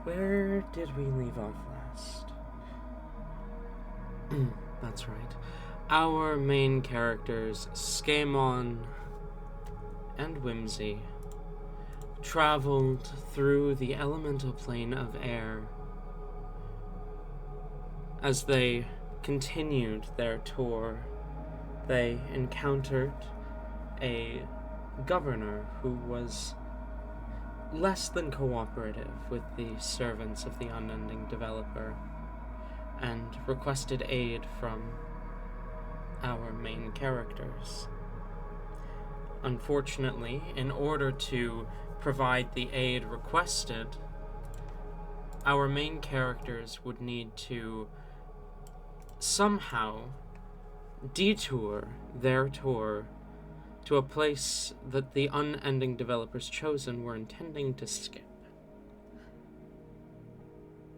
Where did we leave off last? That's right. Our main characters, Skaaymon and Whimsy, traveled through the elemental plane of air. As they continued their tour, they encountered a governor who was less than cooperative with the servants of the unending developer, and requested aid from our main characters. Unfortunately, in order to provide the aid requested, our main characters would need to somehow detour their tour to a place that the unending developers chosen were intending to skip.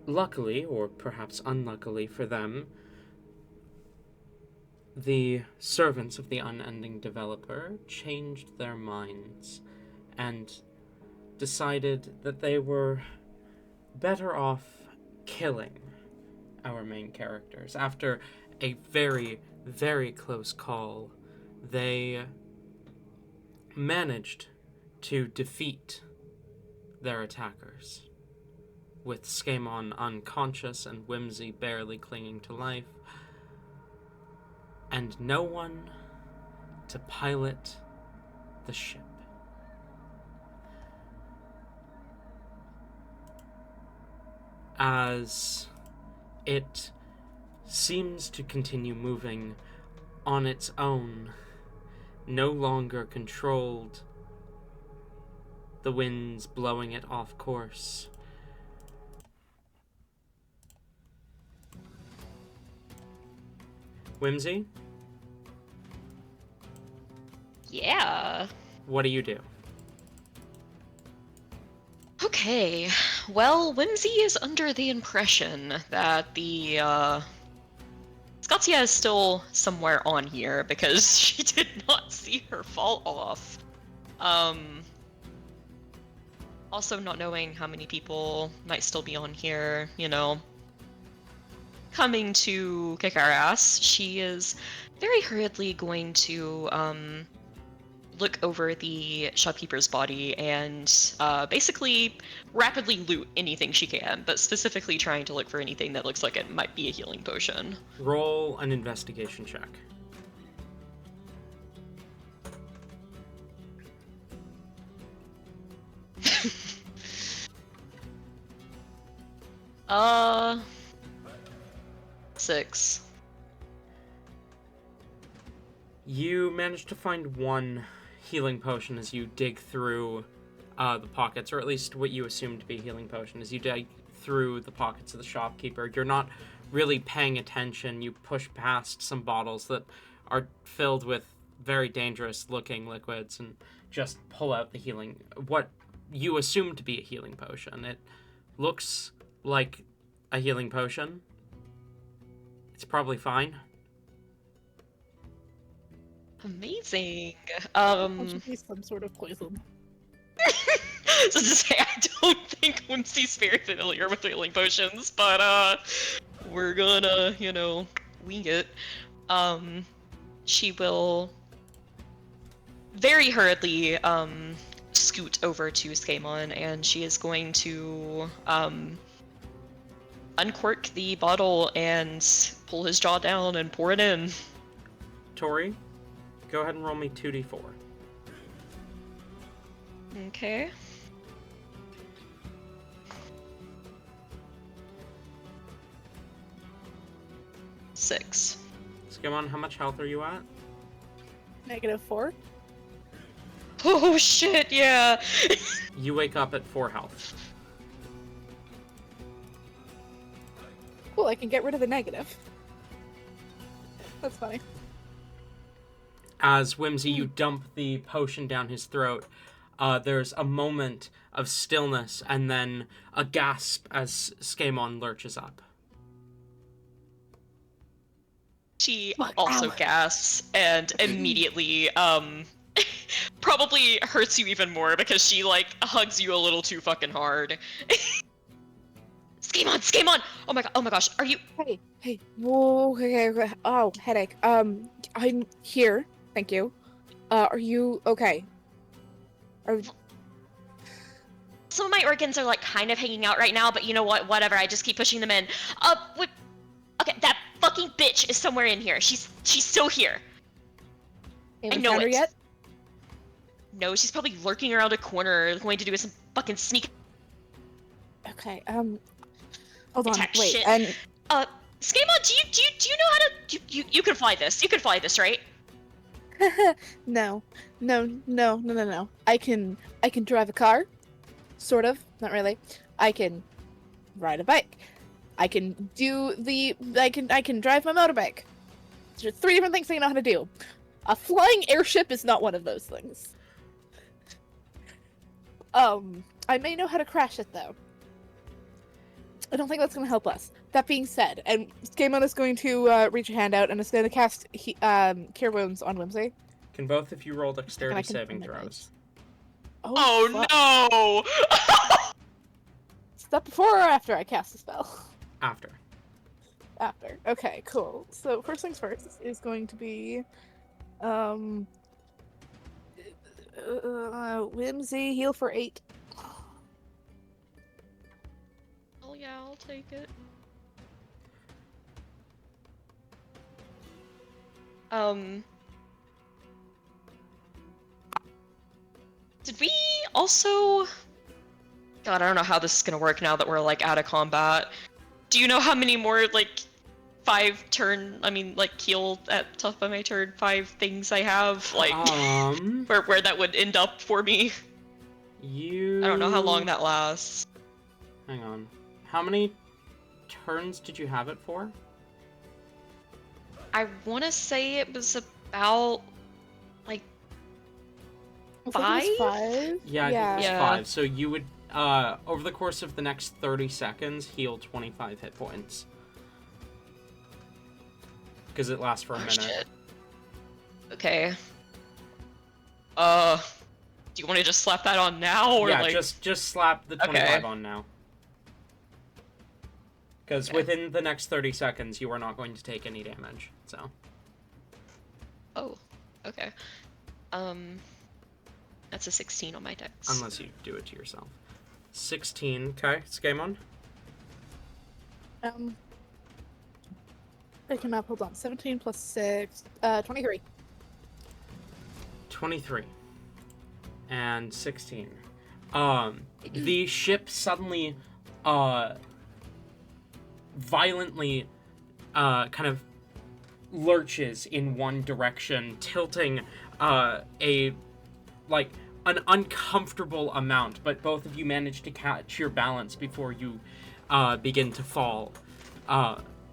Luckily, or perhaps unluckily for them, the servants of the unending developer changed their minds and decided that they were better off killing our main characters. After a very, very close call, they managed to defeat their attackers, with Skaaymon unconscious and Whimsy barely clinging to life, and no one to pilot the ship. As it seems to continue moving on its own, no longer controlled, the winds blowing it off course. Whimsy? Yeah. What do you do? Okay. Well, Whimsy is under the impression that the, Scotia is still somewhere on here because she did not see her fall off. Also not knowing how many people might still be on here, coming to kick our ass, she is very hurriedly going to, look over the shopkeeper's body and basically rapidly loot anything she can, but specifically trying to look for anything that looks like it might be a healing potion. Roll an investigation check. Six. You manage to find one healing potion as you dig through the pockets, or at least what you assume to be a healing potion. As you dig through the pockets of the shopkeeper, you're not really paying attention. You push past some bottles that are filled with very dangerous looking liquids and just pull out the healing, what you assume to be a healing potion. It looks like a healing potion. It's probably fine. Amazing. That should be some sort of poison. So to say, I don't think Whimsy's very familiar with healing potions, but we're gonna, wing it. She will very hurriedly scoot over to Skaaymon, and she is going to uncork the bottle and pull his jaw down and pour it in. Tori, go ahead and roll me 2d4. Okay. Six. Skaaymon, how much health are you at? -4. Oh shit, yeah! You wake up at 4 health. Cool, I can get rid of the negative. That's funny. As Whimsy, you dump the potion down his throat. There's a moment of stillness and then a gasp as Skaaymon lurches up. She also gasps and immediately, probably hurts you even more because she, hugs you a little too fucking hard. Skaaymon! Oh my gosh, are you... Hey. Whoa, okay. Oh, headache. I'm here. Thank you. Are you okay? Some of my organs are, like, kind of hanging out right now, but you know what? Whatever, I just keep pushing them in. Wait. Okay, that fucking bitch is somewhere in here. She's still here. Hey, I we know found her it. yet? No, she's probably lurking around a corner, going to do some fucking sneak Okay, hold on, attack wait, shit. and... Skaaymon, do you know how to... You can fly this. You can fly this, right? No. I can drive a car. Sort of. Not really. I can ride a bike. I can drive my motorbike. There's 3 different things I know how to do. A flying airship is not one of those things. I may know how to crash it, though. I don't think that's going to help us. That being said, and Skaaymon is going to reach a hand out and is going to cast Cure Wounds on Whimsy. Can both of you roll dexterity And I can saving find my throws? dice. Oh fuck. no! Is that before or after I cast the spell? After. After. Okay, cool. So first things first is going to be Whimsy, heal for 8. Oh yeah, I'll take it. Did we also... God, I don't know how this is gonna work now that we're, like, out of combat. Do you know how many more, like, 5 heal at top of my turn, 5 things I have? Like, where that would end up for me? I don't know how long that lasts. Hang on. How many turns did you have it for? I want to say it was about, like, 5? 5? Yeah, I think it was Yeah. 5. So you would, over the course of the next 30 seconds, heal 25 hit points. Because it lasts for a minute. Shit. Okay. Do you want to just slap that on now, or yeah, like... just slap the 25 Okay. on now. Because Okay. within the next 30 seconds, you are not going to take any damage, so... Oh, okay. That's a 16 on my dex. Unless you do it to yourself. 16, okay, Skaaymon? Pick him up, hold on. 17 plus 6, 23. 23. And 16. The ship suddenly, violently, kind of lurches in one direction, tilting, an uncomfortable amount, but both of you manage to catch your balance before you, begin to fall.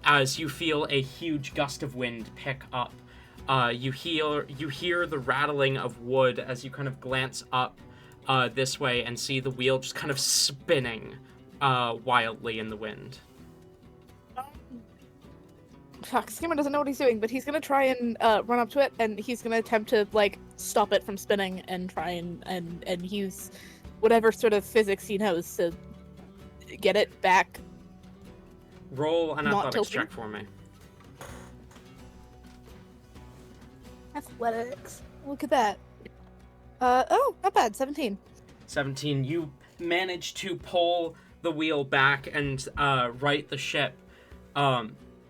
As you feel a huge gust of wind pick up. You hear the rattling of wood as you kind of glance up this way and see the wheel just kind of spinning wildly in the wind. Fuck, Skimmer doesn't know what he's doing, but he's gonna try and run up to it, and he's gonna attempt to, like, stop it from spinning and try and use whatever sort of physics he knows to get it back. Roll an Not athletics tilting. check for me. Athletics. Look at that. Oh, not bad. 17. 17. You manage to pull the wheel back and right the ship.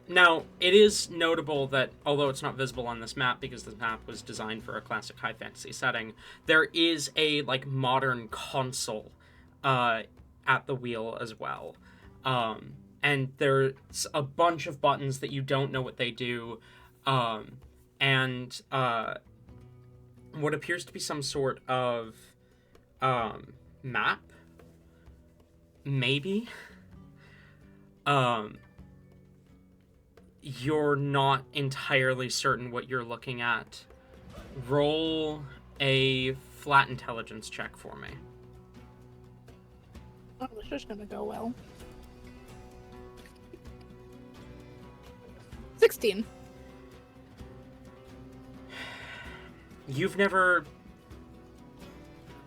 Now, it is notable that, although it's not visible on this map because this map was designed for a classic high fantasy setting, there is a, like, modern console at the wheel as well. And there's a bunch of buttons that you don't know what they do, and what appears to be some sort of map, maybe. You're not entirely certain what you're looking at. Roll a flat intelligence check for me. Oh, this is gonna go well. 16. You've never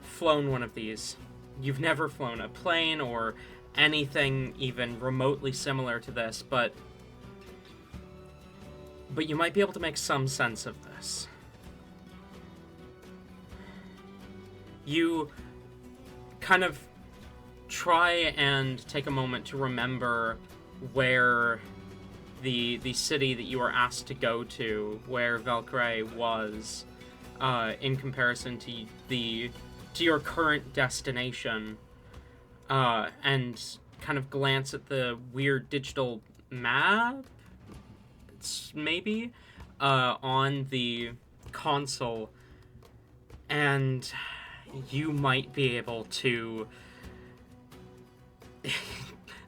flown one of these. You've never flown a plane or anything even remotely similar to this, but you might be able to make some sense of this. You kind of try and take a moment to remember where the city that you were asked to go to, where Valkyrie was, in comparison to your current destination, and kind of glance at the weird digital map, maybe, on the console, and you might be able to...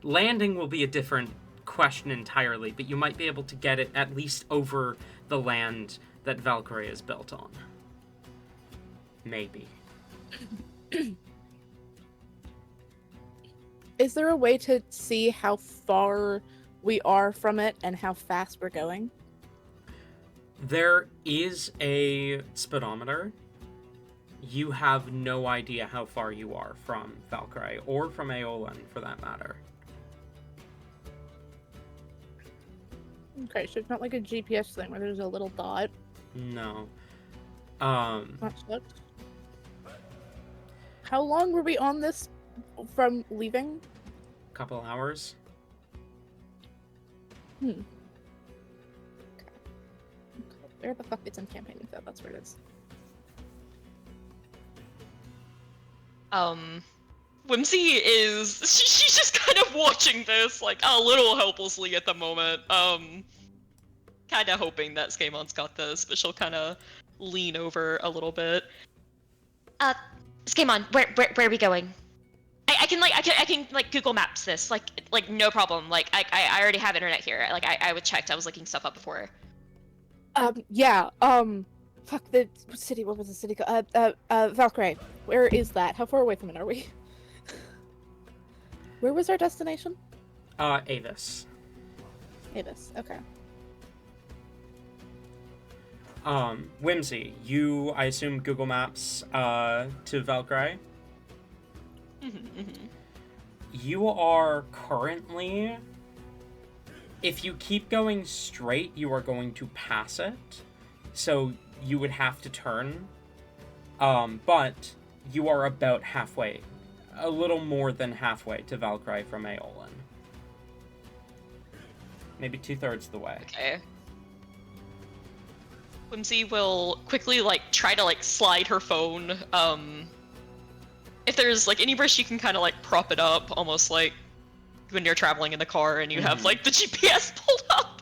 Landing will be a different question entirely, but you might be able to get it at least over the land that Valkyrie is built on. Maybe. Is there a way to see how far we are from it and how fast we're going? There is a speedometer. You have no idea how far you are from Valkyrie, or from Aeolin, for that matter. Okay, so it's not like a GPS thing where there's a little dot. No. That sucks. How long were we on this from leaving? Couple hours. Okay. Where the fuck is in campaign info? That's where it is. Whimsy is she's just kind of watching this like a little helplessly at the moment. Kind of hoping that Skaaymon's got this, but she'll kind of lean over a little bit. Skaaymon, where are we going? I can Google Maps this, like no problem. Like I already have internet here. Like I would checked. I was looking stuff up before. Yeah, fuck, the city, what was the city called? Valkyrie. Where is that? How far away from it are we? Where was our destination? Avis. Avis, okay. Whimsy, you, I assume, Google Maps, to Valkyrie? You are currently... If you keep going straight, you are going to pass it. So you would have to turn. But you are about halfway. A little more than halfway to Valkyrie from Aeolin. Maybe 2/3 of the way. Okay. Whimsy will quickly try to slide her phone. If there's anywhere she can kind of prop it up, almost like when you're traveling in the car and you have the GPS pulled up.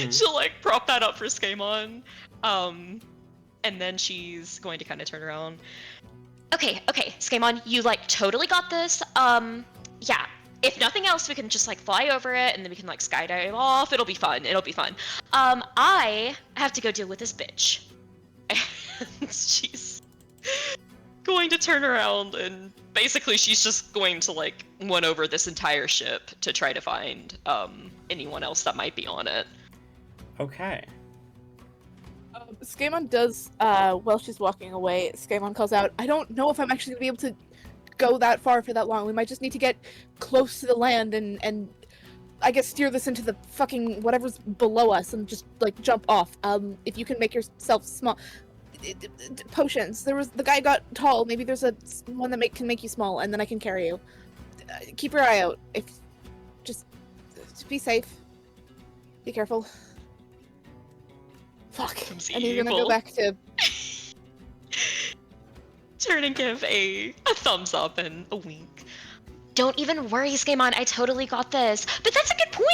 She'll prop that up for Skaaymon. And then she's going to kind of turn around. Okay, Skaaymon, you totally got this. Yeah. If nothing else, we can just fly over it, and then we can skydive off. It'll be fun. I have to go deal with this bitch. And she's going to turn around, and basically she's just going to win over this entire ship to try to find anyone else that might be on it. Okay. Skaaymon does, while she's walking away, Skaaymon calls out, I don't know if I'm actually going to be able to go that far for that long. We might just need to get close to the land and I guess steer this into the fucking whatever's below us and just jump off. If you can make yourself small. Potions. There was the guy got tall. Maybe there's one that can make you small, and then I can carry you. Keep your eye out. Just be safe. Be careful. Fuck. And he's gonna go back to. Turn and give a thumbs up and a wink. Don't even worry, Skaaymon. I totally got this. But that's a good point.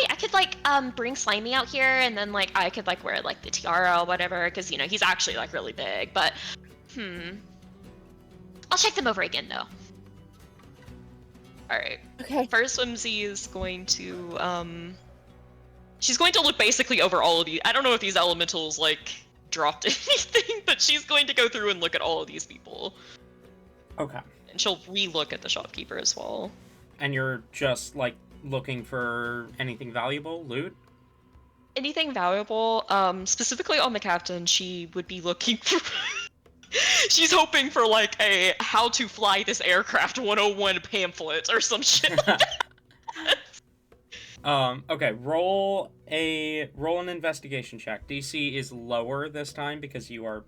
I could bring Slimy out here, and then I could wear the tiara or whatever, because he's actually really big. But I'll check them over again though. All right. Okay. First, Whimsy is going to she's going to look basically over all of these. I don't know if these elementals dropped anything, but she's going to go through and look at all of these people. Okay. And she'll re-look at the shopkeeper as well. And you're just looking for anything valuable, loot? Anything valuable, specifically on the captain, she would be looking for She's hoping for like a how to fly this aircraft 101 pamphlet or some shit. Okay, roll an investigation check. DC is lower this time because you are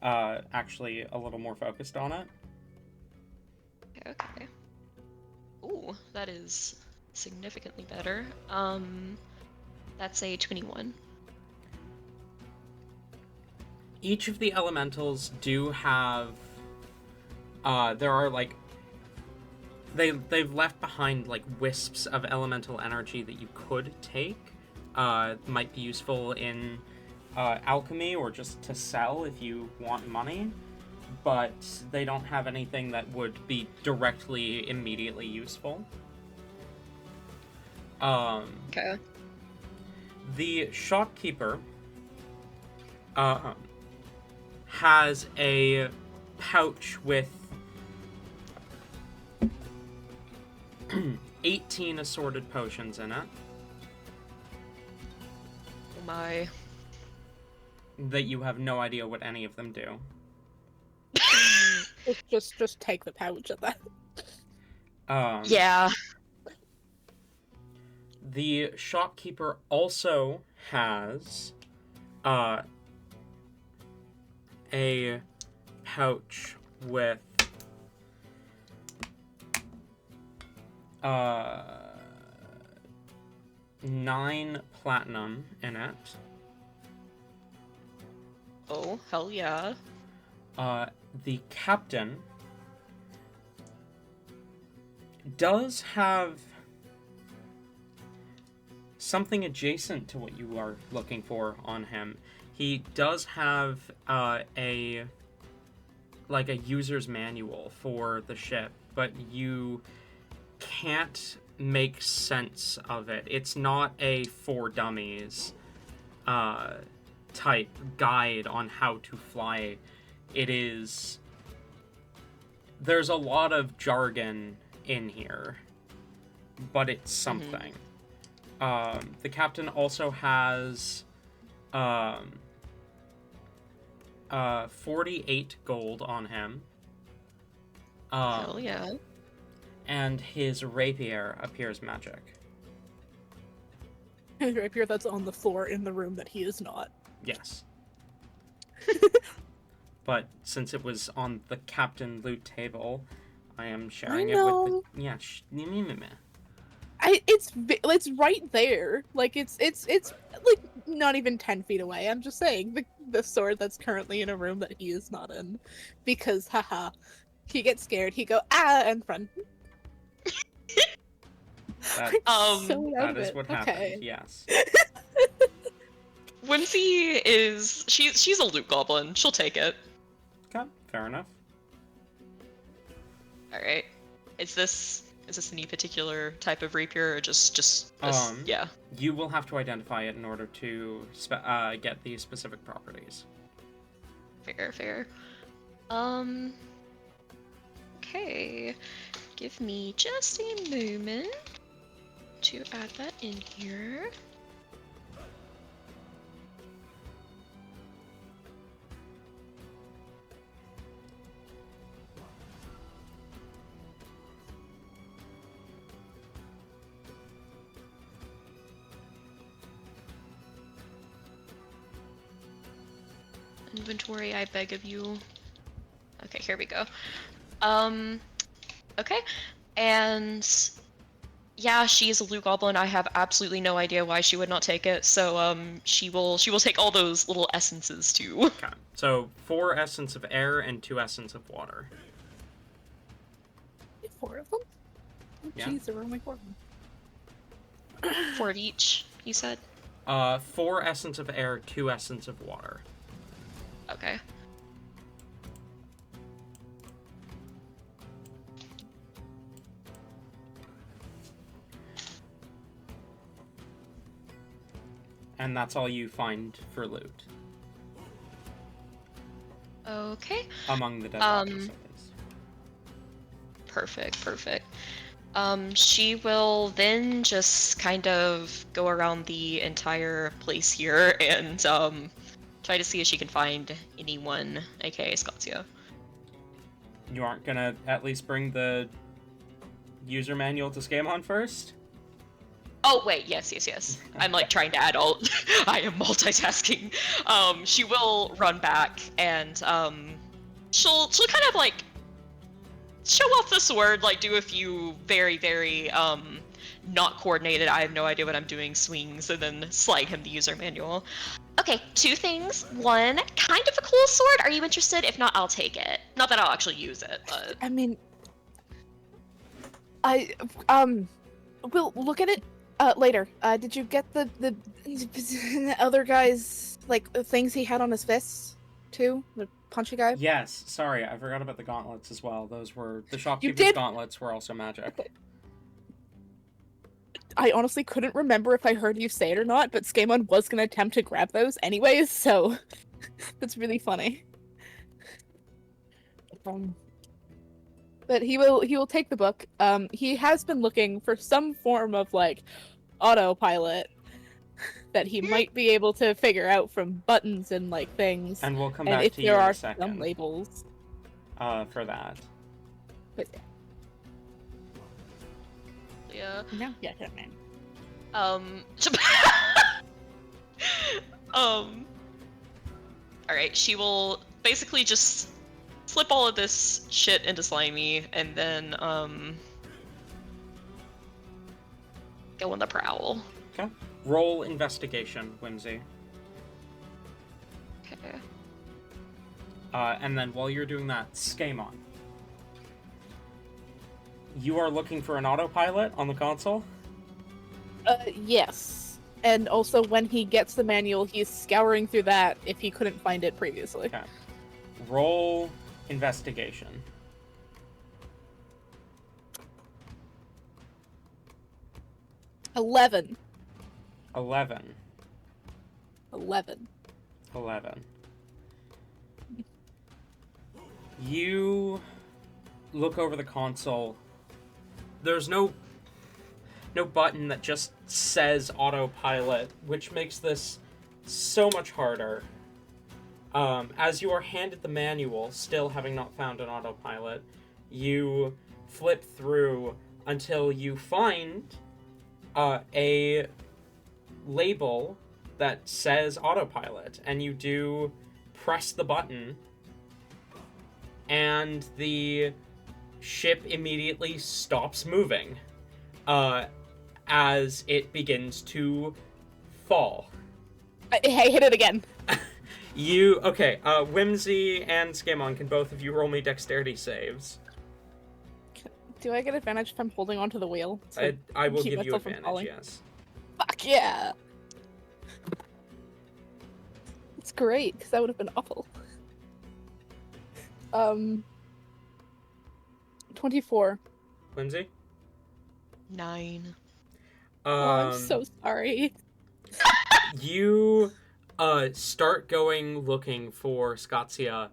actually a little more focused on it. Okay. Ooh, that is significantly better. That's a 21. Each of the elementals do have there are like they've left behind like wisps of elemental energy that you could take. Might be useful in alchemy or just to sell if you want money, but they don't have anything that would be directly immediately useful. Okay. The shopkeeper has a pouch with 18 assorted potions in it Oh my. that you have no idea what any of them do. Just take the pouch of that. Yeah. The shopkeeper also has a pouch with 9 platinum in it. Oh, hell yeah. The captain does have something adjacent to what you are looking for on him. He does have a user's manual for the ship, but you can't make sense of it. It's not a for dummies type guide on how to fly. There's a lot of jargon in here, but it's something. The captain also has 48 gold on him. Hell yeah. And his rapier appears magic. His rapier that's on the floor in the room that he is not. Yes. But since it was on the captain loot table, I am sharing it with the... Yeah, it's right there. Like it's like not even 10 feet away. I'm just saying the sword that's currently in a room that he is not in, because haha, he gets scared. He go and run. That is what happened. Yes. Whimsy is she's a loot goblin. She'll take it. Okay, fair enough. All right. Is this any particular type of rapier, or just yeah? You will have to identify it in order to get the specific properties. Fair. Okay. Give me just a moment to add that in here. Inventory, I beg of you. Okay, here we go. Okay, and yeah, she is a loot goblin. I have absolutely no idea why she would not take it. So she will take all those little essences too. Okay, so 4 essence of air and 2 essence of water. 4 of them? Yeah. Jeez, there were only 4 of them. 4 of each, you said? 4 essence of air, 2 essence of water. Okay. And that's all you find for loot. Okay. Among the dead bodies, that is. Perfect. She will then just kind of go around the entire place here and try try to see if she can find anyone, aka Scotia. You aren't gonna at least bring the user manual to Skaaymon first? Oh wait, yes. I'm like trying to add all. I am multitasking. She will run back and she'll kind of like show off the sword, like do a few very not coordinated, I have no idea what I'm doing swings, and then slide him the user manual. Okay, 2 things. 1, kind of a cool sword. Are you interested? If not, I'll take it. Not that I'll actually use it, but I mean, we'll look at it later. Did you get the other guy's like things he had on his fists too? The punchy guy. Yes, sorry, I forgot about the gauntlets as well. Those were the shopkeeper's did? gauntlets were also magic. Okay. I honestly couldn't remember if I heard you say it or not, but Skaaymon was gonna attempt to grab those anyways, so that's really funny. But he will take the book. He has been looking for some form of like autopilot that he might be able to figure out from buttons and like things. And we'll come And back if to you there in are a second. some labels. For that. But yeah. no, yeah, man. Alright, she will basically just slip all of this shit into Slimy and then go on the prowl. Okay. Roll investigation, Whimsy. Okay. And then while you're doing that, Skaaymon. You are looking for an autopilot on the console? Yes. And also when he gets the manual, he's scouring through that if he couldn't find it previously. Okay. Roll investigation. Eleven. 11. 11. You look over the console. There's no button that just says autopilot, which makes this so much harder. As you are handed the manual, still having not found an autopilot, you flip through until you find a label that says autopilot, and you do press the button, and the ship immediately stops moving as it begins to fall. Hey, hit it again. Whimsy and Skaaymon, can both of you roll me dexterity saves? Do I get advantage if I'm holding onto the wheel? to I will keep give you myself from advantage, falling? yes. Fuck yeah! It's great, because that would have been awful. 24. Whimsy? 9. Oh, I'm so sorry. You start going looking for Scotia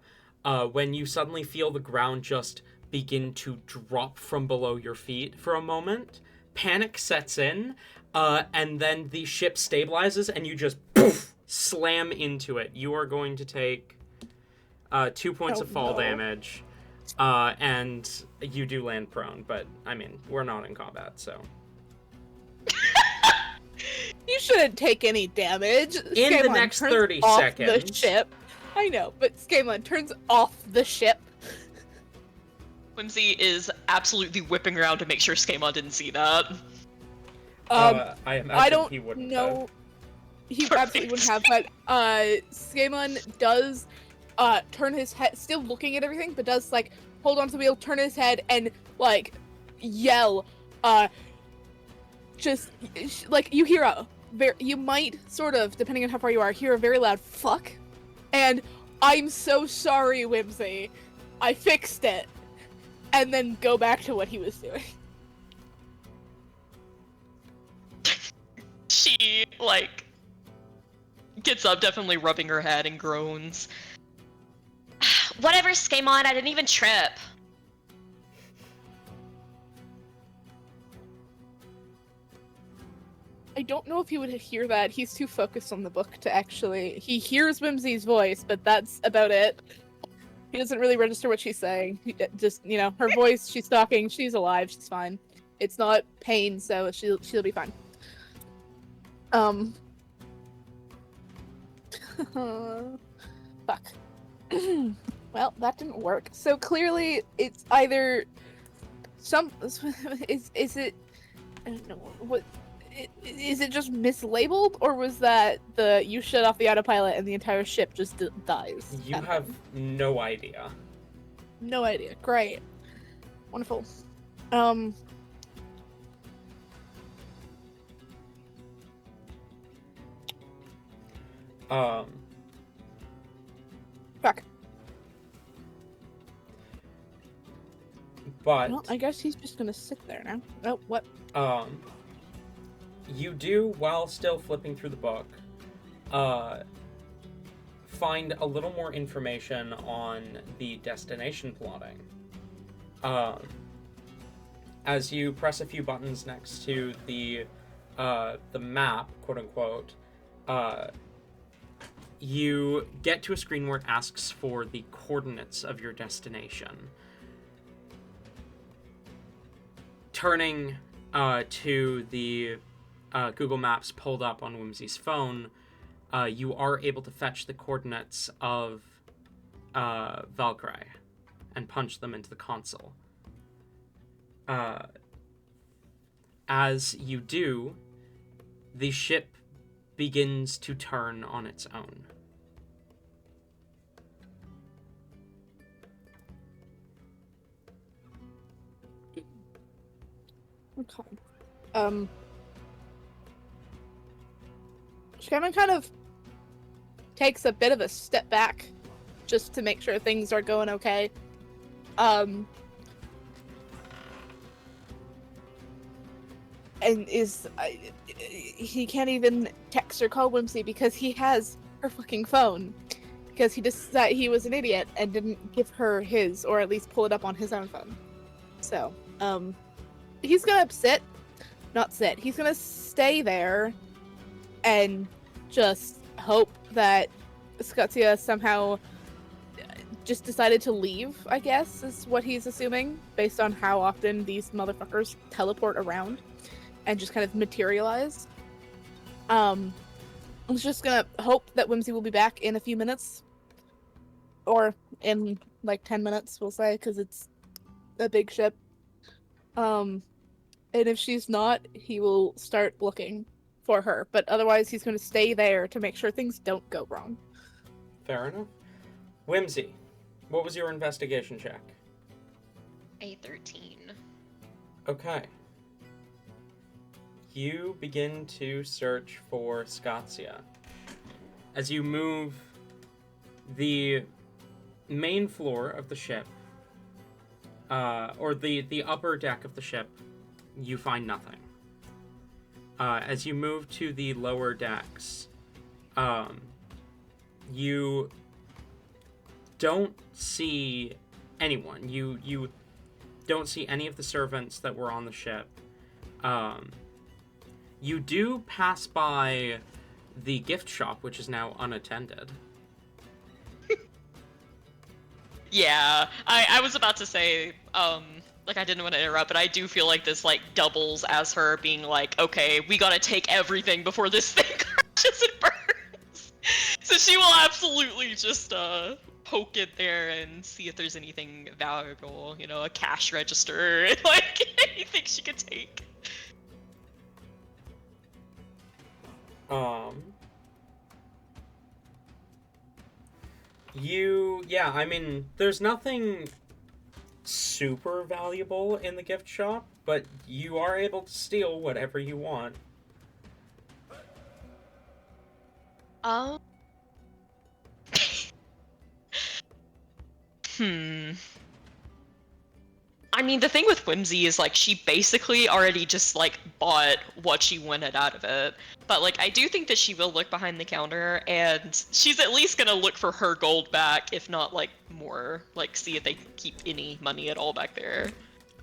when you suddenly feel the ground just begin to drop from below your feet for a moment. Panic sets in, and then the ship stabilizes and you just poof, slam into it. You are going to take 2 points of fall damage, and you do land prone, but I mean, we're not in combat, so. You shouldn't take any damage. In the Skaaymon next turns 30 off seconds. The ship. I know, but Skaaymon turns off the ship. Whimsy is absolutely whipping around to make sure Skaaymon didn't see that. I imagine I don't he wouldn't know. have. He absolutely wouldn't have, but Skaaymon does turn his head, still looking at everything, but does like hold onto the wheel, turn his head, and like yell. Just like you hear you might sort of, depending on how far you are, hear a very loud fuck, and I'm so sorry, Whimsy. I fixed it, and then go back to what he was doing. She, like, gets up, definitely rubbing her head and groans. Whatever, Skaaymon, I didn't even trip. I don't know if he would hear that. He's too focused on the book to actually... He hears Whimsy's voice, but that's about it. He doesn't really register what she's saying. Just, you know, her voice, she's talking, she's alive, she's fine. It's not pain, so she'll be fine. Fuck. Well, that didn't work. So clearly, it's either is it? I don't know what. Is it just mislabeled, or was that you shut off the autopilot and the entire ship just dies? You have no idea. No idea. Great. Wonderful. Fuck. But Well, I guess he's just gonna sit there now. Oh, what? You do, while still flipping through the book, find a little more information on the destination plotting. As you press a few buttons next to the map, quote unquote, you get to a screen where it asks for the coordinates of your destination. Turning to the Google Maps pulled up on Whimsy's phone, you are able to fetch the coordinates of Valkyrie and punch them into the console. As you do, the ship begins to turn on its own. Okay. Skaaymon kind of takes a bit of a step back just to make sure things are going okay. And he can't even text or call Whimsy because he has her fucking phone. Because he decided he was an idiot and didn't give her his, or at least pull it up on his own phone. So, he's gonna he's gonna stay there and just hope that Skatsia somehow just decided to leave, I guess, is what he's assuming, based on how often these motherfuckers teleport around and just kind of materialize. I was just gonna hope that Whimsy will be back in a few minutes. Or in, like, 10 minutes, we'll say, because it's a big ship. And if she's not, he will start looking for her. But otherwise, he's going to stay there to make sure things don't go wrong. Fair enough. Whimsy, what was your investigation check? A 13. Okay. You begin to search for Skatsia. As you move the main floor of the ship, or the upper deck of the ship, you find nothing. As you move to the lower decks, you don't see anyone. You don't see any of the servants that were on the ship. You do pass by the gift shop, which is now unattended. Yeah, I was about to say, like, I didn't want to interrupt, but I do feel like this, like, doubles as her being like, okay, we gotta take everything before this thing crashes and burns. So she will absolutely just, poke it there and see if there's anything valuable, you know, a cash register, like, anything she could take. Yeah, I mean, there's nothing super valuable in the gift shop, but you are able to steal whatever you want. I mean, the thing with Whimsy is, like, she basically already just, like, bought what she wanted out of it. But, like, I do think that she will look behind the counter, and she's at least gonna look for her gold back, if not, like, more. Like, see if they keep any money at all back there.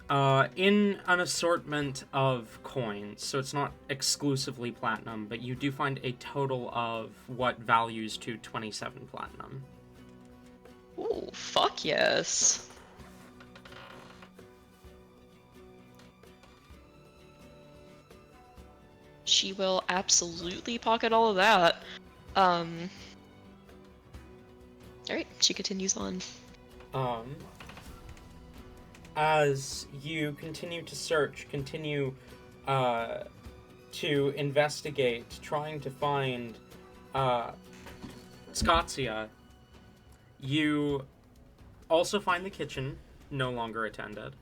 In an assortment of coins, so it's not exclusively platinum, but you do find a total of what values to 27 platinum. Ooh, fuck yes. She will absolutely pocket all of that. Alright, she continues on. As you continue to search, continue to investigate, trying to find Scotia, you also find the kitchen no longer attended.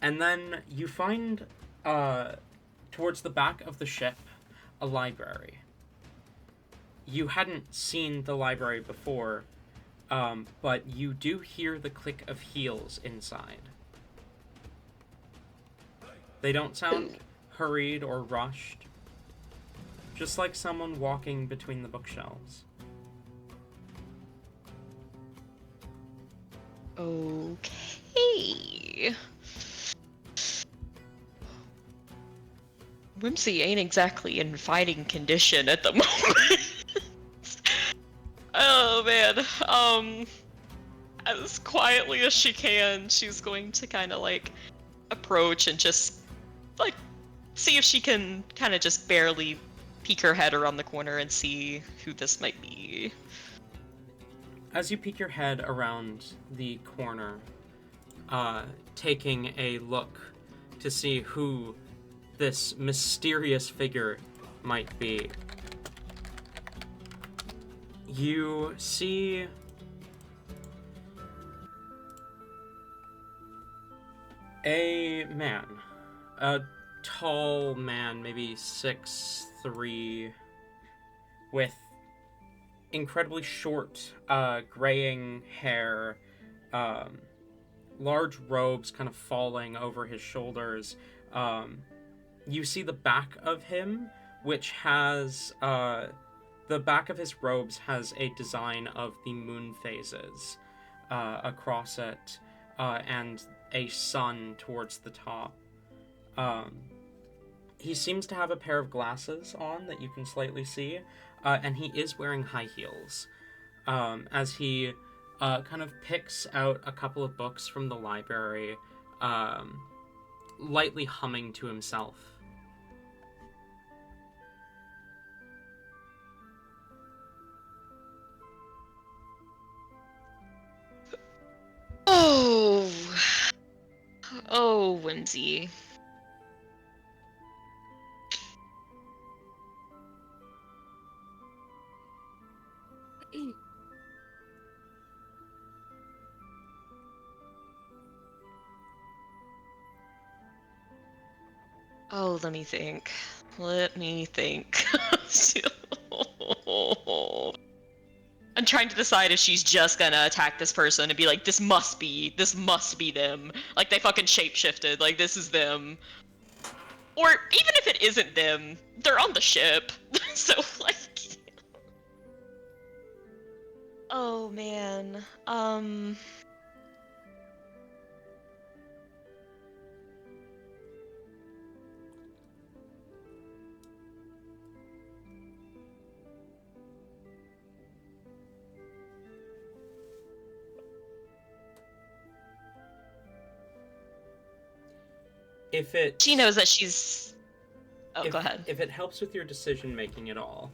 And then you find, towards the back of the ship, a library. You hadn't seen the library before, but you do hear the click of heels inside. They don't sound hurried or rushed, just like someone walking between the bookshelves. Okay. Whimsy ain't exactly in fighting condition at the moment. Oh man. As quietly as she can, she's going to kind of like approach and just like see if she can kind of just barely peek her head around the corner and see who this might be. As you peek your head around the corner, taking a look to see who this mysterious figure might be, you see a man, a tall man, maybe 6'3", with incredibly short, graying hair, large robes kind of falling over his shoulders. You see the back of him, which has, the back of his robes has a design of the moon phases across it, and a sun towards the top. He seems to have a pair of glasses on that you can slightly see, and he is wearing high heels. As he kind of picks out a couple of books from the library, lightly humming to himself. Oh, Whimsy. Oh, let me think. Let me think. I'm trying to decide if she's just gonna attack this person and be like, this must be them. Like, they fucking shapeshifted. Like, this is them. Or even if it isn't them, they're on the ship. So, like... Oh, man. If it... She knows that she's... Oh, go ahead. If it helps with your decision making at all,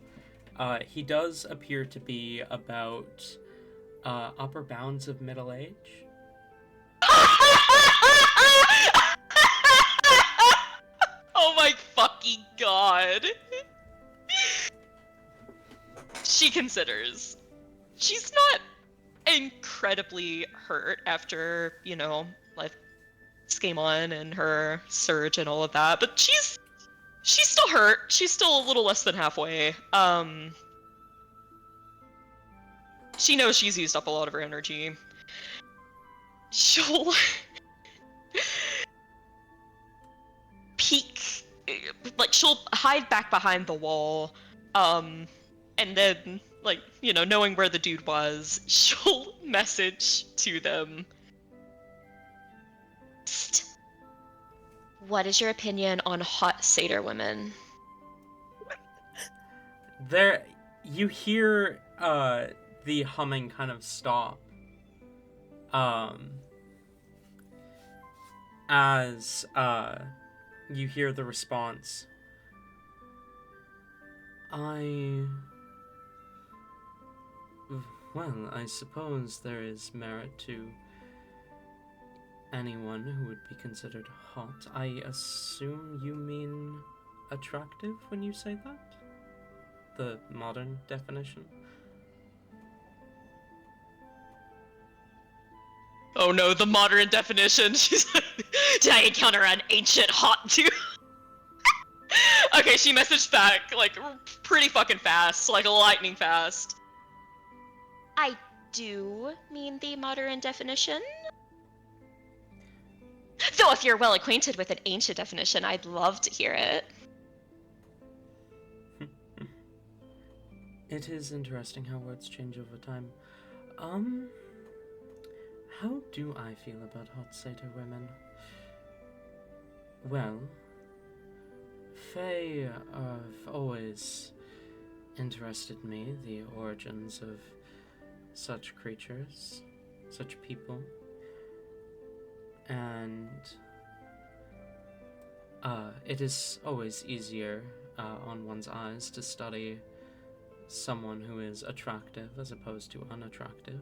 he does appear to be about upper bounds of middle age. Oh my fucking god. She considers. She's not incredibly hurt after, you know, like Skaaymon and her surge and all of that, but she's still hurt. She's still a little less than halfway. She knows she's used up a lot of her energy. She'll peek, like she'll hide back behind the wall, And then, like, you know, knowing where the dude was, she'll message to them. Psst. What is your opinion on hot satyr women? There, you hear the humming kind of stop. As you hear the response. Well, I suppose there is merit to anyone who would be considered hot. I assume you mean attractive when you say that? The modern definition? Oh no, the modern definition. She's like, did I encounter an ancient hot dude? Okay, she messaged back, like, pretty fucking fast, like lightning fast. I do mean the modern definition. Though if you're well acquainted with an ancient definition, I'd love to hear it. It is interesting how words change over time. How do I feel about hot satyr women? Well, Fae have always interested me, the origins of such creatures, such people. And it is always easier on one's eyes to study someone who is attractive as opposed to unattractive.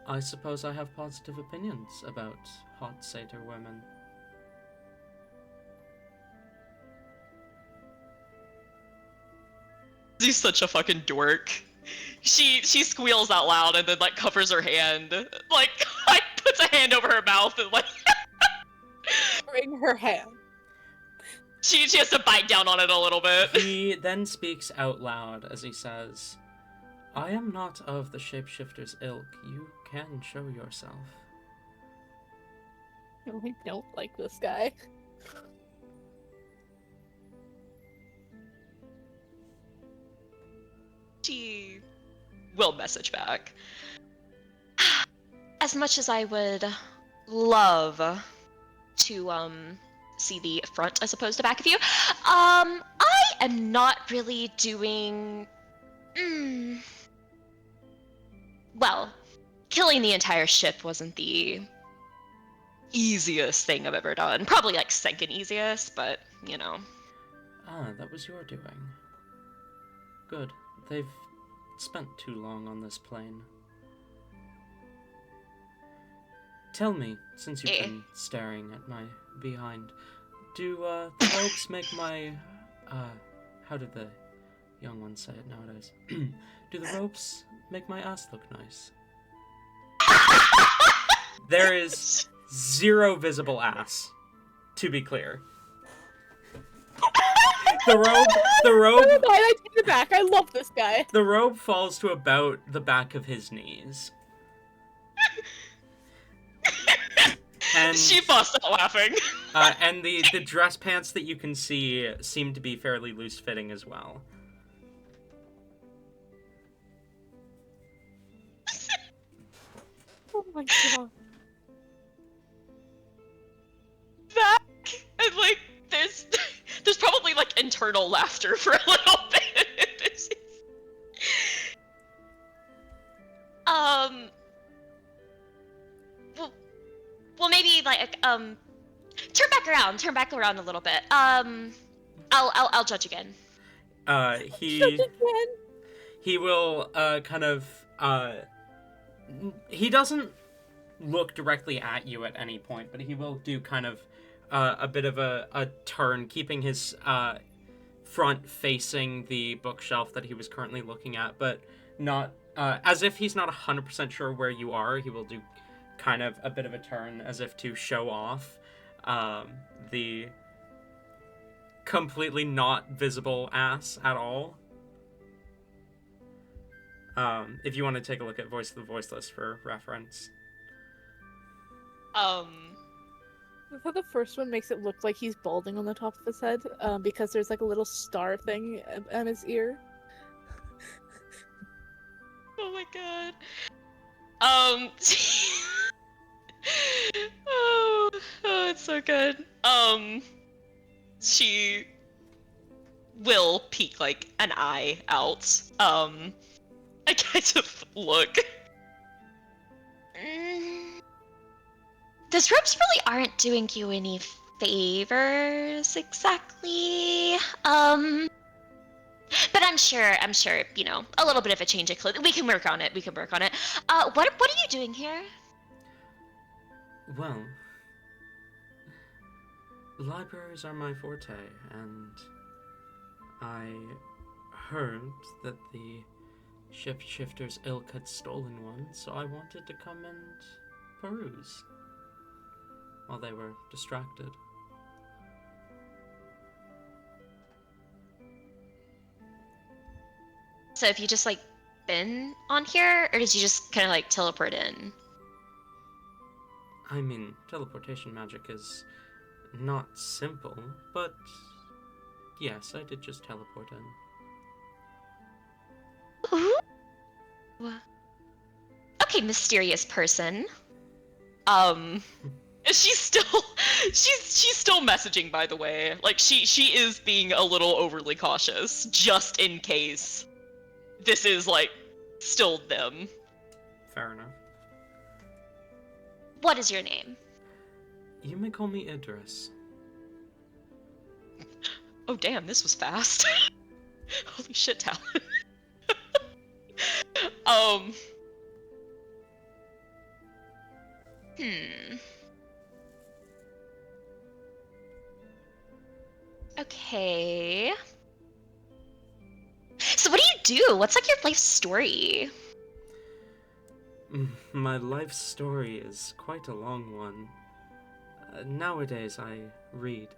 I suppose I have positive opinions about hot satyr women. He's such a fucking dork. She squeals out loud and then like covers her hand, like puts a hand over her mouth and like Bring her hand. she has to bite down on it a little bit. He then speaks out loud as he says, I am not of the shapeshifter's ilk. You can show yourself. I don't like this guy. She will message back. As much as I would love to see the front as opposed to back of you, I am not really doing. Well, killing the entire ship wasn't the easiest thing I've ever done. Probably like second easiest, but you know. Ah, that was your doing. Good. They've spent too long on this plane. Tell me, since you've been staring at my behind, do the ropes make my how do the young ones say it nowadays? Do the ropes make my ass look nice? There is zero visible ass, to be clear. The robe. Never mind, I take it back. I love this guy. The robe falls to about the back of his knees. And She busts out laughing. and the dress pants that you can see seem to be fairly loose fitting as well. Oh my god. Back and like there's probably like internal laughter for a little bit. Well, maybe like turn back around a little bit. I'll judge again. He will kind of he doesn't look directly at you at any point, but he will do kind of a bit of a turn, keeping his front facing the bookshelf that he was currently looking at, but not as if he's not 100% sure where you are. He will do kind of a bit of a turn as if to show off the completely not visible ass at all. If you want to take a look at Voice of the Voiceless for reference. I thought the first one makes it look like he's balding on the top of his head, because there's like a little star thing on his ear. Oh my god. Oh, oh, it's so good. She will peek like an eye out. I kind of look. Those ropes really aren't doing you any favors exactly. But I'm sure, you know, a little bit of a change of clothing. We can work on it. What are you doing here? Well, libraries are my forte, and I heard that the Shifter's ilk had stolen one, so I wanted to come and peruse while they were distracted. So have you just like been on here, or did you just kind of like teleport in? I mean, teleportation magic is not simple, but yes, I did just teleport in. Ooh. Okay, mysterious person. She's still messaging, by the way. Like she is being a little overly cautious, just in case this is like still them. Fair enough. What is your name? You may call me Idris. Oh damn, this was fast. Holy shit, Talon. Okay. So what do you do? What's like your life story? My life story is quite a long one. Nowadays, I read.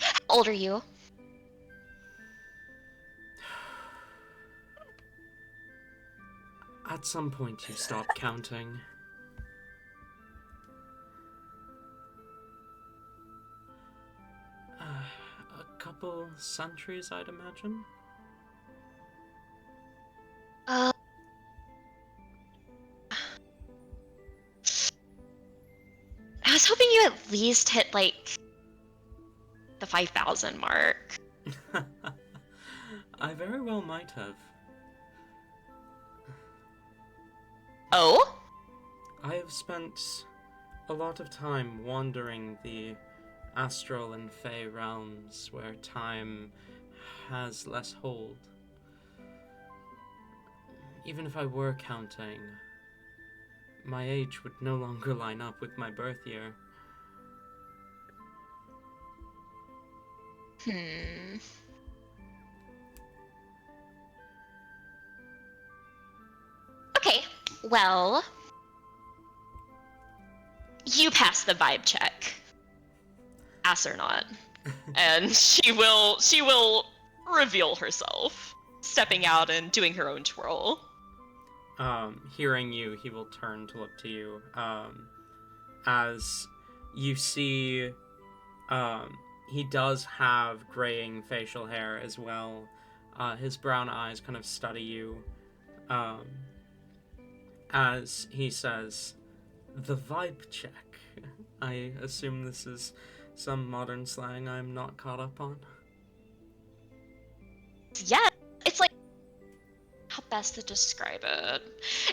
How old are you? At some point, you stop counting. A couple centuries, I'd imagine. I was hoping you at least hit like the 5,000 mark. I very well might have. Oh? I have spent a lot of time wandering the astral and fey realms where time has less hold. Even if I were counting, my age would no longer line up with my birth year. Okay, well, you pass the vibe check. Ass or not. And she will reveal herself, stepping out and doing her own twirl. Hearing you, he will turn to look to you. As you see, he does have graying facial hair as well. His brown eyes kind of study you. As he says, the vibe check. I assume this is some modern slang I'm not caught up on. Yeah, it's like how best to describe it.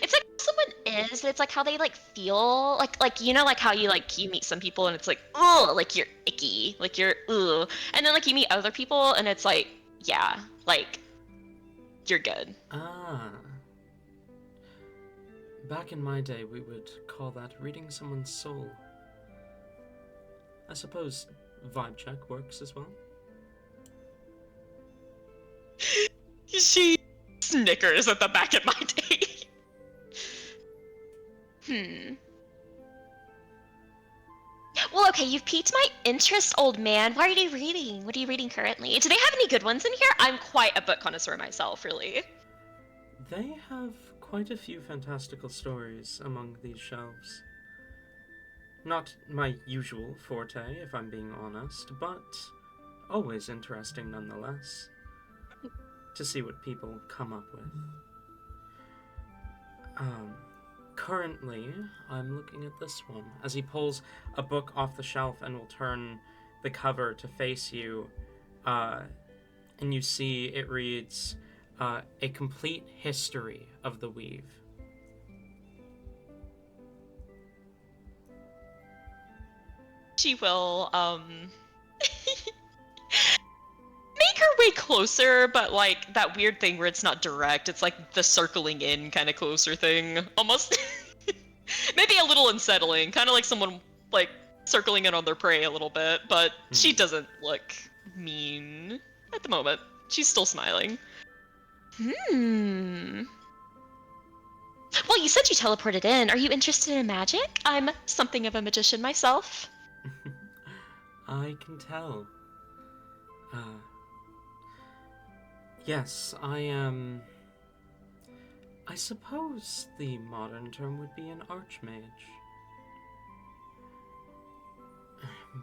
It's like how someone is, but it's like how they like feel. Like you know, like how you meet some people and it's like, oh, like you're icky, like you're ugh. And then like you meet other people and it's like, yeah, like you're good. Ah. Back in my day, we would call that reading someone's soul. I suppose vibe check works as well. She snickers at the back of my day. Well, okay, you've piqued my interest, old man. What are you reading? What are you reading currently? Do they have any good ones in here? I'm quite a book connoisseur myself, really. They have quite a few fantastical stories among these shelves. Not my usual forte, if I'm being honest, but always interesting nonetheless to see what people come up with. Currently, I'm looking at this one as he pulls a book off the shelf and will turn the cover to face you, and you see it reads, A Complete History of the Weave. She will, make her way closer, but like that weird thing where it's not direct. It's like the circling in kind of closer thing. Almost maybe a little unsettling. Kind of like someone like circling in on their prey a little bit, but she doesn't look mean at the moment. She's still smiling. Well, you said you teleported in. Are you interested in magic? I'm something of a magician myself. I can tell. Yes, I am. I suppose the modern term would be an archmage.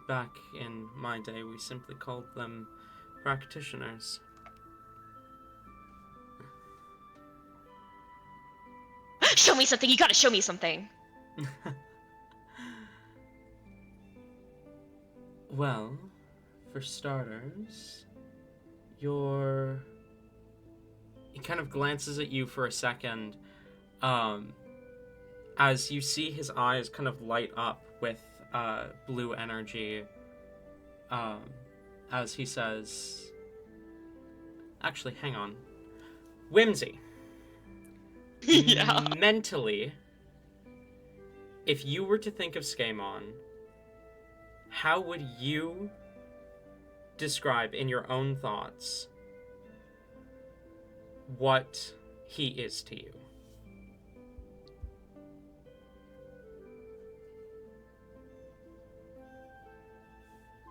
Back in my day, we simply called them practitioners. Show me something. You gotta show me something. Well, for starters, he kind of glances at you for a second, as you see his eyes kind of light up with blue energy, as he says, actually, hang on. Whimsy. Yeah. Mentally, if you were to think of Skaaymon, how would you describe in your own thoughts what he is to you?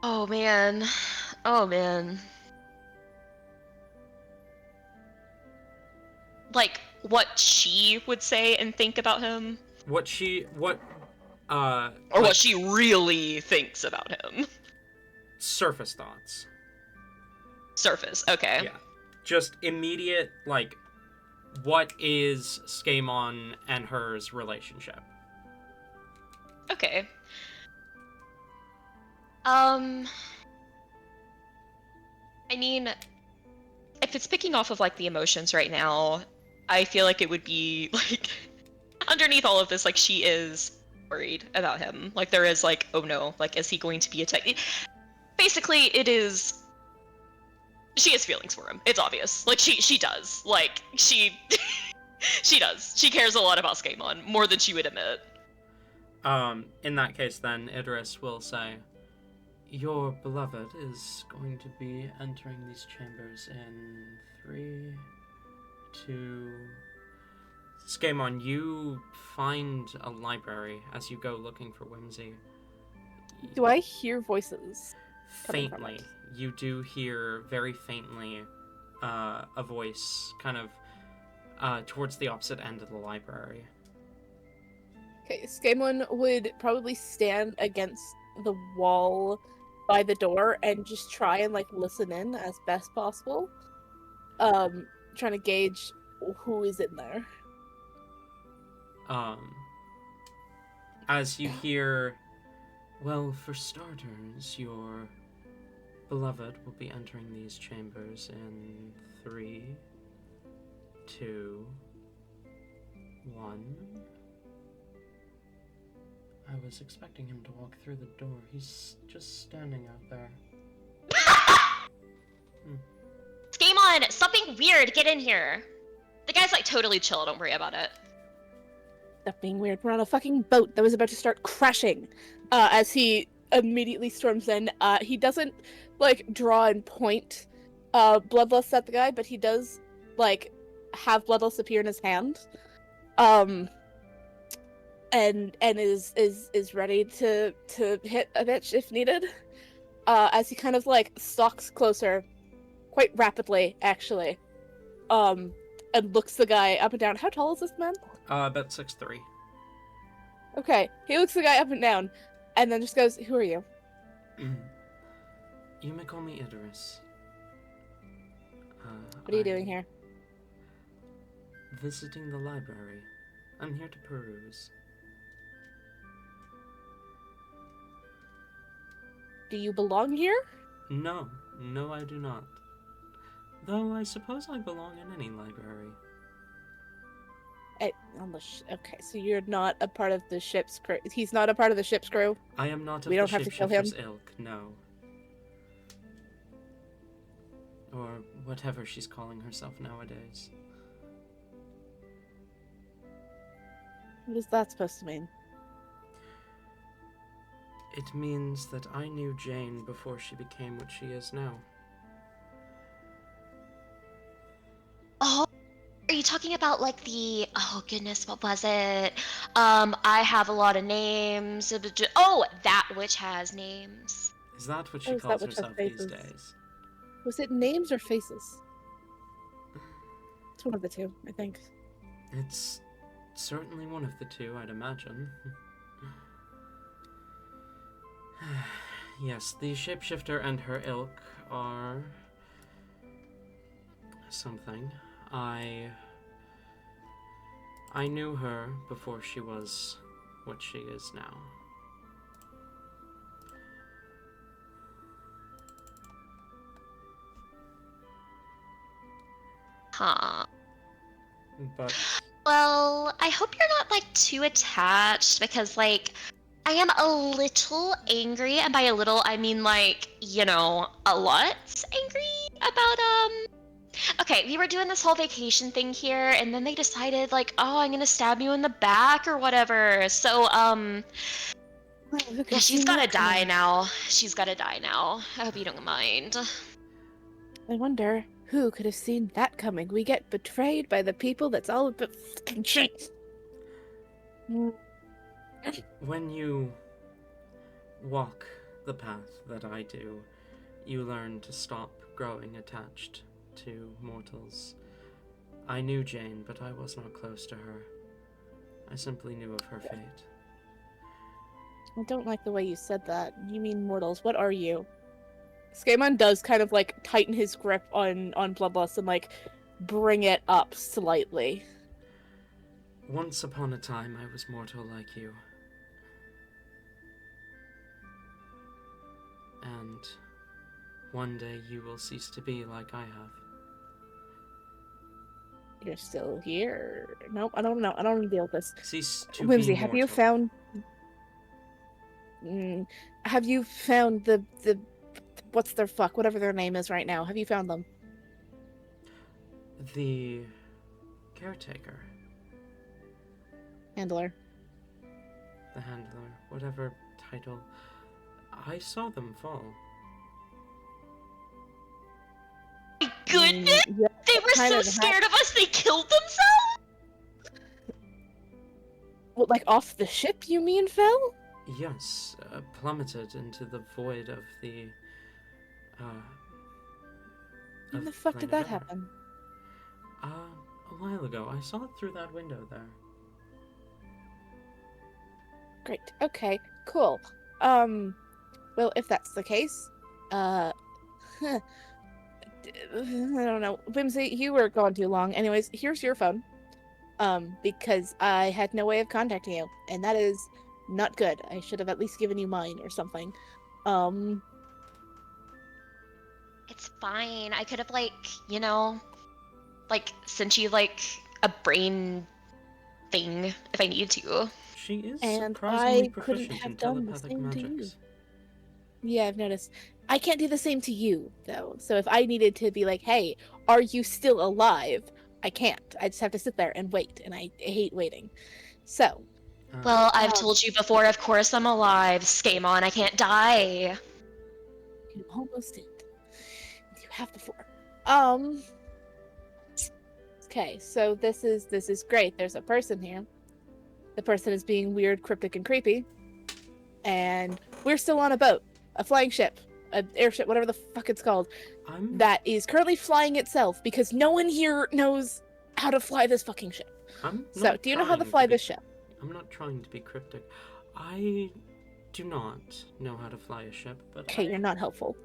Oh man. Oh man. Like what she would say and think about him, or What what she really thinks about him. surface thoughts. Surface. Okay. Yeah. Just immediate, like, what is Skaaymon and hers relationship? Okay. I mean, if it's picking off of like the emotions right now, I feel like it would be like underneath all of this, like she is worried about him. Like there is like, oh no, like is he going to be attacked? Basically, it is. She has feelings for him. It's obvious. Like she does. Like she she does. She cares a lot about Skaaymon more than she would admit. In that case, then, Idris will say, your beloved is going to be entering these chambers in 3, 2... Skaaymon, you find a library as you go looking for Whimsy. Do I hear voices? coming from Faintly. it? You do hear, very faintly, a voice kind of towards the opposite end of the library. Okay, Skaaymon would probably stand against the wall by the door and just try and like listen in as best possible. Trying to gauge who is in there. As you hear, well, for starters, your beloved will be entering these chambers in 3, 2, 1. I was expecting him to walk through the door. He's just standing out there. Skaaymon, something weird, get in here. The guy's like totally chill, don't worry about it. Stop being weird. We're on a fucking boat that was about to start crashing. As he immediately storms in, he doesn't like draw and point bloodlust at the guy, but he does like have bloodlust appear in his hand. And is ready to hit a bitch if needed. As he kind of like stalks closer, quite rapidly actually. and looks the guy up and down. How tall is this man? About 6'3". Okay, he looks the guy up and down, and then just goes, "Who are you?" You may call me Idris. What are you doing here? Visiting the library. I'm here to peruse. Do you belong here? No, I do not. Though I suppose I belong in any library. Okay, so you're not a part of the ship's crew. He's not a part of the ship's crew. I am not of We the don't have to kill him? shapeshifter's ilk, no. Or whatever she's calling herself nowadays. What is that supposed to mean? It means that I knew Jane before she became what she is now. Oh, are you talking about like oh goodness, what was it? I have a lot of names. Oh, that witch has names. Is that what she is that calls witch has herself these faces? days? Was it names or faces? It's one of the two, I think. It's certainly one of the two, I'd imagine. Yes, the shapeshifter and her ilk are something. I knew her before she was what she is now. Huh. But Well, I hope you're not like too attached because like I am a little angry, and by a little I mean like, you know, a lot angry about okay, we were doing this whole vacation thing here and then they decided like, oh, I'm gonna stab you in the back or whatever. So yeah, she's gotta die now. She's gotta die now. I hope you don't mind. I wonder who could have seen that coming. We get betrayed by the people that's all but fucking shit. when you walk the path that I do, you learn to stop growing attached to mortals. I knew Jane, but I was not close to her. I simply knew of her fate. I don't like the way you said that. You mean mortals. What are you? Skaaymon does kind of like tighten his grip on Bloodlust and like bring it up slightly. Once upon a time, I was mortal like you. And one day you will cease to be like I have. You're still here. Nope, I don't know. I don't want to deal with this. Cease to Whimsy, be have you mortal. found? Have you found the what's their fuck? Whatever their name is right now. Have you found them? The caretaker, Handler. the handler, whatever title. I saw them fall. My goodness! Yeah, They were kind so of scared of us they killed themselves? what, like off the ship? You mean, Phil? Yes, plummeted into the void of the. When of the fuck did that planar. happen? A while ago. I saw it through that window there. Great. Okay. Cool. Well, if that's the case, I don't know. Whimsy, you were gone too long. Anyways, here's your phone. Because I had no way of contacting you, and that is not good. I should have at least given you mine or something. It's fine. I could have like, you know, like sent you like a brain thing if I needed to. She is And surprisingly I couldn't proficient have in done the telepathic same to you. magics. Yeah, I've noticed. I can't do the same to you, though. So if I needed to be like, hey, are you still alive? I can't. I just have to sit there and wait, and I hate waiting. So. Well, I've told you before, of course I'm alive. Skaaymon, I can't die. You almost did. You have before. Okay, so this is great. There's a person here. The person is being weird, cryptic, and creepy. And we're still on a boat. A flying ship. An airship, whatever the fuck it's called. I'm That is currently flying itself because no one here knows how to fly this fucking ship. So, do you know how to fly this ship? I'm not trying to be cryptic. I do not know how to fly a ship, but Okay, you're not helpful.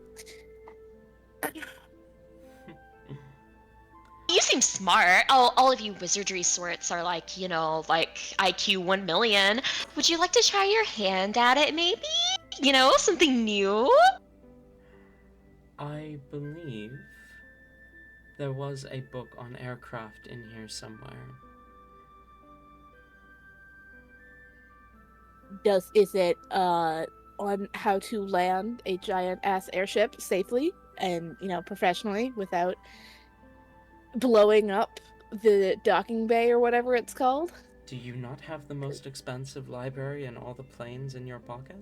You seem smart. All of you wizardry sorts are like, like IQ 1 million. Would you like to try your hand at it, maybe? Something new? I believe there was a book on aircraft in here somewhere. Is it on how to land a giant ass airship safely and professionally without blowing up the docking bay or whatever it's called? Do you not have the most expensive library and all the planes in your pocket?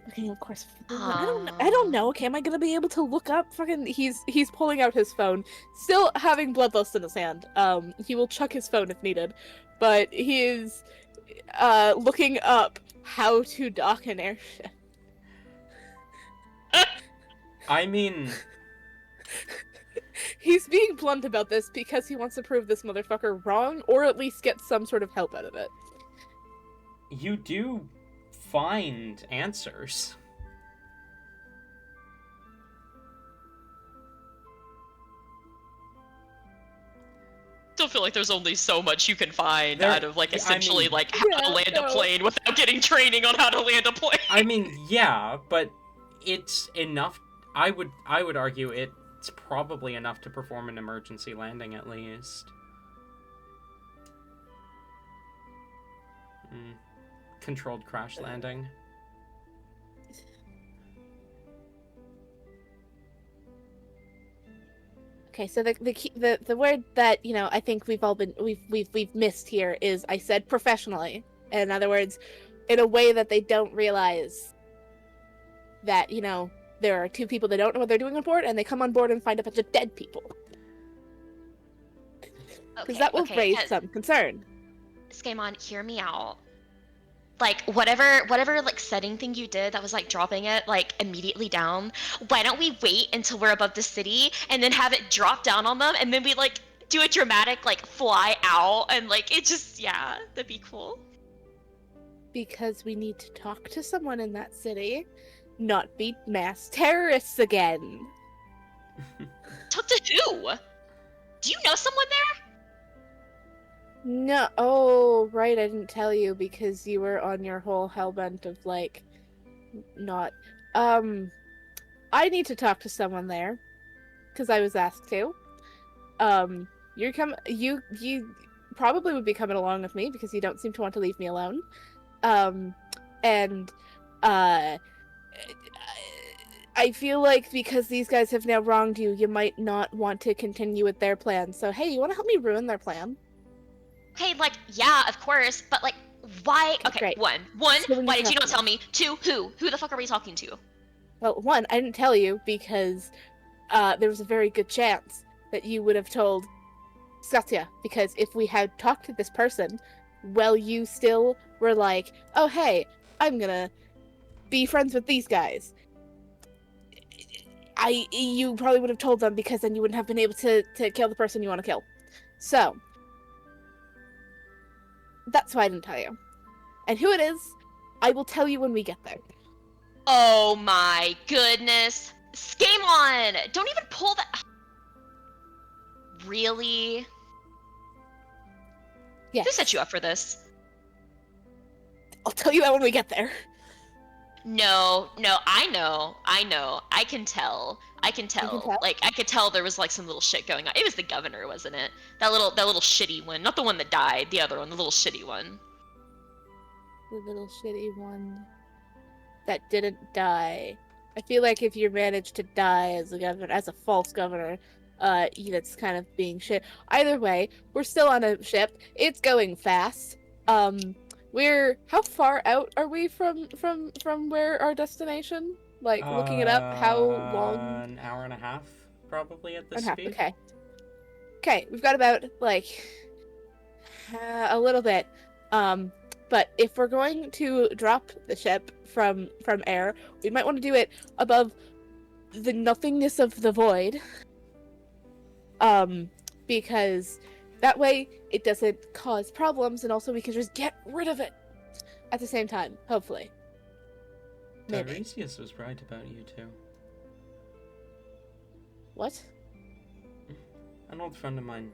Okay, of course. I don't know. Okay, am I gonna be able to look up? Fucking, he's pulling out his phone, still having bloodlust in his hand. He will chuck his phone if needed, but he is looking up how to dock an airship. I mean, he's being blunt about this because he wants to prove this motherfucker wrong, or at least get some sort of help out of it. you do find answers. Still feel like there's only so much you can find out of essentially how to land a plane without getting training on how to land a plane. I mean, yeah, but it's enough. I would argue it's probably enough to perform an emergency landing at least. Controlled crash landing. Okay, so the word that I think we've missed here is I said professionally. In other words, in a way that they don't realize that there are two people that don't know what they're doing on board, and they come on board and find a bunch of dead people. Because that will raise some concern. Skaaymon, hear me out. Like, whatever setting thing you did that was dropping it immediately down, why don't we wait until we're above the city and then have it drop down on them, and then we do a dramatic fly out, and it just, yeah, that'd be cool. Because we need to talk to someone in that city, not be mass terrorists again. Talk to who? Do you know someone there? No, oh, right, I didn't tell you because you were on your whole hellbent of not. I need to talk to someone there because I was asked to. You probably would be coming along with me because you don't seem to want to leave me alone. I feel like because these guys have now wronged you, you might not want to continue with their plan. So hey, you want to help me ruin their plan? Okay, yeah, of course, but why? Okay, great. One, So why did you not tell me? Two, who? Who the fuck are we talking to? Well, one, I didn't tell you because there was a very good chance that you would have told Satya, because if we had talked to this person, well, you still were like, oh hey, I'm gonna be friends with these guys. You probably would have told them because then you wouldn't have been able to kill the person you want to kill. So that's why I didn't tell you. And who it is, I will tell you when we get there. Oh my goodness. Skaaymon! Don't even pull that. Really? Yes. Who set you up for this? I'll tell you that when we get there. No, I know. I can tell. You can tell? I could tell there was some little shit going on. It was the governor, wasn't it? That little shitty one. Not the one that died, the other one, the little shitty one. The little shitty one that didn't die. I feel like if you manage to die as a governor, as a false governor, that's kind of being shit. Either way, we're still on a ship. It's going fast. How far out are we from where our destination? Looking it up, how long? An hour and a half, probably at this speed. Okay, we've got about a little bit. But if we're going to drop the ship from air, we might want to do it above the nothingness of the void. Because that way it doesn't cause problems, and also we can just get rid of it at the same time, hopefully. Maybe. Tiresias was right about you two. What? An old friend of mine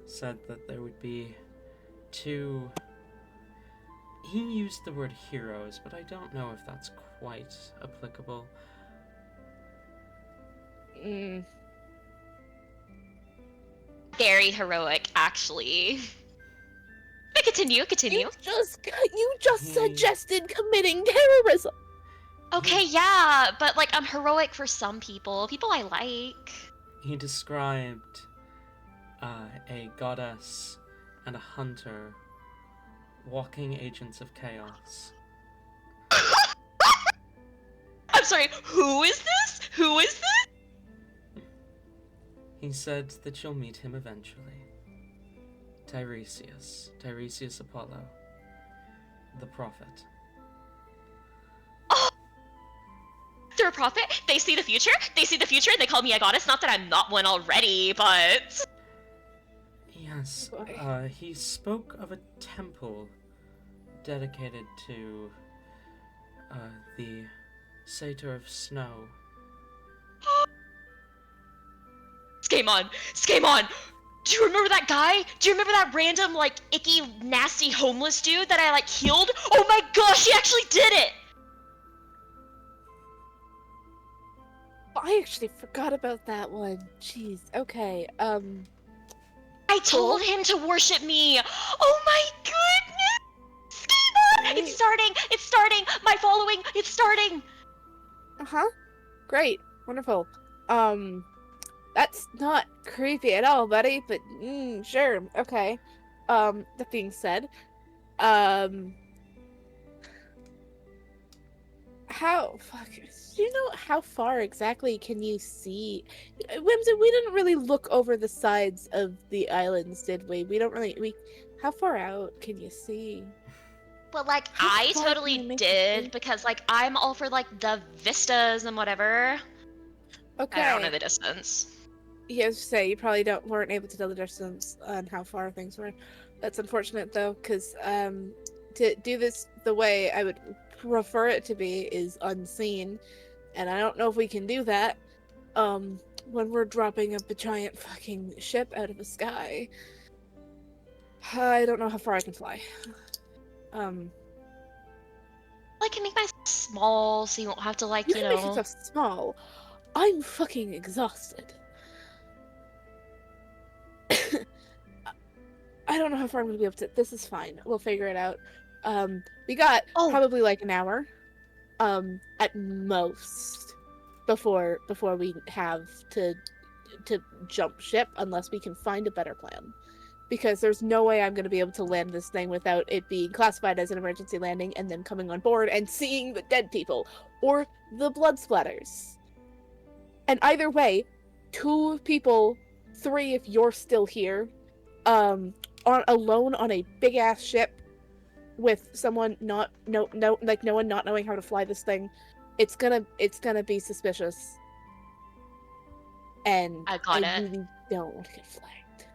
said that there would be two... He used the word heroes, but I don't know if that's quite applicable. Very heroic, actually. But continue. You just suggested committing terrorism. Okay, yeah, but like I'm heroic for some people. People I like. He described a goddess and a hunter, walking agents of chaos. I'm sorry, who is this? Who is this? He said that you'll meet him eventually. Tiresias Apollo, the prophet. Oh! They're a prophet? They see the future? They see the future and they call me a goddess? Not that I'm not one already, but... Yes, he spoke of a temple dedicated to the Satyr of Snow. Skaaymon! Do you remember that guy? Do you remember that random, like, icky, nasty, homeless dude that I, like, healed? Oh my gosh, he actually did it! I actually forgot about that one. Jeez. Okay. I told him to worship me! Oh my goodness! Skaaymon! It's starting! My following, it's starting! Uh-huh. Great. Wonderful. That's not creepy at all, buddy, but sure. Okay. That being said, do you know how far exactly can you see? Whimsy, we didn't really look over the sides of the islands, did we? How far out can you see? Well, like, How I far can totally you make did, it? because, like, I'm all for, like, the vistas and whatever. Okay. I don't know the distance. Yeah, I was to say, you probably weren't able to tell the distance on how far things were. That's unfortunate, though, because to do this the way I would prefer it to be is unseen, and I don't know if we can do that when we're dropping a giant fucking ship out of the sky. I don't know how far I can fly. I can make myself small so you won't have to, like, You you can make know... yourself small. I'm fucking exhausted. I don't know how far I'm gonna be able to. This is fine. We'll figure it out. We got probably like an hour, at most, before we have to jump ship, unless we can find a better plan. Because there's no way I'm gonna be able to land this thing without it being classified as an emergency landing, and then coming on board and seeing the dead people or the blood splatters. And either way, 2 people, 3 if you're still here, alone on a big ass ship with someone no one not knowing how to fly this thing, it's gonna be suspicious. And I got it. really don't want to get flagged.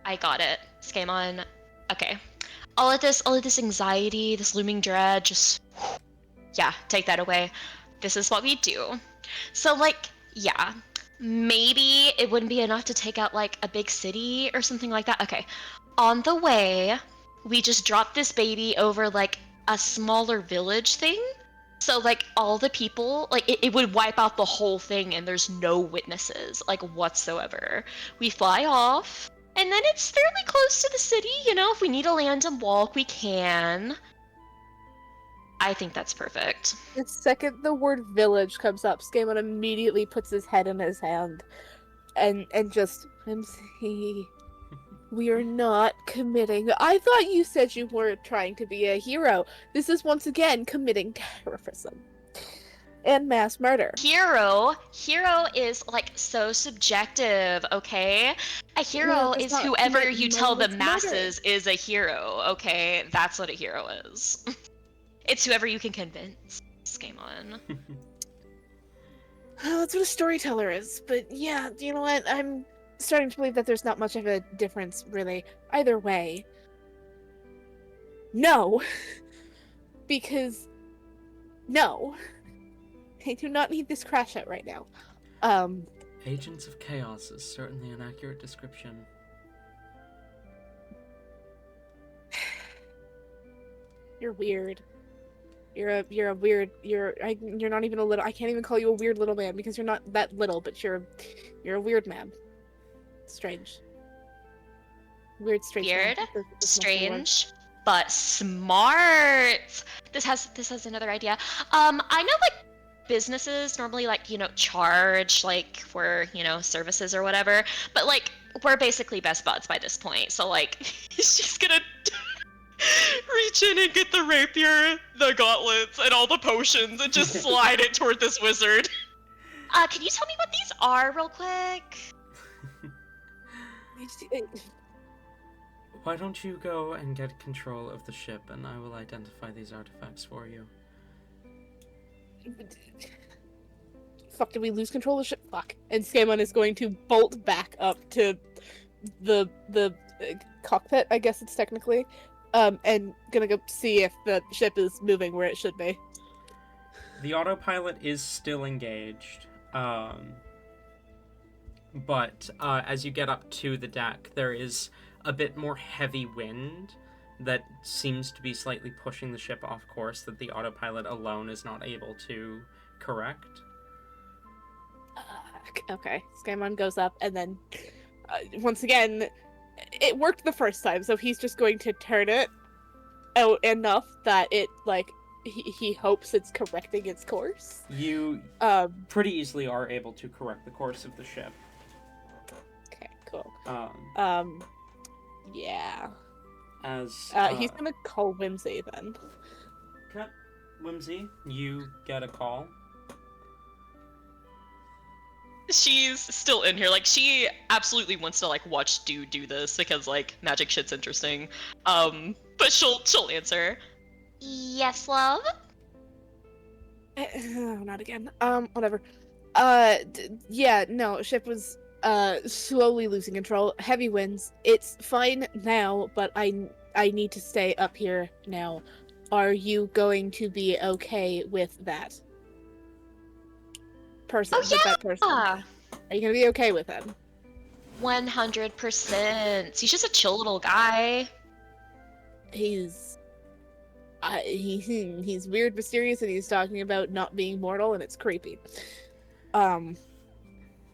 I got it. Skaaymon. Okay. All of this anxiety, this looming dread, just... Yeah, take that away. This is what we do. So, like, yeah. Maybe it wouldn't be enough to take out, like, a big city or something like that. Okay. On the way, we just drop this baby over, like, a smaller village thing. So, like, all the people, like, it would wipe out the whole thing and there's no witnesses, like, whatsoever. We fly off, and then it's fairly close to the city, you know? If we need to land and walk, we can. I think that's perfect. The second the word village comes up, Skaaymon immediately puts his head in his hand and just, Whimsy, we are not committing. I thought you said you weren't trying to be a hero. This is once again committing terrorism and mass murder. Hero is, like, so subjective, okay? A hero is whoever you tell the masses is a hero, okay? That's what a hero is. It's whoever you can convince. Skaaymon. That's what a storyteller is. But yeah, you know what? I'm starting to believe that there's not much of a difference, really. Either way. No. Because, no. I do not need this crash out right now. Agents of Chaos is certainly an accurate description. You're weird. You're a weird. You're not even a little. I can't even call you a weird little man because you're not that little. But you're a weird man. Strange. Weird, strange. Weird, Man. That's much strange, but smart. This has another idea. I know like businesses normally like, charge like for, services or whatever, but like we're basically best buds by this point. So like she's gonna reach in and get the rapier, the gauntlets, and all the potions and just slide it toward this wizard. Can you tell me what these are real quick? Why don't you go and get control of the ship, and I will identify these artifacts for you. Fuck, did we lose control of the ship? Fuck. And Skaaymon is going to bolt back up to the cockpit, I guess it's technically, and gonna go see if the ship is moving where it should be. The autopilot is still engaged, but as you get up to the deck, there is a bit more heavy wind that seems to be slightly pushing the ship off course that the autopilot alone is not able to correct. Okay, Skaaymon goes up, and then, once again, it worked the first time, so he's just going to turn it out enough that it, like, he hopes it's correcting its course. You pretty easily are able to correct the course of the ship. Okay, cool. Yeah. As he's gonna call Whimsy then. Okay, Whimsy, you get a call. She's still in here. Like, she absolutely wants to like watch Dude do this because like magic shit's interesting. But she'll answer. Yes, love. Not again. Whatever. Yeah, no, ship was slowly losing control. Heavy winds. It's fine now, but I need to stay up here now. Are you going to be okay with that? Person, with that person. Are you gonna be okay with him? 100%. He's just a chill little guy. He's weird, mysterious, and he's talking about not being mortal, and it's creepy. Well,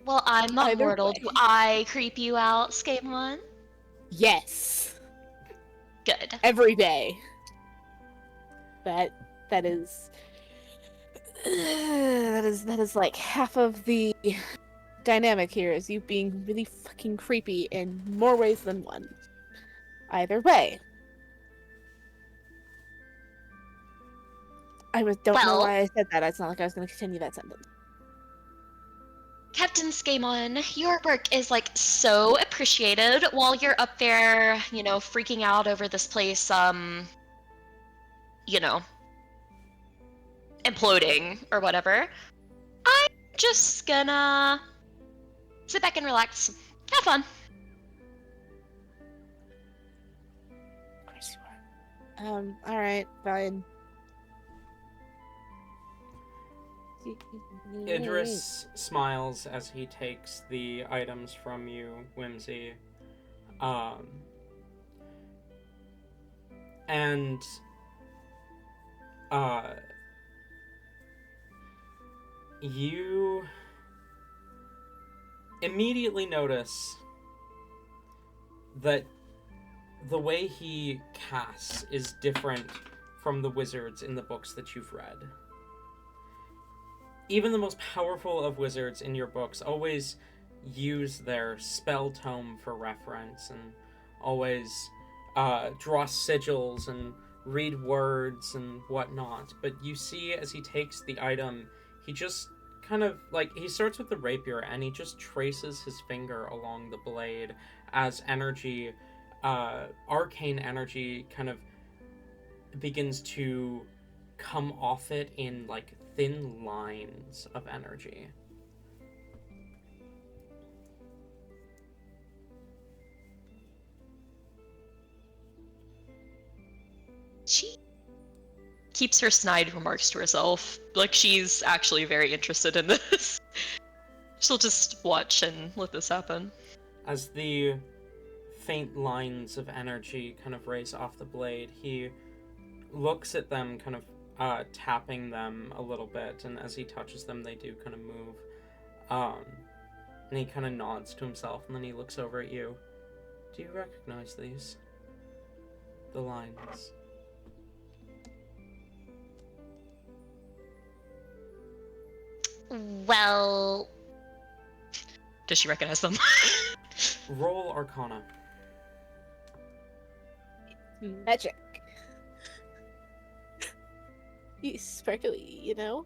I'm not Either mortal. way. Do I creep you out, Skaaymon? Yes, Good. every day. That is that is like half of the dynamic here, is you being really fucking creepy in more ways than one. Either way. Don't know Well- why I said that. It's not like I was going to continue that sentence. Captain Skaaymon, your work is like so appreciated while you're up there, freaking out over this place, imploding or whatever. I'm just gonna sit back and relax. Have fun. Of course you are. Alright, fine. Idris smiles as he takes the items from you, Whimsy. And you immediately notice that the way he casts is different from the wizards in the books that you've read. Even the most powerful of wizards in your books always use their spell tome for reference and always draw sigils and read words and whatnot. But you see, as he takes the item, he just kind of, like, he starts with the rapier and he just traces his finger along the blade as energy, arcane energy, kind of begins to come off it in, like, thin lines of energy. She keeps her snide remarks to herself. Like, she's actually very interested in this. She'll just watch and let this happen. As the faint lines of energy kind of race off the blade, he looks at them, kind of tapping them a little bit, and as he touches them, they do kind of move. And he kind of nods to himself, and then he looks over at you. Do you recognize these? The lines. Well, Does she recognize them? Roll Arcana. Magic. He's sparkly, you know?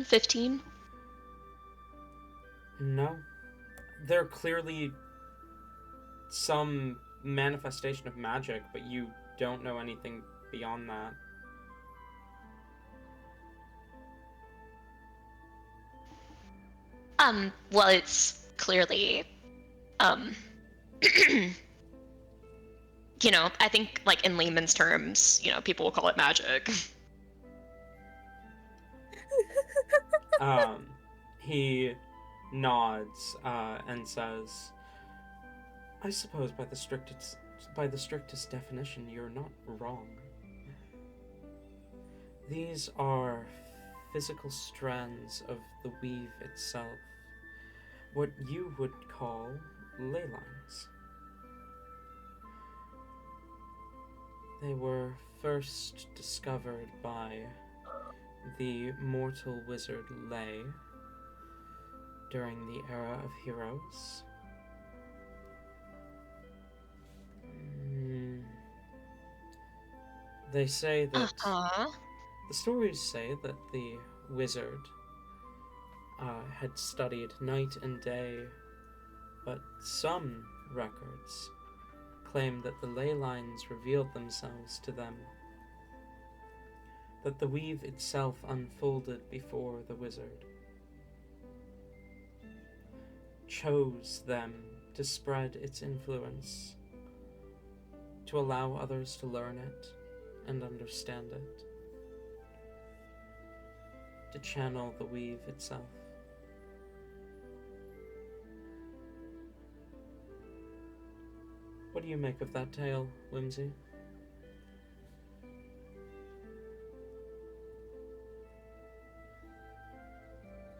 15. No. They're clearly some manifestation of magic, but you don't know anything beyond that. Well, it's clearly, you know, I think, like, in layman's terms, you know, people will call it magic. He nods and says, I suppose by the strictest definition, you're not wrong. These are physical strands of the weave itself, what you would call ley lines. They were first discovered by the mortal wizard Lay during the era of heroes. They say that the stories say that the wizard had studied night and day, but some records claim that the ley lines revealed themselves to them, that the weave itself unfolded before the wizard, chose them to spread its influence, to allow others to learn it and understand it, to channel the weave itself. What do you make of that tale, Whimsy?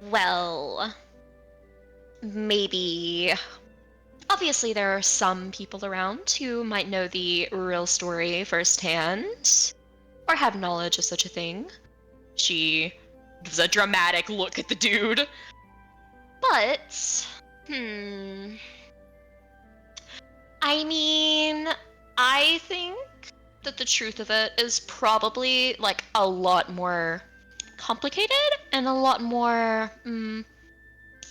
Well, maybe. Obviously, there are some people around who might know the real story firsthand, or have knowledge of such a thing. She gives a dramatic look at the dude. But, I mean, I think that the truth of it is probably, like, a lot more complicated and a lot more,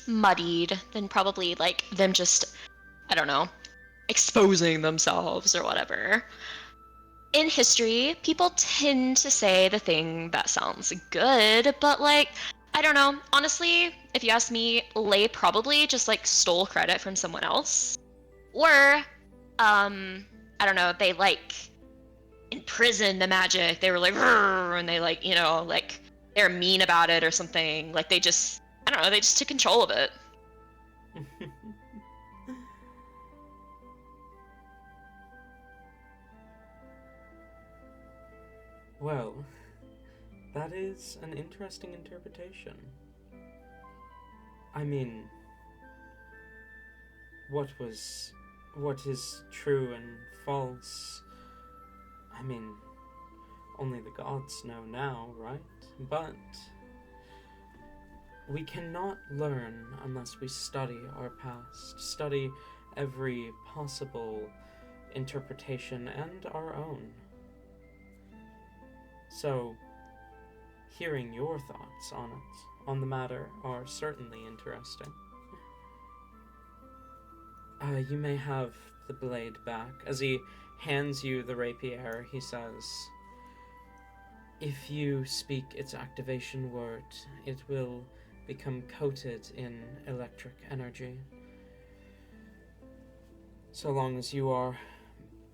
muddied than probably, like, them just, I don't know, Exposing themselves or whatever. in history, people tend to say the thing that sounds good, but, like, I don't know. Honestly, if you ask me, Lay probably just, like, stole credit from someone else. Or, I don't know, they, like, imprisoned the magic. They were like, "Rrr," and they, like, you know, like, they're mean about it or something. Like, they just, I don't know, they just took control of it. Well, that is an interesting interpretation. I mean, what is true and false? I mean, only the gods know now, right? But we cannot learn unless we study our past, study every possible interpretation and our own. So, hearing your thoughts on the matter, are certainly interesting. You may have the blade back. As he hands you the rapier, he says, if you speak its activation word, it will become coated in electric energy. So long as you are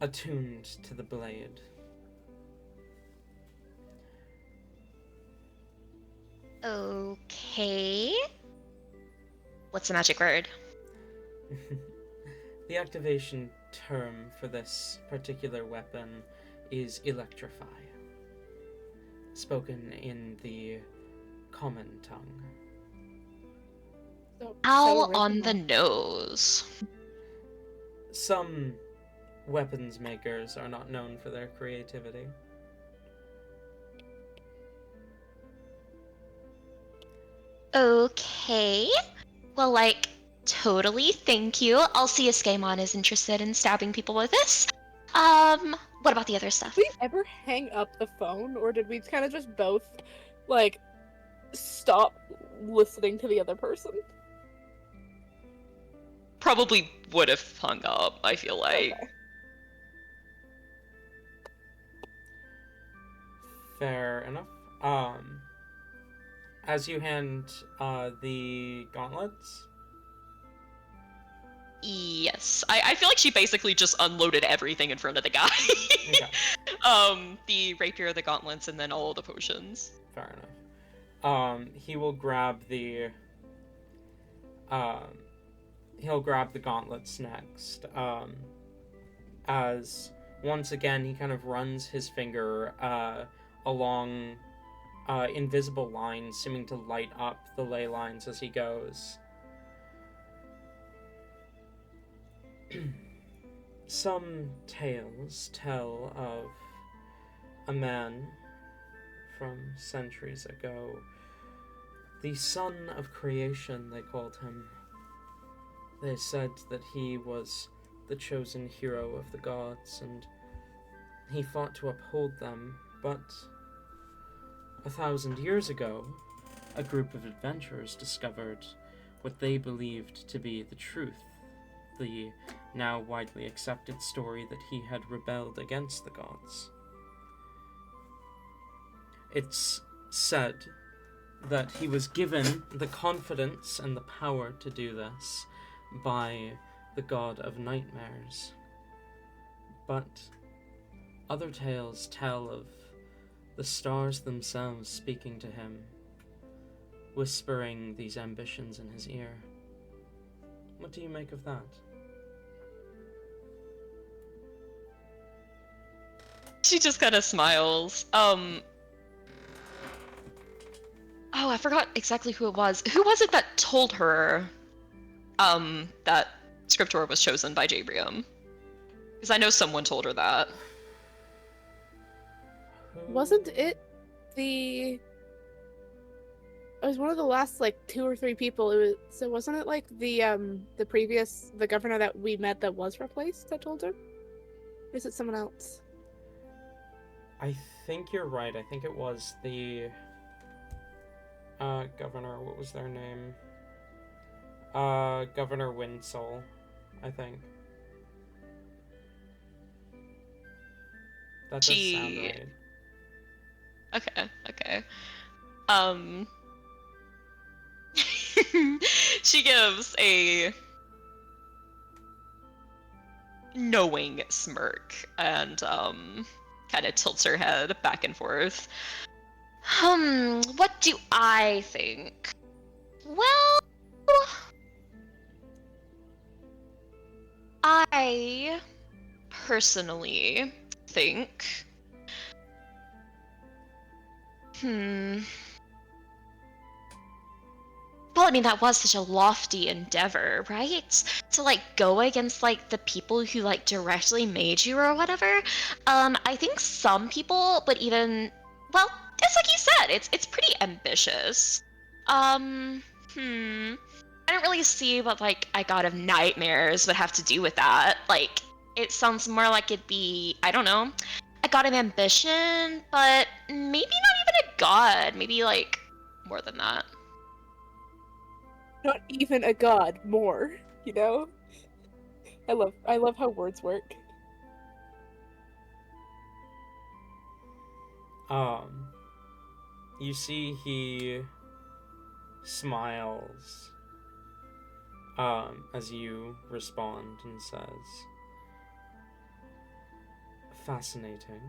attuned to the blade. Okay. What's the magic word? The activation term for this particular weapon is electrify, spoken in the common tongue. Ow So on the original. nose. Some weapons makers are not known for their creativity. Okay. Well, like, totally, thank you. I'll see if Skaaymon is interested in stabbing people with this. What about the other stuff? Did we ever hang up the phone, or did we kind of just both, like, stop listening to the other person? Probably would have hung up, I feel like. Okay. Fair enough. As you hand the gauntlets, Yes. I feel like she basically just unloaded everything in front of the guy. okay, The rapier, the gauntlets, and then all the potions. fair enough. He will grab the he'll grab the gauntlets next. As once again he kind of runs his finger along invisible lines, seeming to light up the ley lines as he goes. Some tales tell of a man from centuries ago, the son of creation, they called him. They said that he was the chosen hero of the gods, and he fought to uphold them, but 1,000 years ago, a group of adventurers discovered what they believed to be the truth, the now widely accepted story that he had rebelled against the gods. It's said that he was given the confidence and the power to do this by the god of nightmares. But other tales tell of the stars themselves speaking to him, whispering these ambitions in his ear. What do you make of that? She just kind of smiles. Oh, I forgot exactly who it was. Who was it that told her, that Scriptor was chosen by Jabrium? Because I know someone told her that. Wasn't it the? It was one of the last like 2 or 3 people. It was so wasn't it like the previous the governor that we met that was replaced that told her? Or is it someone else? I think you're right. I think it was the governor. What was their name? Governor Winsole, I think. That does sound right. Okay. She gives a knowing smirk and kind of tilts her head back and forth. What do I think? Well, I personally think well, I mean, that was such a lofty endeavor, right? To, like, go against, like, the people who, like, directly made you or whatever. I think some people, but even, well, it's like you said, it's pretty ambitious. I don't really see what, like, a god of nightmares would have to do with that. Like, it sounds more like it'd be, I don't know, a god of ambition, but maybe not even a god. Maybe, like, more than that. Not even a god, more, you know? I love how words work. You see he smiles as you respond and says, fascinating.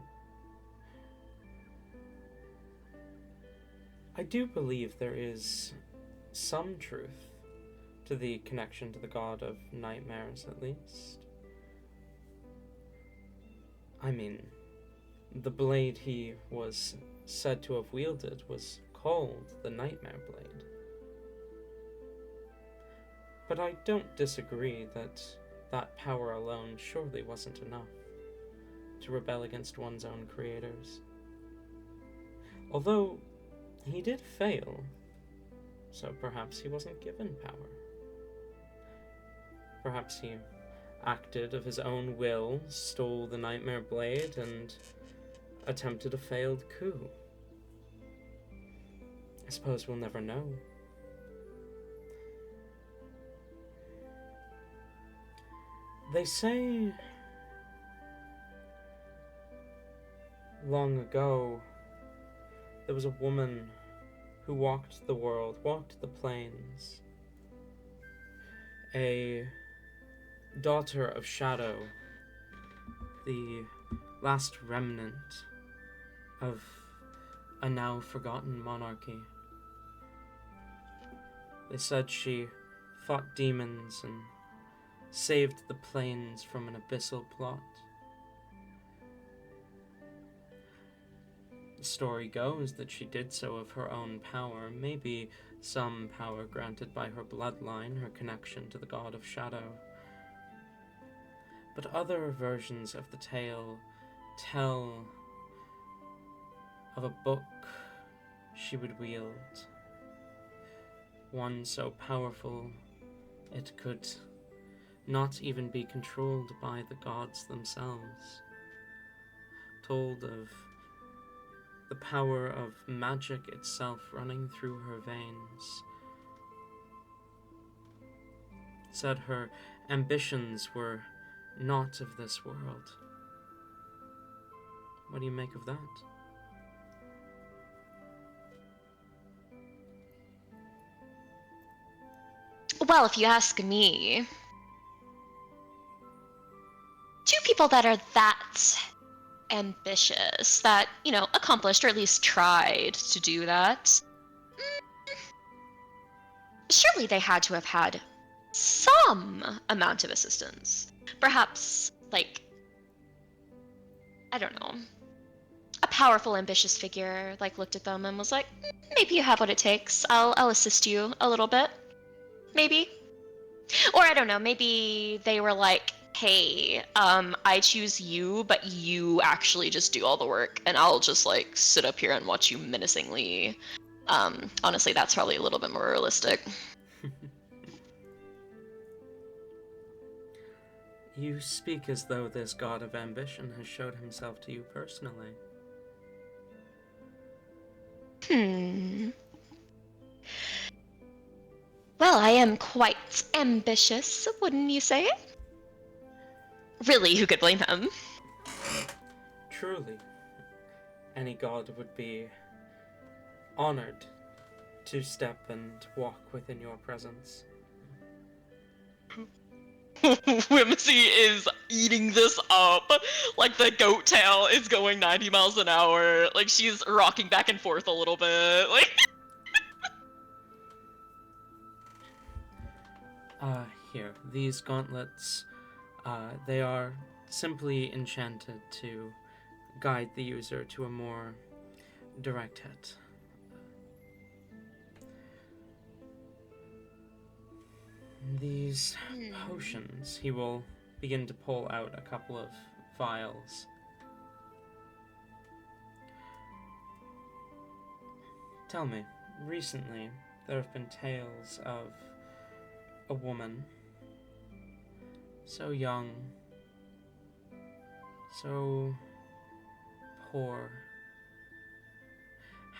I do believe there is some truth to the connection to the god of nightmares, at least. I mean, the blade he was said to have wielded was called the Nightmare Blade. But I don't disagree that that power alone surely wasn't enough to rebel against one's own creators. Although he did fail, so perhaps he wasn't given power. Perhaps he acted of his own will, stole the Nightmare Blade, and attempted a failed coup. I suppose we'll never know. They say long ago there was a woman who walked the world, walked the plains, a daughter of Shadow, the last remnant of a now forgotten monarchy. They said she fought demons and saved the plains from an abyssal plot. The story goes that she did so of her own power, maybe some power granted by her bloodline, her connection to the god of Shadow. But other versions of the tale tell of a book she would wield, one so powerful it could not even be controlled by the gods themselves. Told of the power of magic itself running through her veins. Said her ambitions were not of this world. What do you make of that? Well, if you ask me, two people that are that ambitious, that, accomplished or at least tried to do that, surely they had to have had some amount of assistance. Perhaps, I don't know, a powerful, ambitious figure, looked at them and was like, maybe you have what it takes. I'll assist you a little bit. Maybe. Or I don't know, maybe they were like, hey, I choose you, but you actually just do all the work, and I'll just, sit up here and watch you menacingly. Honestly, that's probably a little bit more realistic. You speak as though this god of ambition has showed himself to you personally. Well, I am quite ambitious, wouldn't you say? Really, who could blame him? Truly, any god would be honored to step and walk within your presence. Whimsy is eating this up. The goat tail is going 90 miles an hour. She's rocking back and forth a little bit. Here, these gauntlets, they are simply enchanted to guide the user to a more direct hit. These potions, he will begin to pull out a couple of vials. Tell me, recently there have been tales of a woman so young, so poor,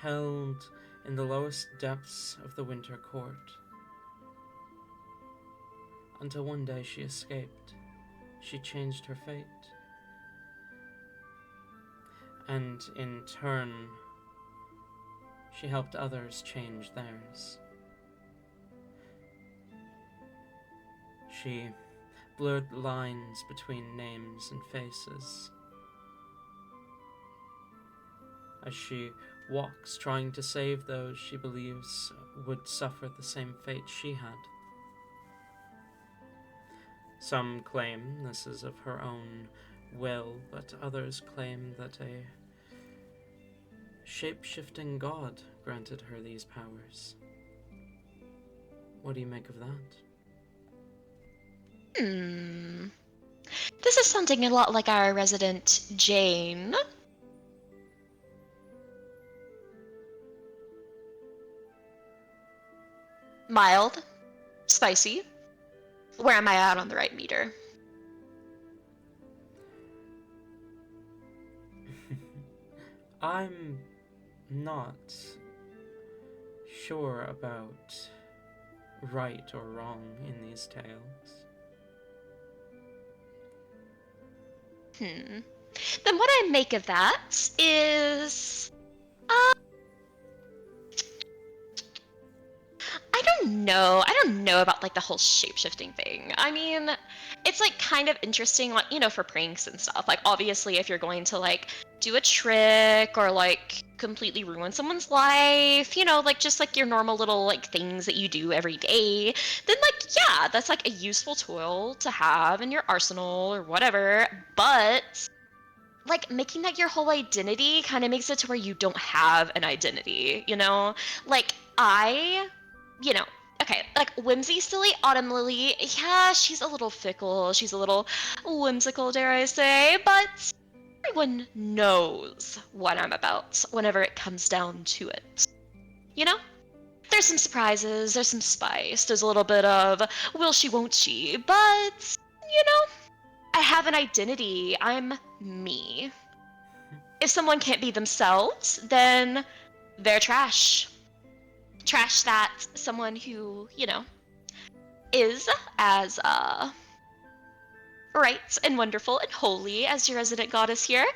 held in the lowest depths of the winter court, until one day she escaped. She changed her fate, and in turn she helped others change theirs. She blurred lines between names and faces. As she walks, trying to save those she believes would suffer the same fate she had. Some claim this is of her own will, but others claim that a shape-shifting god granted her these powers. What do you make of that? This is sounding a lot like our resident Jane. Mild, spicy. Where am I at on the right meter? I'm not sure about right or wrong in these tales. Then what I make of that is... I don't know. I don't know about, like, the whole shape-shifting thing. I mean, it's, like, kind of interesting, like, you know, for pranks and stuff. Like, obviously, if you're going to, like, do a trick or, like, completely ruin someone's life, you know, like, just, like, your normal little, like, things that you do every day, then, like, yeah, that's, like, a useful tool to have in your arsenal or whatever. But, like, making that your whole identity kind of makes it to where you don't have an identity, you know? Like, you know, okay, like Whimsy, Silly, Autumn Lily, yeah, she's a little fickle, she's a little whimsical, dare I say, but everyone knows what I'm about whenever it comes down to it. You know? There's some surprises, there's some spice, there's a little bit of will she, won't she, but, you know, I have an identity, I'm me. If someone can't be themselves, then they're trash. Trash that someone who, you know, is as right and wonderful and holy as your resident goddess here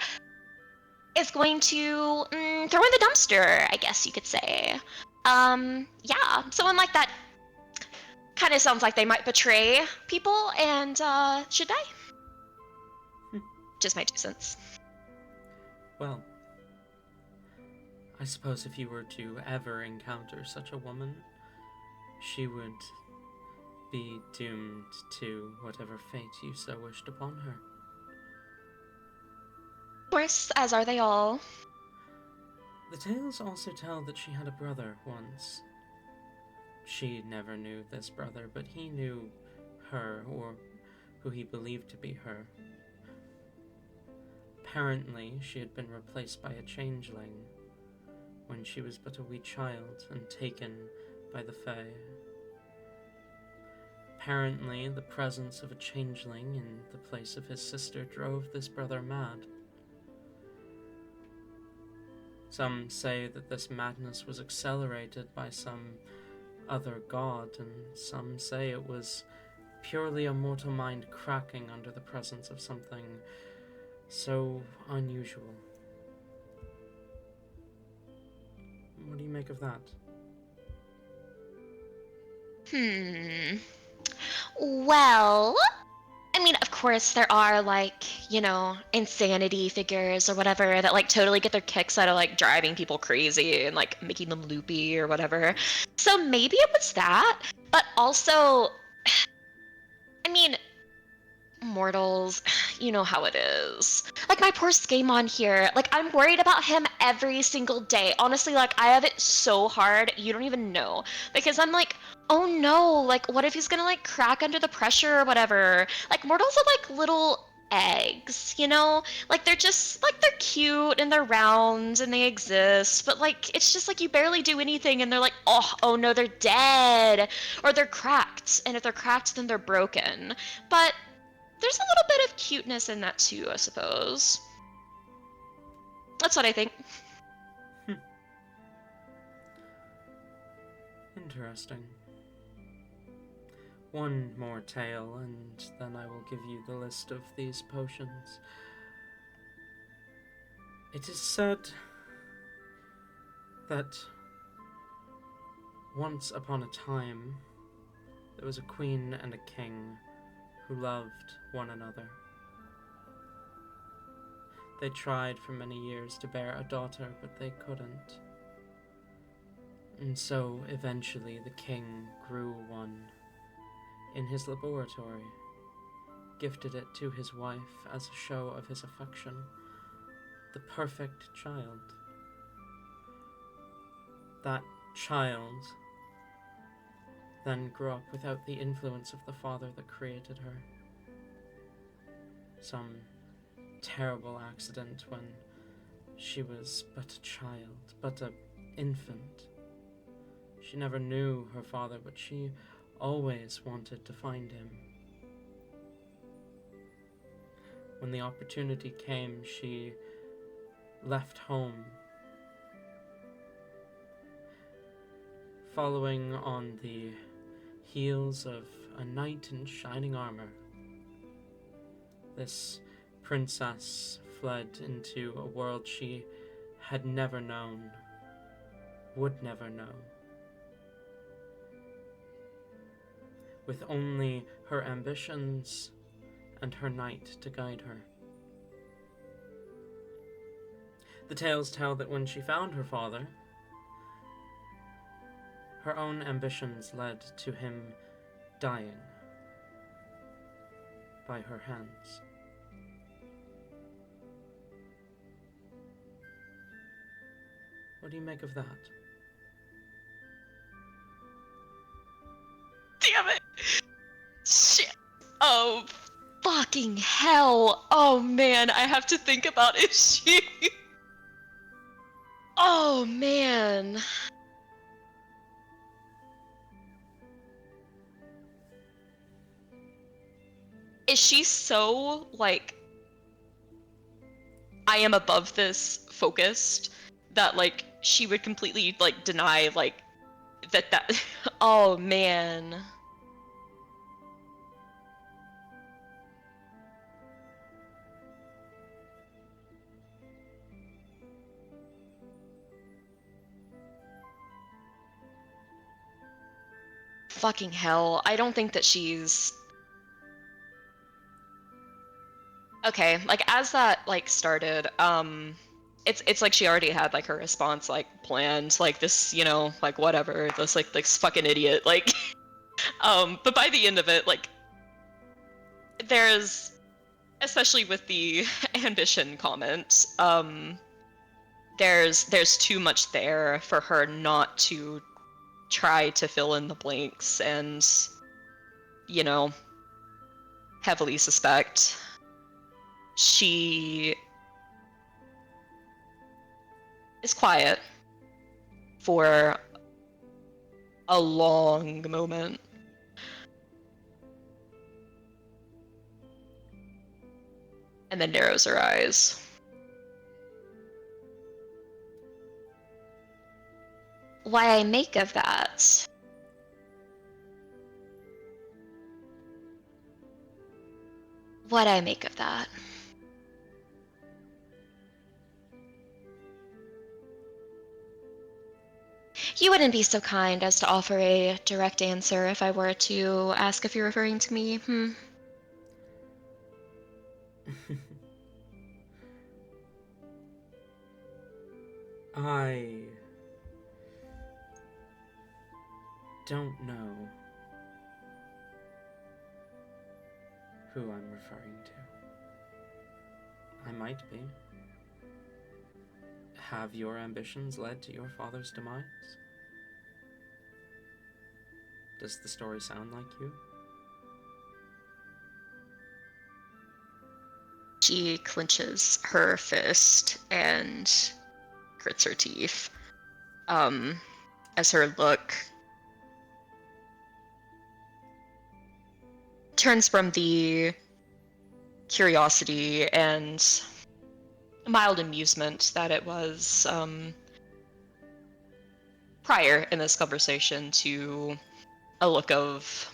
is going to throw in the dumpster, I guess you could say. Yeah, someone like that kind of sounds like they might betray people and should die. Just my 2 cents. Well, I suppose if you were to ever encounter such a woman, she would be doomed to whatever fate you so wished upon her. Of course, as are they all. The tales also tell that she had a brother once. She never knew this brother, but he knew her, or who he believed to be her. Apparently, she had been replaced by a changeling when she was but a wee child and taken by the Fae. Apparently, the presence of a changeling in the place of his sister drove this brother mad. Some say that this madness was accelerated by some other god, and some say it was purely a mortal mind cracking under the presence of something so unusual. What do you make of that? Well, I mean, of course, there are, like, you know, insanity figures or whatever that, like, totally get their kicks out of, like, driving people crazy and, like, making them loopy or whatever. So maybe it was that, but also, I mean, mortals, you know how it is. Like, my poor Skaaymon here, like, I'm worried about him every single day. Honestly, like, I have it so hard, you don't even know. Because I'm like, oh no, like, what if he's gonna, like, crack under the pressure or whatever? Like, mortals are like little eggs, you know? Like, they're just, like, they're cute and they're round and they exist, but, like, it's just like you barely do anything and they're like, oh no, they're dead. Or they're cracked, and if they're cracked, then they're broken. But there's a little bit of cuteness in that too, I suppose. That's what I think. Interesting. One more tale, and then I will give you the list of these potions. It is said that once upon a time, there was a queen and a king who loved one another. They tried for many years to bear a daughter, but they couldn't. And so, eventually, the king grew one in his laboratory, gifted it to his wife as a show of his affection. The perfect child. That child then grew up without the influence of the father that created her. Some terrible accident when she was but a child, but an infant. She never knew her father, but she always wanted to find him. When the opportunity came, she left home, following on the heels of a knight in shining armor. This princess fled into a world she had never known, would never know, with only her ambitions and her knight to guide her. The tales tell that when she found her father, her own ambitions led to him dying by her hands. What do you make of that? Damn it! Shit! Oh, fucking hell! Oh man, I have to think about if she... Oh man. Is she so, like, I am above this focused that, like, she would completely, like, deny, like, that oh man. Fucking hell. I don't think that she's... Okay, like, as that, like, started, it's like she already had, like, her response, like, planned, like, this, you know, like, whatever, this fucking idiot, like, but by the end of it, like, there's, especially with the ambition comment, there's too much there for her not to try to fill in the blanks and, you know, heavily suspect. She is quiet for a long moment. And then narrows her eyes. Why I make of that? What I make of that? You wouldn't be so kind as to offer a direct answer if I were to ask if you're referring to me, I don't know who I'm referring to. I might be. Have your ambitions led to your father's demise? Does the story sound like you? She clenches her fist and grits her teeth. As her look turns from the curiosity and mild amusement that it was prior in this conversation to a look of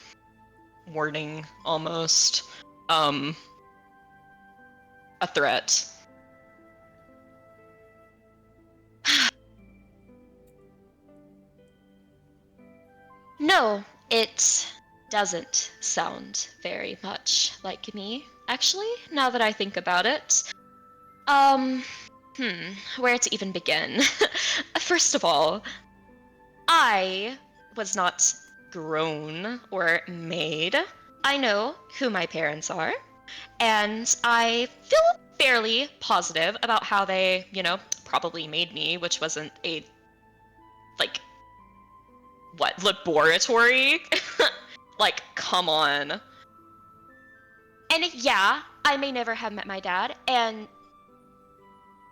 warning almost, a threat. No, it doesn't sound very much like me, actually, now that I think about it. Um, where to even begin? First of all, I was not grown or made. I know who my parents are, and I feel fairly positive about how they, probably made me, which wasn't a, like, what, laboratory? Like, come on. And yeah, I may never have met my dad, and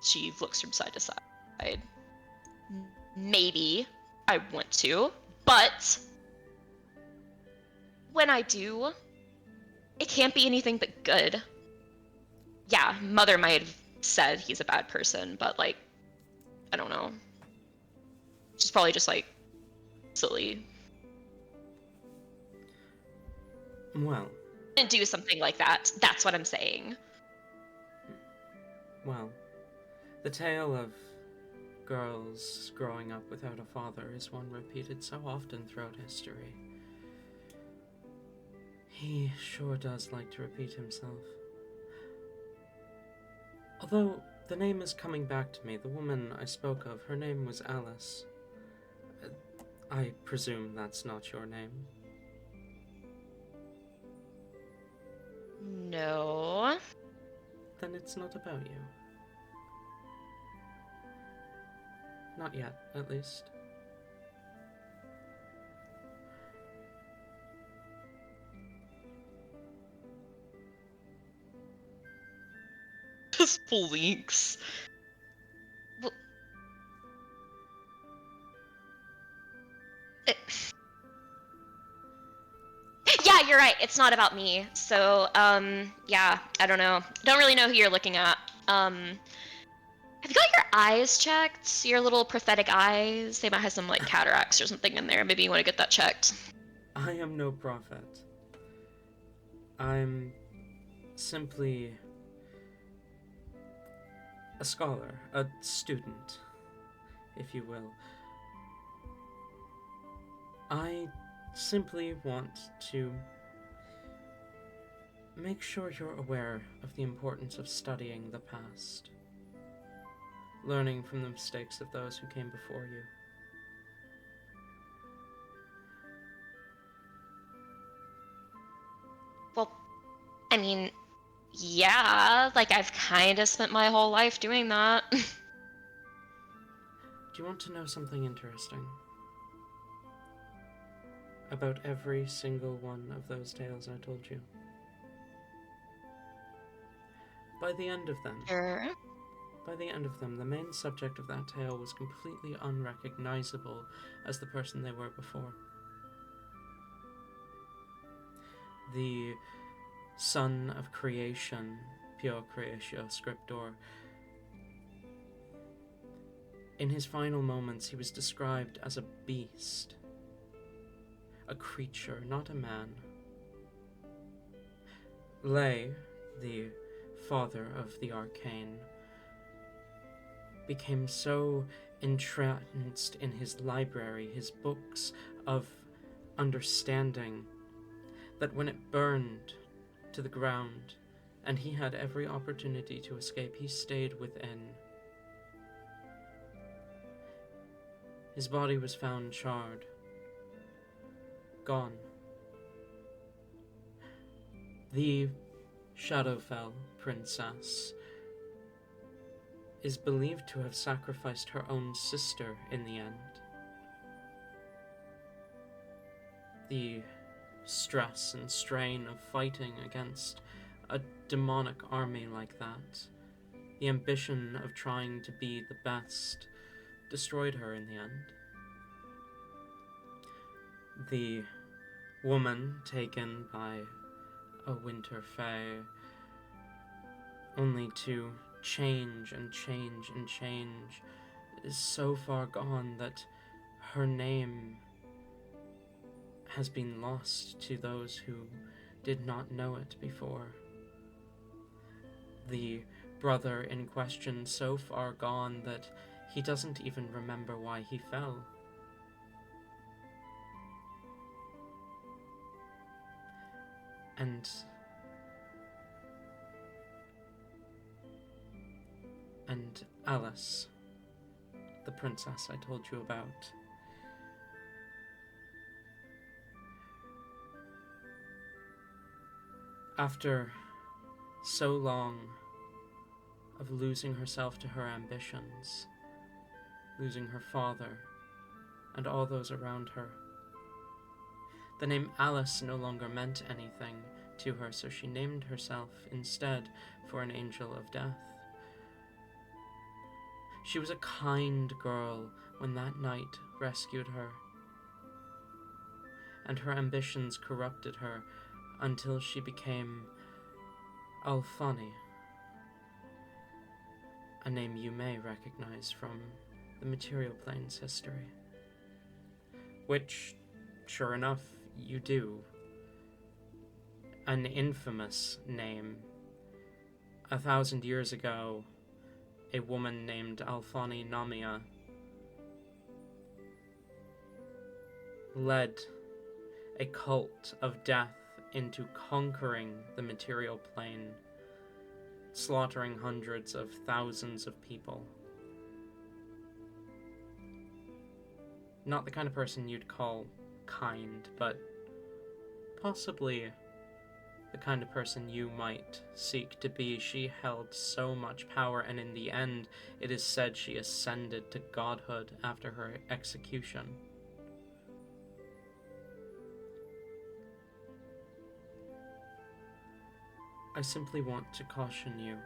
she looks from side to side. Maybe I want to, but when I do, it can't be anything but good. Yeah, mother might have said he's a bad person, but like, I don't know. She's probably just like silly. Well, And do something like that. That's what I'm saying. well, the tale of girls growing up without a father is one repeated so often throughout history. He sure does like to repeat himself. Although, the name is coming back to me. The woman I spoke of, her name was Alice. I presume that's not your name. No. Then it's not about you. Not yet, at least. Just blinks. Well, it... Yeah, you're right. It's not about me. So, yeah, I don't know. Don't really know who you're looking at. Have you got your eyes checked? Your little prophetic eyes? They might have some, like, cataracts or something in there. Maybe you want to get that checked. I am no prophet. I'm simply a scholar, a student, if you will. I simply want to make sure you're aware of the importance of studying the past, learning from the mistakes of those who came before you. Well, I mean, yeah, like, I've kind of spent my whole life doing that. Do you want to know something interesting? About every single one of those tales I told you. By the end of them, Sure. the main subject of that tale was completely unrecognizable as the person they were before. The son of creation, pure creatio scriptor. In his final moments, he was described as a beast, a creature, not a man. Lay, the father of the arcane, became so entranced in his library, his books of understanding, that when it burned to the ground and he had every opportunity to escape, he stayed within. His body was found charred, gone. The Shadowfell princess is believed to have sacrificed her own sister in the end. The stress and strain of fighting against a demonic army like that, the ambition of trying to be the best, destroyed her in the end. The woman taken by a winter fae, only to change and change and change, is so far gone that her name has been lost to those who did not know it before. The brother in question so far gone that he doesn't even remember why he fell. And Alice, the princess I told you about. After so long of losing herself to her ambitions, losing her father and all those around her, the name Alice no longer meant anything to her, so she named herself instead for an angel of death. She was a kind girl when that knight rescued her, and her ambitions corrupted her until she became Alfani, a name you may recognize from the material plane's history. Which, sure enough, you do. An infamous name. 1,000 years ago, a woman named Alfani Namia led a cult of death into conquering the material plane, slaughtering hundreds of thousands of people. Not the kind of person you'd call kind, but possibly the kind of person you might seek to be. She held so much power, and in the end, it is said she ascended to godhood after her execution. I simply want to caution you.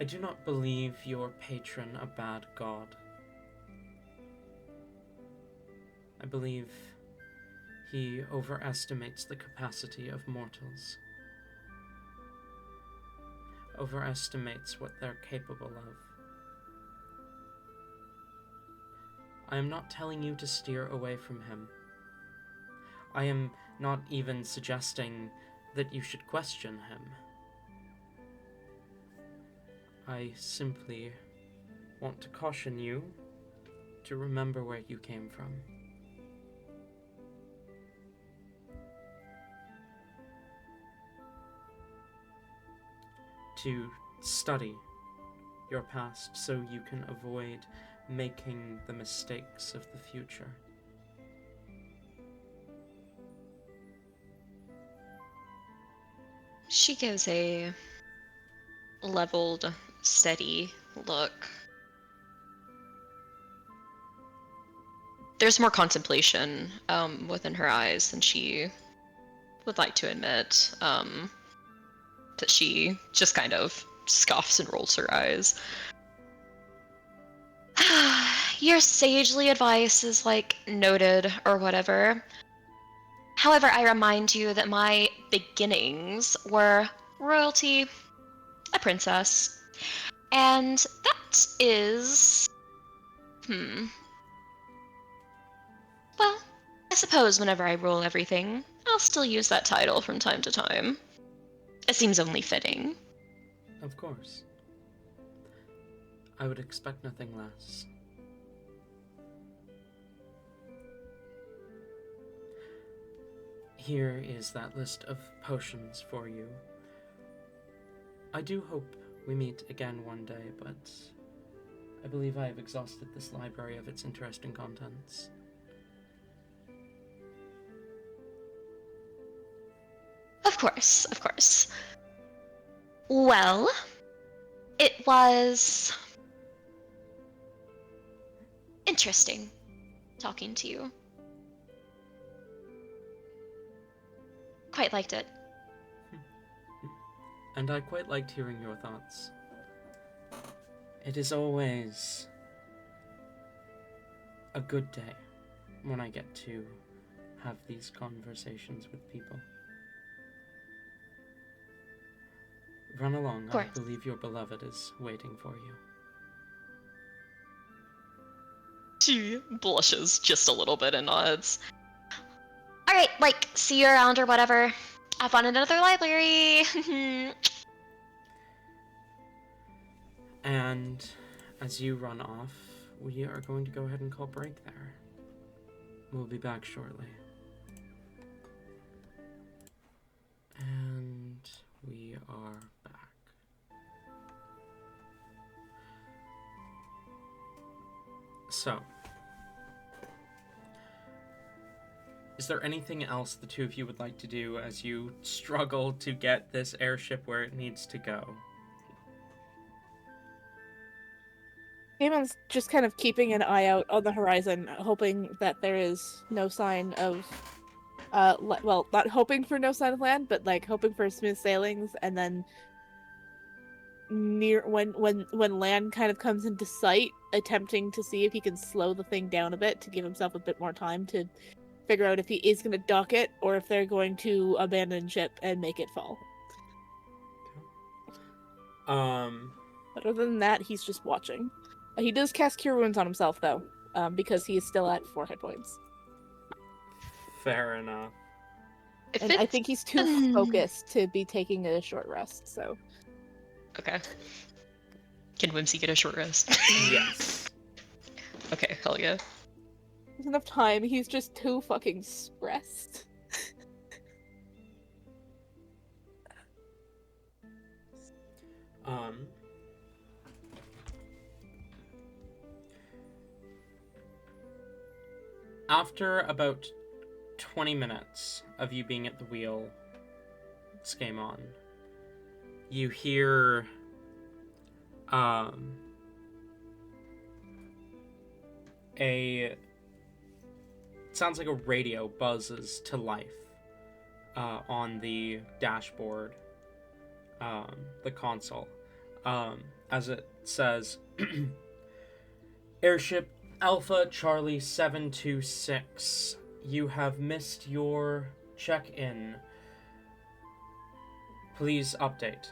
I do not believe your patron a bad god. I believe he overestimates the capacity of mortals, overestimates what they're capable of. I am not telling you to steer away from him. I am not even suggesting that you should question him. I simply want to caution you to remember where you came from. To study your past so you can avoid making the mistakes of the future. She gives a leveled, steady look. There's more contemplation within her eyes than she would like to admit. That she just kind of scoffs and rolls her eyes. Your sagely advice is, like, noted or whatever. However, I remind you that my beginnings were royalty, a princess, and that is... Well, I suppose whenever I rule everything, I'll still use that title from time to time. It seems only fitting. Of course. I would expect nothing less. Here is that list of potions for you. I do hope we meet again one day, but I believe I have exhausted this library of its interesting contents. Of course, of course. Well, it was interesting talking to you. Quite liked it. And I quite liked hearing your thoughts. It is always a good day when I get to have these conversations with people. Run along, I believe your beloved is waiting for you. She blushes just a little bit and nods. Alright, like, see you around or whatever. Have fun in another library. And as you run off, we are going to go ahead and call break there. We'll be back shortly. are back. So, is there anything else the two of you would like to do as you struggle to get this airship where it needs to go? Skaymon's just kind of keeping an eye out on the horizon, hoping that there is no sign of, well, not hoping for no sign of land, but like hoping for smooth sailings, and then when land kind of comes into sight, attempting to see if he can slow the thing down a bit to give himself a bit more time to figure out if he is going to dock it or if they're going to abandon ship and make it fall. But other than that, he's just watching. He does cast Cure Wounds on himself, though, because he is still at 4 hit points. Fair enough. And I think he's too focused to be taking a short rest, so... Okay. Can Whimsy get a short rest? Yes. Okay, hell yeah. There's enough time, he's just too fucking stressed. After about 20 minutes of you being at the wheel, Skaaymon, you hear it sounds like a radio buzzes to life on the dashboard, the console, as it says, Airship Alpha Charlie 726, you have missed your check-in. Please update.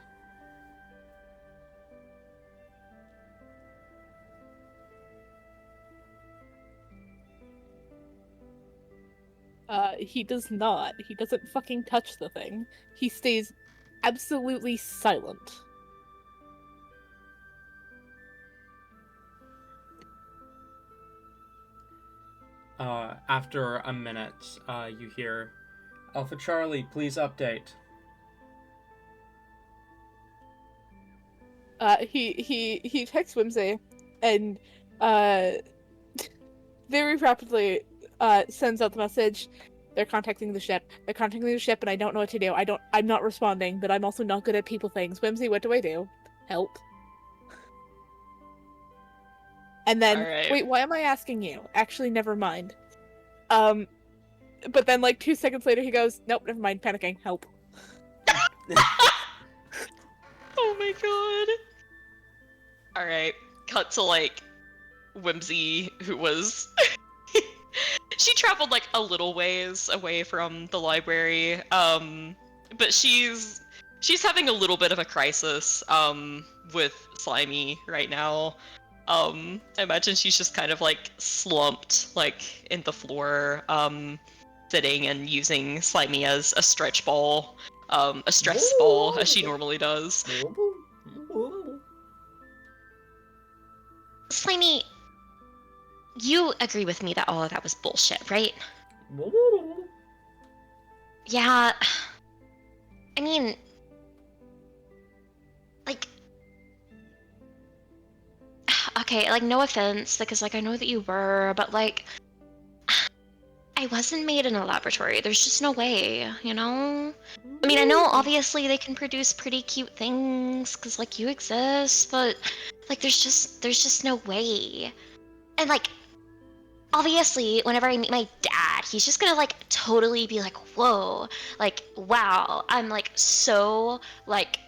He does not. He doesn't fucking touch the thing. He stays absolutely silent. After a minute, you hear, Alpha Charlie, please update. He texts Whimsy, and very rapidly sends out the message. They're contacting the ship. They're contacting the ship, and I don't know what to do. I'm not responding, but I'm also not good at people things. Whimsy, what do I do? Help. And then, Alright. wait, why am I asking you? Actually, never mind. But then, like, 2 seconds later, he goes, nope, never mind, panicking, help. Oh my god. Alright, cut to, like, Whimsy, who was... She traveled, like, a little ways away from the library, but she's having a little bit of a crisis, with Slimy right now. I imagine she's just kind of like slumped, like in the floor, sitting and using Slimy as a stretch ball, a stress ball, as she normally does. Slimy, you agree with me that all of that was bullshit, right? Yeah. I mean, like, okay, like, no offense, because, like, I know that you were, but, like, I wasn't made in a laboratory. There's just no way, you know? I mean, I know, obviously, they can produce pretty cute things, because, like, you exist, but, like, there's just no way. And, like, obviously, whenever I meet my dad, he's just gonna, like, totally be like, whoa, like, wow, I'm, like, so, like,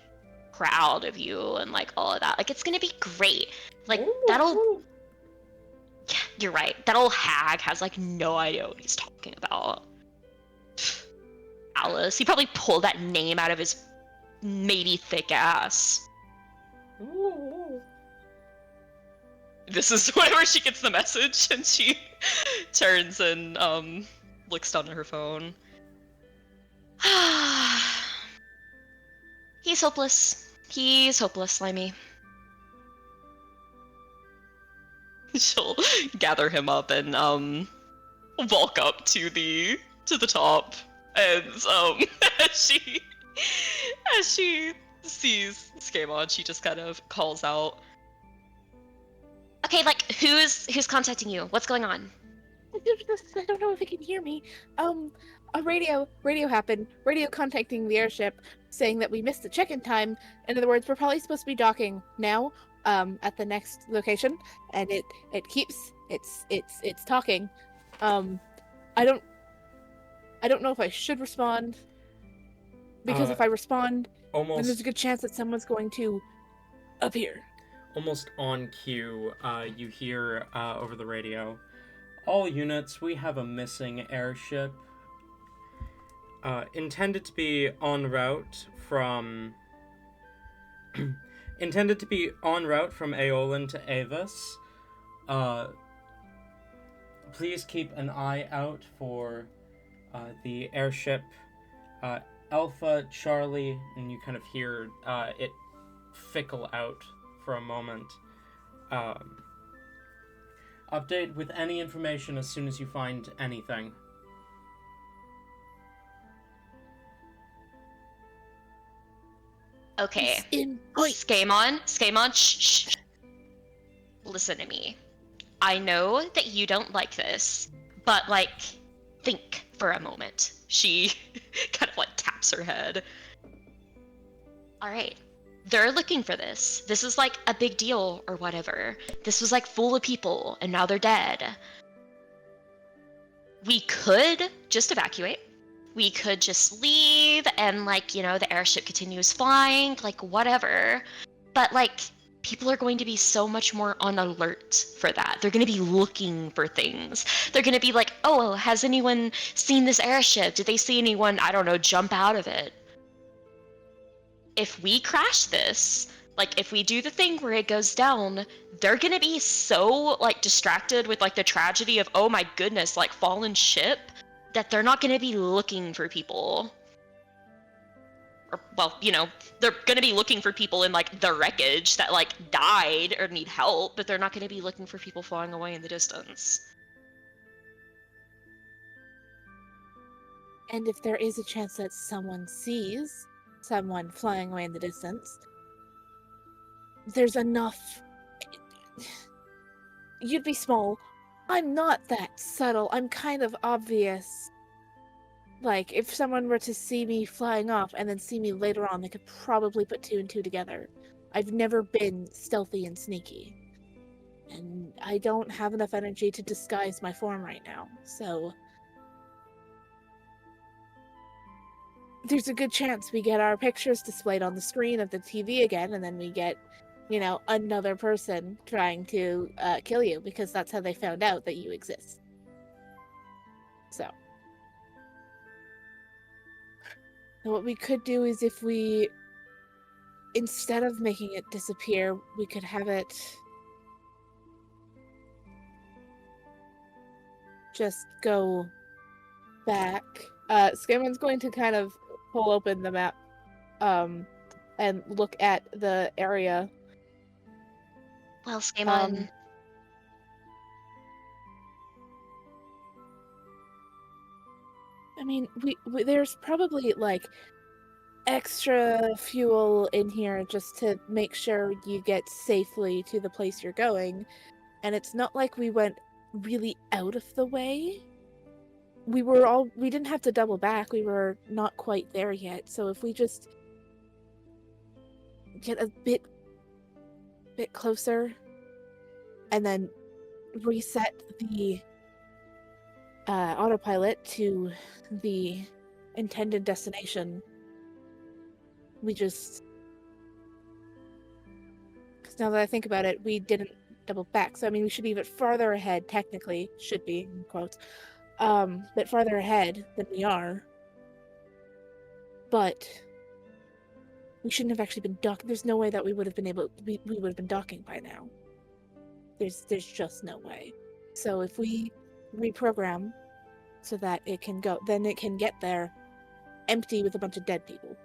proud of you, and, like, all of that. Like, it's gonna be great. Like, that'll... Yeah, you're right. That old hag has, like, no idea what he's talking about. Alice. He probably pulled that name out of his maybe thick ass. This is whenever she gets the message, and she turns and, looks down at her phone. He's hopeless. He's hopeless, Slimy. She'll gather him up and walk up to the top, and as she sees Skaaymon, she just kind of calls out. Okay, like who's contacting you? What's going on? I don't know if it can hear me. A radio happened. Radio contacting the airship, saying that we missed the check-in time. In other words, we're probably supposed to be docking now, at the next location, and it keeps it's talking. I don't know if I should respond, because if I respond, then there's Almost a good chance that someone's going to appear. almost on cue, you hear over the radio, "All units, we have a missing airship. Intended to be en route from Aeolin to Avis. Please keep an eye out for the airship Alpha Charlie," and you kind of hear it fickle out for a moment. Update with any information as soon as you find anything. Okay. Wait. Skaaymon, shh. Listen to me. I know that you don't like this, but like, think for a moment. She kind of like taps her head. All right. They're looking for this. This is like a big deal or whatever. This was like full of people and now they're dead. We could just evacuate. We could just leave and like, you know, the airship continues flying, like whatever. But like, people are going to be so much more on alert for that. They're going to be looking for things. They're going to be like, oh, has anyone seen this airship? Did they see anyone, I don't know, jump out of it? If we crash this, like if we do the thing where it goes down, they're going to be so like distracted with like the tragedy of, oh my goodness, like fallen ship, that they're not going to be looking for people. Or, well, you know, they're going to be looking for people in like the wreckage that like died or need help, but they're not going to be looking for people flying away in the distance. And if there is a chance that someone sees someone flying away in the distance, there's enough. You'd be small. I'm not that subtle. I'm kind of obvious. Like, if someone were to see me flying off and then see me later on, they could probably put two and two together. I've never been stealthy and sneaky. And I don't have enough energy to disguise my form right now, so there's a good chance we get our pictures displayed on the screen of the TV again, and then we get, you know, another person trying to kill you, because that's how they found out that you exist. So what we could do is, if we, instead of making it disappear, we could have it just go back. Skaamon's going to kind of pull open the map and look at the area. Well, Skaaymon, I mean, we there's probably like extra fuel in here just to make sure you get safely to the place you're going, and it's not like we went really out of the way. We didn't have to double back. We were not quite there yet. So if we just get a bit closer and then reset the autopilot to the intended destination, because now that I think about it, we didn't double back. So I mean, we should be a bit farther ahead, technically, should be, in quotes, bit farther ahead than we are. But we shouldn't have actually been docking. There's no way that we would have been docking by now. There's just no way. So if we reprogram so that it can go, then it can get there empty with a bunch of dead people.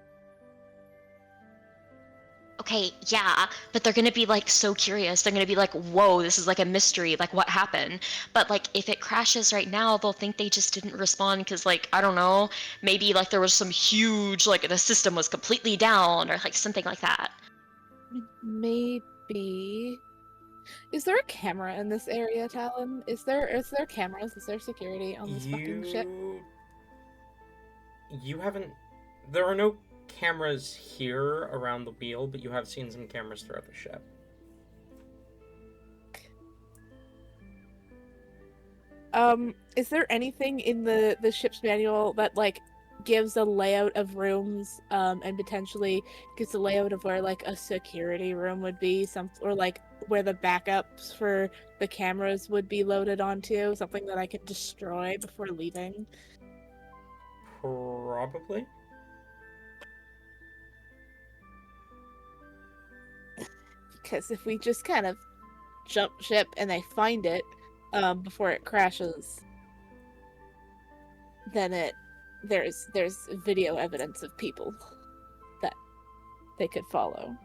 Okay, yeah, but they're gonna be like so curious. They're gonna be like, whoa, this is like a mystery. Like, what happened? But like, if it crashes right now, they'll think they just didn't respond because, like, I don't know, maybe like there was some huge, like, the system was completely down or like something like that. Maybe. Is there a camera in this area, Talon? Is there cameras? Is there security on this fucking ship? You haven't. There are no cameras here around the wheel, but you have seen some cameras throughout the ship. Is there anything in the ship's manual that like gives a layout of rooms, and potentially gives a layout of where like a security room would be, or like where the backups for the cameras would be loaded onto, something that I could destroy before leaving? Probably. Because if we just kind of jump ship and they find it before it crashes, then there's video evidence of people that they could follow.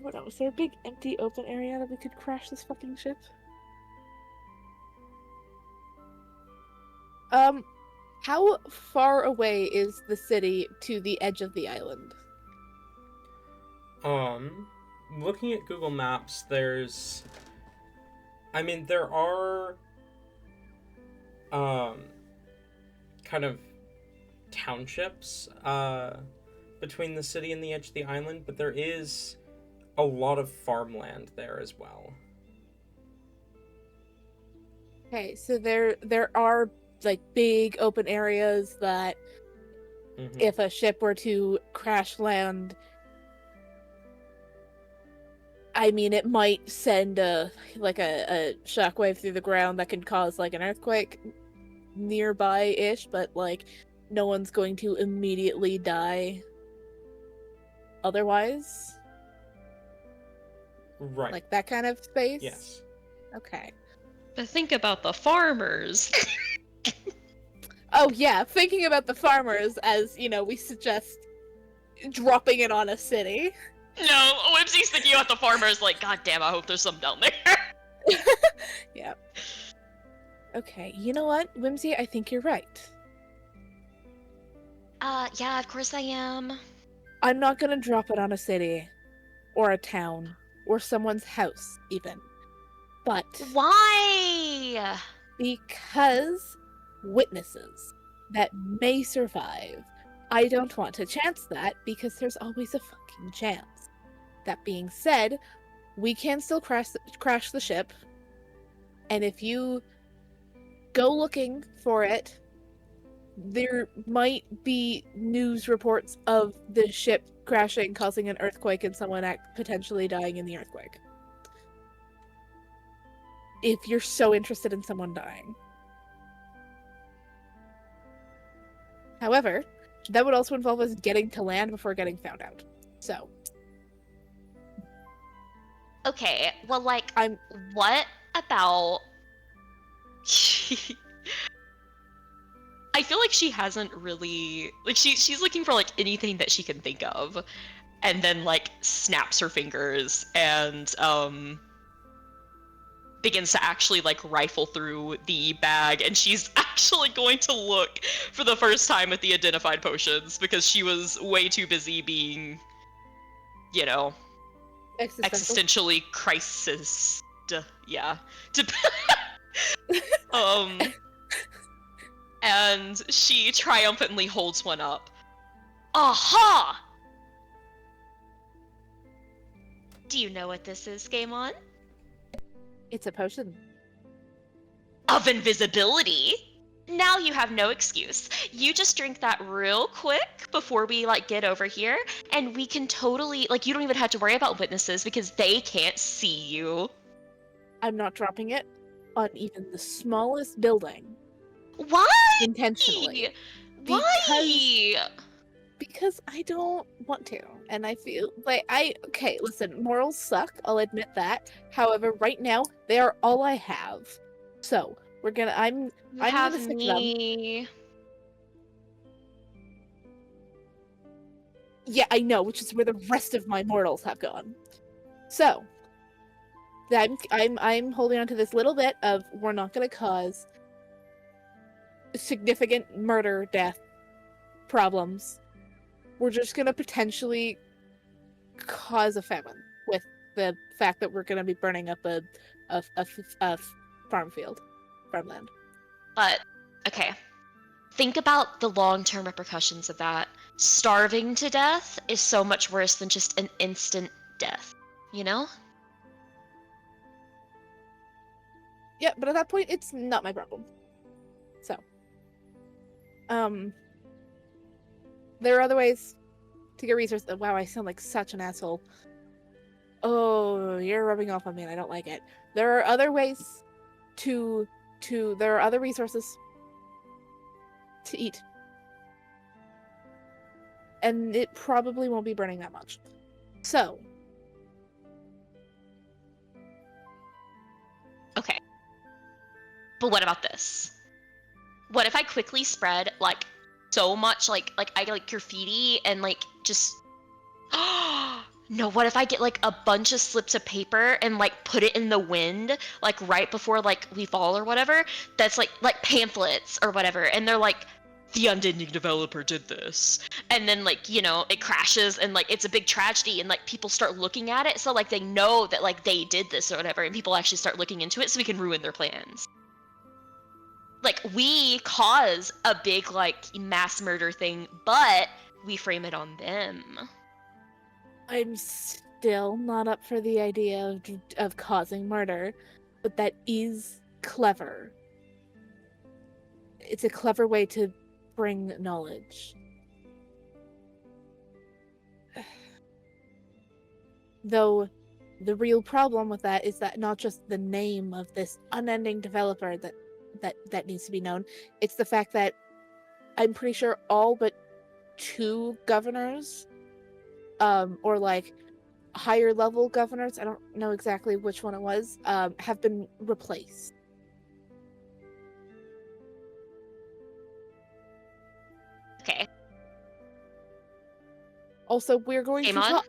What else? Was there a big empty open area that we could crash this fucking ship? How far away is the city to the edge of the island? Looking at Google Maps, there are, kind of townships, between the city and the edge of the island, but there is a lot of farmland there as well. Okay, so there are like big open areas that if a ship were to crash land, I mean, it might send a shockwave through the ground that could cause like an earthquake nearby-ish, but like no one's going to immediately die otherwise. Right. Like that kind of space? Yes. Okay. But think about the farmers. Oh yeah, thinking about the farmers as, we suggest dropping it on a city. No, Whimsy's thinking about the farmers like, god damn, I hope there's some down there. Yeah. Okay, you know what, Whimsy, I think you're right. Yeah, of course I am. I'm not gonna drop it on a city, or a town, or someone's house, even. But Why? because witnesses that may survive, I don't want to chance that because there's always a fucking chance. That being said, we can still crash the ship, and if you go looking for it, there might be news reports of the ship crashing, causing an earthquake, and someone potentially dying in the earthquake. If you're so interested in someone dying. However, that would also involve us getting to land before getting found out. So. Okay, well, like, I'm. What about... I feel like she hasn't really... Like, she's looking for, like, anything that she can think of. And then, like, snaps her fingers and, begins to actually, like, rifle through the bag. And she's actually going to look for the first time at the identified potions because she was way too busy being, existentially crisis. Yeah. And she triumphantly holds one up. Aha! Do you know what this is, Skaaymon? It's a potion. Of invisibility? Now you have no excuse. You just drink that real quick before we, like, get over here, and we can totally, like, you don't even have to worry about witnesses because they can't see you. I'm not dropping it on even the smallest building. Why? Intentionally. Why? Because I don't want to, and I feel like okay, listen, morals suck, I'll admit that. However, right now, they are all I have. So, I'm gonna stick to them. Me. Yeah, I know, which is where the rest of my mortals have gone. So, I'm holding on to this little bit of we're not going to cause significant murder, death, problems. We're just going to potentially cause a famine with the fact that we're going to be burning up a farmland. But, okay. Think about the long-term repercussions of that. Starving to death is so much worse than just an instant death, you know? Yeah, but at that point, it's not my problem. So, there are other ways to get resources. Wow, I sound like such an asshole. Oh, you're rubbing off on me and I don't like it. There are other ways there are other resources to eat. And it probably won't be burning that much. So. Okay. But what about this? What if I quickly spread, like, so much, like I like graffiti and, like, just... No, what if I get, like, a bunch of slips of paper and, like, put it in the wind, like, right before, like, we fall or whatever? That's, like pamphlets or whatever, and they're like, the unending developer did this. And then, like, you know, it crashes and, like, it's a big tragedy and, like, people start looking at it, so, like, they know that, like, they did this or whatever, and people actually start looking into it so we can ruin their plans. Like, we cause a big, like, mass murder thing, but we frame it on them. I'm still not up for the idea of causing murder, but that is clever. It's a clever way to bring knowledge. Though the real problem with that is that not just the name of this unending developer that needs to be known, it's the fact that I'm pretty sure all but 2 governors, or like higher level governors, I don't know exactly which one it was, have been replaced. Okay. Also, we're going to talk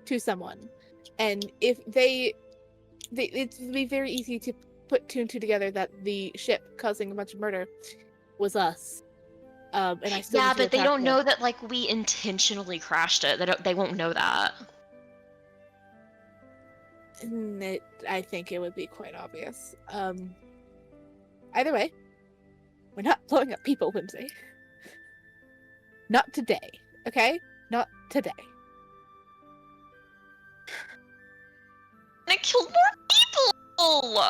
to someone, and if it would be very easy to put 2 and 2 together that the ship causing a bunch of murder was us. And I still yeah, need to but they don't them. know that, like, we intentionally crashed it. They won't know that. I think it would be quite obvious. Either way, we're not blowing up people, Whimsy. Not today, okay? Not today. And I killed more people!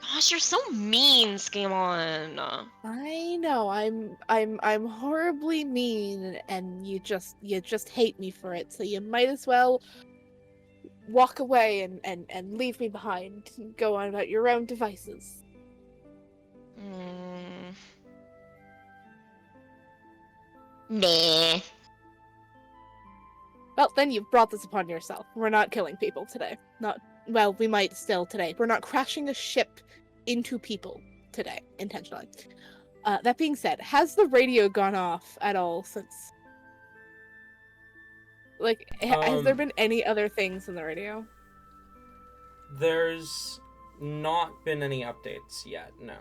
Gosh, you're so mean, Skaaymon. I know, I'm horribly mean, and you just hate me for it, so you might as well walk away and leave me behind and go on about your own devices. Nah. Well, then you've brought this upon yourself. We're not killing people today. Well, we might still today. We're not crashing a ship into people today, intentionally. That being said, has the radio gone off at all since... Like, has there been any other things in the radio? There's not been any updates yet, no.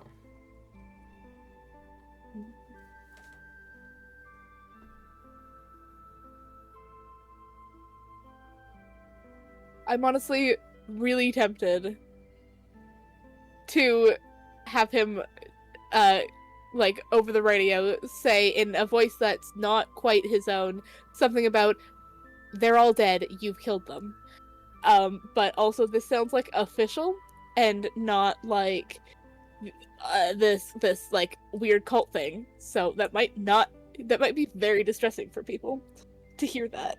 I'm honestly really tempted to have him, like, over the radio, say in a voice that's not quite his own, something about, they're all dead, you've killed them. But also this sounds like official, and not like, this, like, weird cult thing. So that might be very distressing for people to hear that.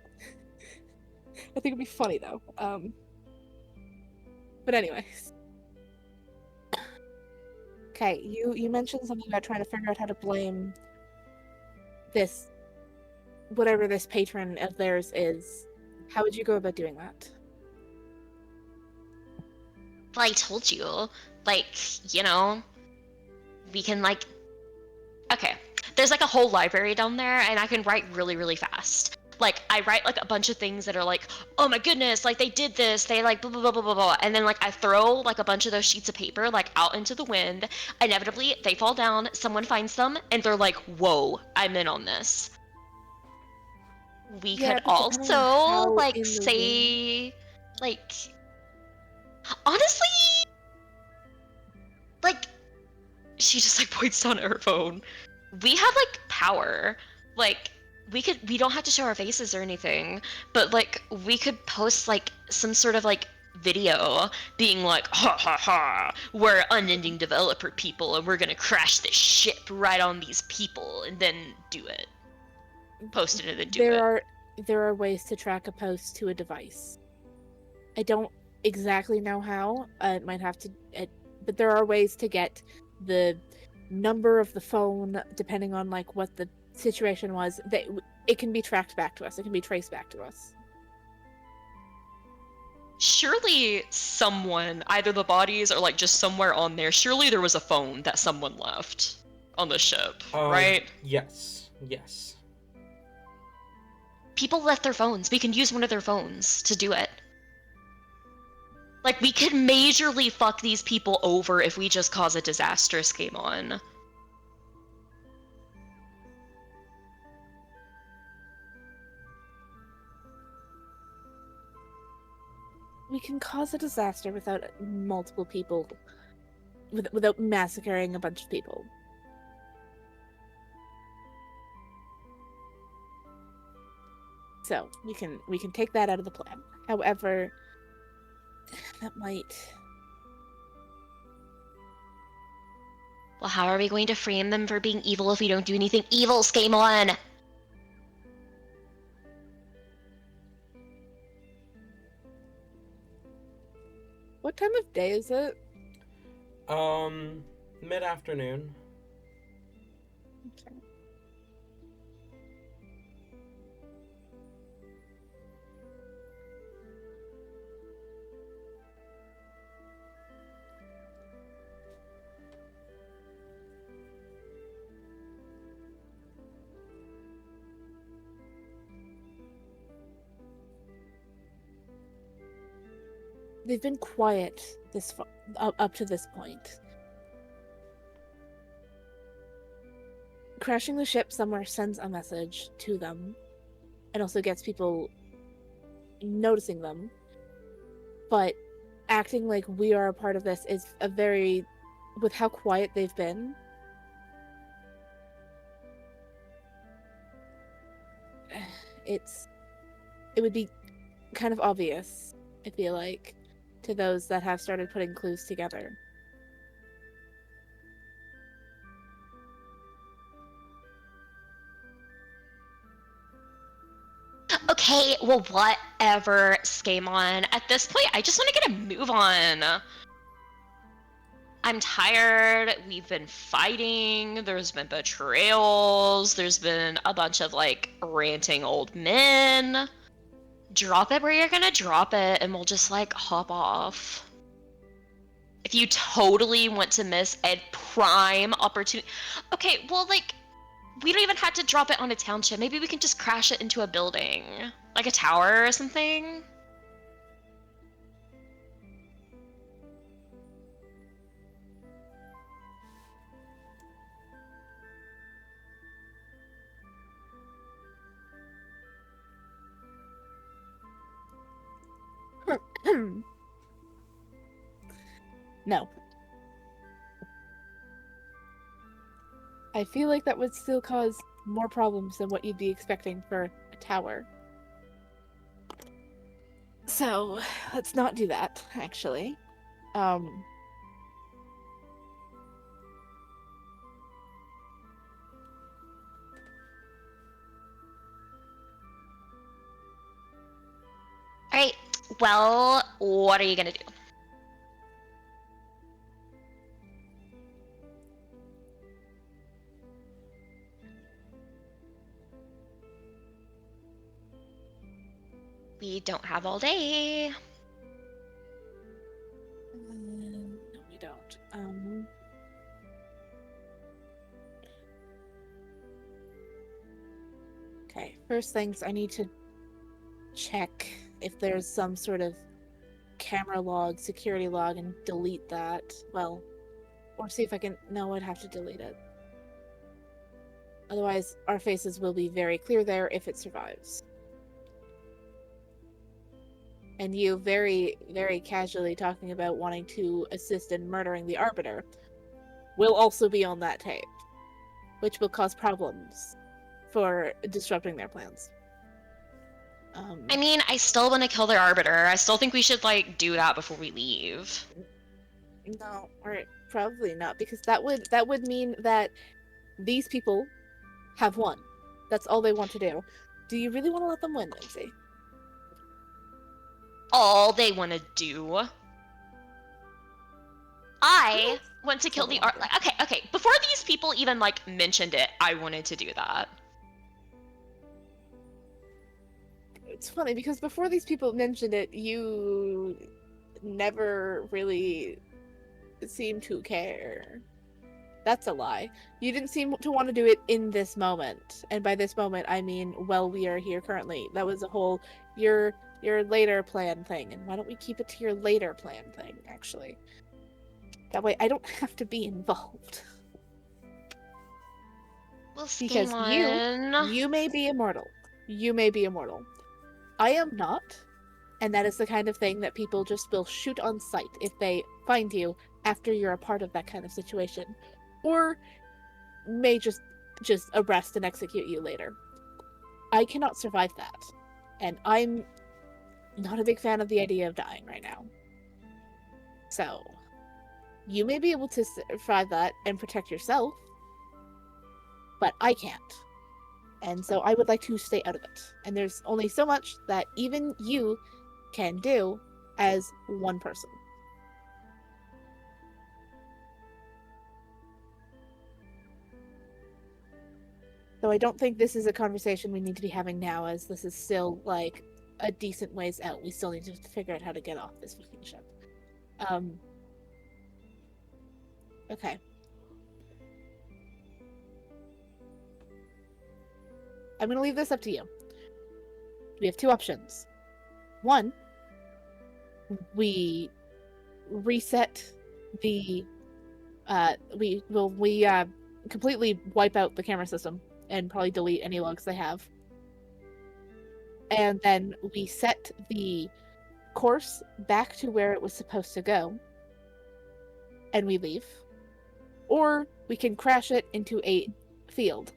I think it'd be funny though. But anyways. Okay, you mentioned something about trying to figure out how to blame this, whatever this patron of theirs is. How would you go about doing that? Well, I told you. Like, you know, we can, like... Okay, There's like a whole library down there, and I can write really, really fast. Like, I write like a bunch of things that are like, oh my goodness, like they did this, they like blah blah blah blah blah blah, and then like I throw like a bunch of those sheets of paper like out into the wind. Inevitably, they fall down. Someone finds them, and they're like, whoa, I'm in on this. We Yeah, could but depending on also how like in the wind. say, like, honestly, like, she just like points down at her phone. We have like power. Like, we don't have to show our faces or anything, but like we could post like some sort of like video being like, ha ha ha, we're unending developer people and we're gonna crash this ship right on these people, and then do it. Post it and then do it. There are ways to track a post to a device. I don't exactly know how. It might have to, but there are ways to get the number of the phone, depending on like what the situation was. That it can be tracked back to us. It can be traced back to us. Surely someone, either the bodies or like just somewhere on there, surely there was a phone that someone left on the ship, right? Yes. Yes. People left their phones. We can use one of their phones to do it. Like, we could majorly fuck these people over if we just cause a disastrous game on. We can cause a disaster without multiple people, without massacring a bunch of people. So we can take that out of the plan. However, that might. Well, how are we going to frame them for being evil if we don't do anything evil, Skaaymon? What time of day is it? Mid-afternoon. Okay. They've been quiet up to this point. Crashing the ship somewhere sends a message to them, and also gets people noticing them. But acting like we are a part of this is a very, with how quiet they've been. It would be kind of obvious, I feel like, to those that have started putting clues together. Okay, well, whatever, Skaaymon. At this point, I just want to get a move on. I'm tired. We've been fighting. There's been betrayals. There's been a bunch of, like, ranting old men. Drop it where you're gonna drop it, and we'll just, like, hop off. If you totally want to miss a prime opportunity... Okay, well, like, we don't even have to drop it on a township. Maybe we can just crash it into a building. Like a tower or something? No. I feel like that would still cause more problems than what you'd be expecting for a tower. So, let's not do that, actually. Alright, well, what are you gonna do? We don't have all day. No, we don't. Okay, first things, I need to check if there's some sort of camera log, security log, and delete that. Well, or see if I can... No, I'd have to delete it. Otherwise, our faces will be very clear there if it survives. And you very, very casually talking about wanting to assist in murdering the Arbiter will also be on that tape, which will cause problems for disrupting their plans. I mean, I still want to kill their Arbiter. I still think we should, like, do that before we leave. No, or probably not, because that would mean that these people have won. That's all they want to do. Do you really want to let them win, Whimsy? All they want to do. I want to kill the art. Like, okay. Before these people even like mentioned it, I wanted to do that. It's funny because before these people mentioned it, you never really seemed to care. That's a lie. You didn't seem to want to do it in this moment. And by this moment, I mean, well, we are here currently. That was a whole, your later plan thing. And why don't we keep it to your later plan thing, actually? That way I don't have to be involved. Well, Because you may be immortal. You may be immortal. I am not. And that is the kind of thing that people just will shoot on sight if they find you after you're a part of that kind of situation. Or may just arrest and execute you later. I cannot survive that. And I'm not a big fan of the idea of dying right now. So, you may be able to survive that and protect yourself, but I can't. And so I would like to stay out of it. And there's only so much that even you can do as one person. So I don't think this is a conversation we need to be having now, as this is still, like, a decent ways out. We still need to figure out how to get off this fucking ship. Okay. I'm gonna leave this up to you. We have two options. One, we reset the we completely wipe out the camera system and probably delete any logs they have. And then we set the course back to where it was supposed to go and we leave. Or we can crash it into a field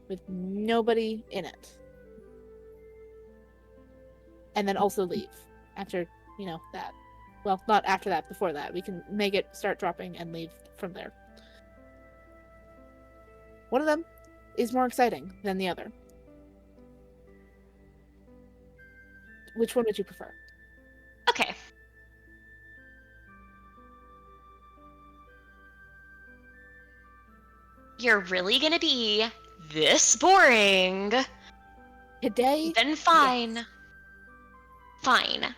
with nobody in it. And then also leave after, that. Well, not after that, before that. We can make it start dropping and leave from there. One of them is more exciting than the other. Which one would you prefer? Okay. You're really gonna be this boring? Today? Then fine. Yes. Fine.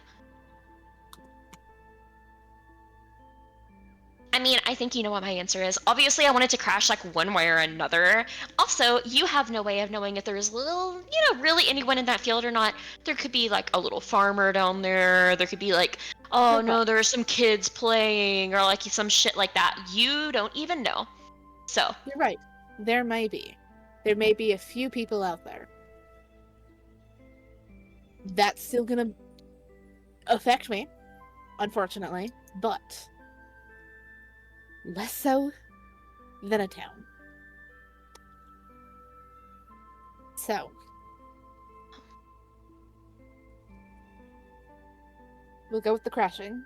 I mean, I think you know what my answer is. Obviously, I wanted to crash like one way or another. Also, you have no way of knowing if there's really anyone in that field or not. There could be like a little farmer down there. There could be like, oh no, there are some kids playing or like some shit like that. You don't even know. So. You're right. There may be. There may be a few people out there. That's still gonna affect me, unfortunately, but less so than a town. So, we'll go with the crashing.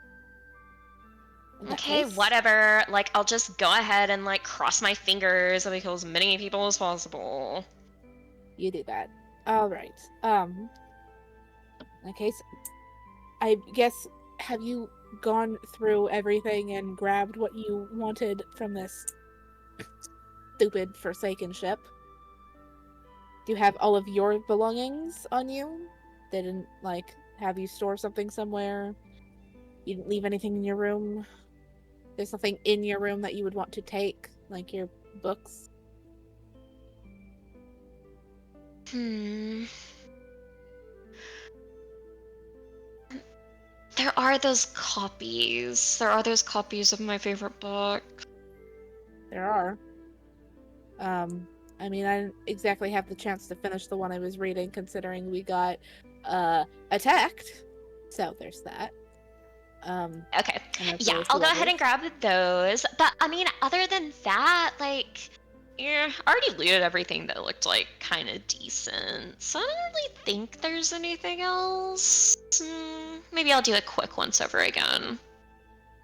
Okay, whatever. Like, I'll just go ahead and, like, cross my fingers and kill as many people as possible. You do that. Alright. Okay, so I guess, have you gone through everything and grabbed what you wanted from this stupid Forsaken ship? Do you have all of your belongings on you? They didn't, like, have you store something somewhere? You didn't leave anything in your room? There's nothing in your room that you would want to take, like your books? Hmm. There are those copies. There are those copies of my favorite book. There are. I mean, I didn't exactly have the chance to finish the one I was reading, considering we got attacked. So there's that. Okay. and there's Yeah, those I'll go ahead others. and grab those. But I mean, other than that, like, yeah, I already looted everything that looked like kind of decent. So I don't really think there's anything else. Maybe I'll do a quick once over again.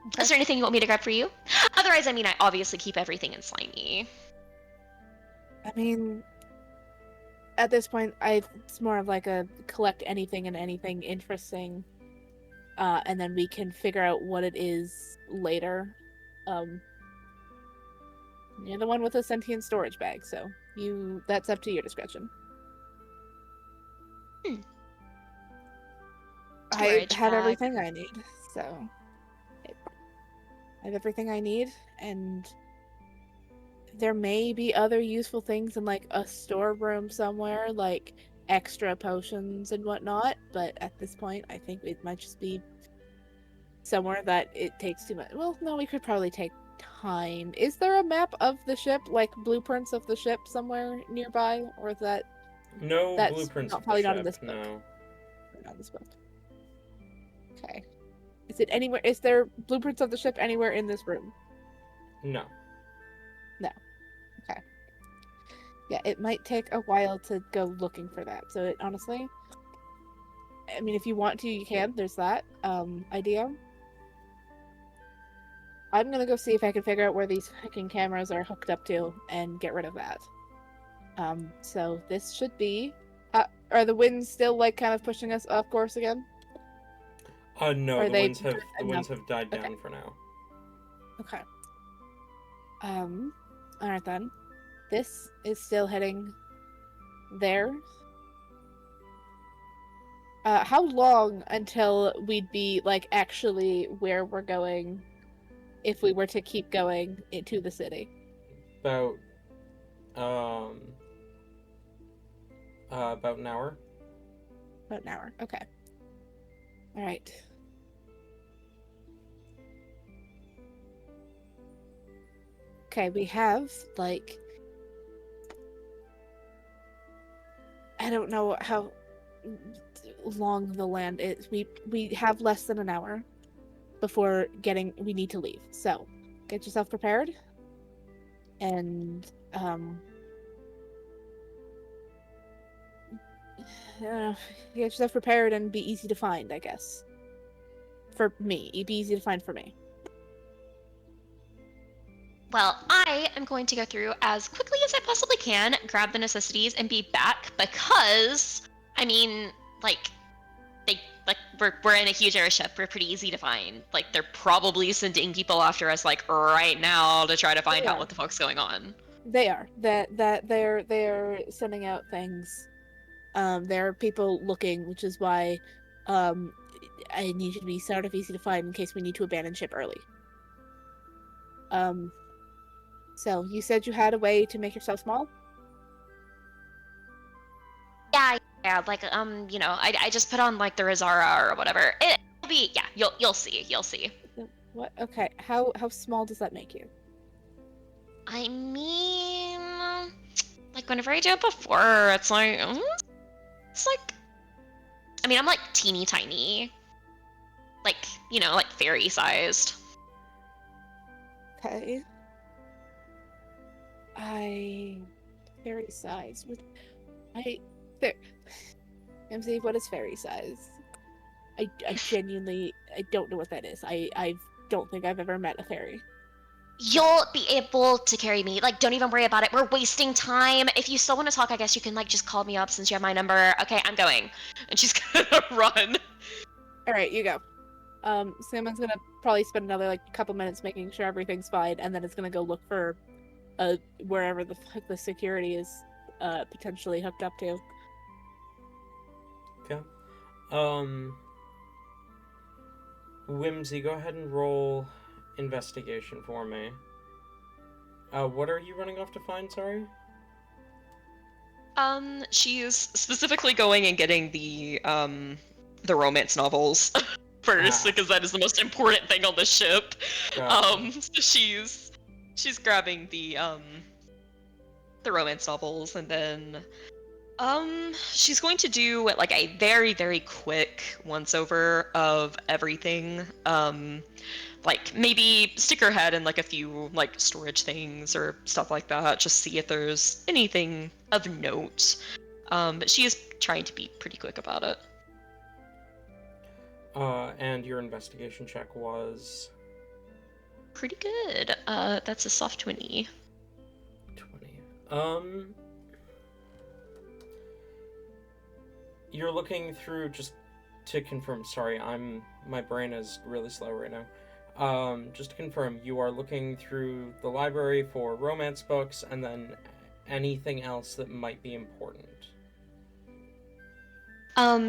Okay. Is there anything you want me to grab for you? Otherwise, I mean, I obviously keep everything in Slimy. I mean, at this point, it's more of like a collect anything and anything interesting, and then we can figure out what it is later. You're the one with a sentient storage bag, so that's up to your discretion. I Storage have bag. everything I need, so I have everything I need, and there may be other useful things in like a storeroom somewhere, like extra potions and whatnot, but at this point I think it might just be somewhere that it takes too much. Well, no, we could probably take time. Is there a map of the ship, like blueprints of the ship somewhere nearby, or is that's Blueprints of the probably not in ship, this book? no. Not in this book. Okay. Is it anywhere? Is there blueprints of the ship anywhere in this room? No. Okay. Yeah, it might take a while to go looking for that. So it honestly, I mean, if you want to, you can. There's that idea. I'm gonna go see if I can figure out where these fucking cameras are hooked up to and get rid of that. So this should be. Are the winds still like kind of pushing us off course again? No, Are the they winds have died down Okay. for now. Okay. Alright then. This is still heading there. How long until we'd be like actually where we're going if we were to keep going into the city? About an hour. About an hour. Okay. Alright. Okay, we have like I don't know how long the land is. We have less than an hour before we need to leave. So, get yourself prepared and get yourself prepared and be easy to find, I guess. For me, it'd be easy to find for me. Well, I am going to go through as quickly as I possibly can, grab the necessities, and be back because, I mean, we're in a huge airship. We're pretty easy to find. Like, they're probably sending people after us, like, right now to try to find out what the fuck's going on. They are. They're sending out things. There are people looking, which is why I need you to be sort of easy to find in case we need to abandon ship early. So you said you had a way to make yourself small? Yeah, like, I just put on, like, the Rizara or whatever. It'll be, yeah, you'll see. What? Okay. How small does that make you? I mean, like, whenever I do it before, it's like, I mean, I'm, like, teeny tiny. Like, like, fairy-sized. Okay. Fairy size. MC, what is fairy size? I genuinely don't know what that is. I don't think I've ever met a fairy. You'll be able to carry me. Like, don't even worry about it. We're wasting time. If you still want to talk, I guess you can, like, just call me up since you have my number. Okay, I'm going. And she's gonna run. Alright, you go. Sammon's gonna probably spend another, like, couple minutes making sure everything's fine, and then it's gonna go look for wherever the fuck the security is potentially hooked up to. Okay. Whimsy, go ahead and roll investigation for me. What are you running off to find, sorry? She's specifically going and getting the romance novels first Ah. because that is the most important thing on the ship. Gotcha. So she's grabbing the romance novels, and then she's going to do like a very, very quick once over of everything. Like maybe stick her head in like a few like storage things or stuff like that, just see if there's anything of note. But she is trying to be pretty quick about it. And your investigation check was Pretty good. That's a soft 20. 20. You're looking through just to confirm. Sorry, my brain is really slow right now. Just to confirm, you are looking through the library for romance books and then anything else that might be important.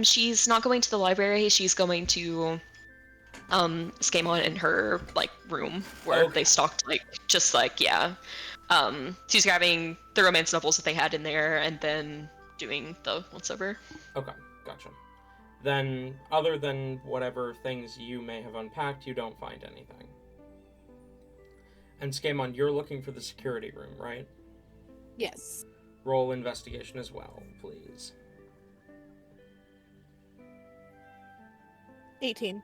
She's not going to the library. She's going to Skaaymon in her like room where Okay. they stocked yeah. She's grabbing the romance novels that they had in there and then doing the once over. Okay, gotcha. Then, other than whatever things you may have unpacked, you don't find anything. And Skaaymon, you're looking for the security room, right? Yes. Roll investigation as well, please. 18.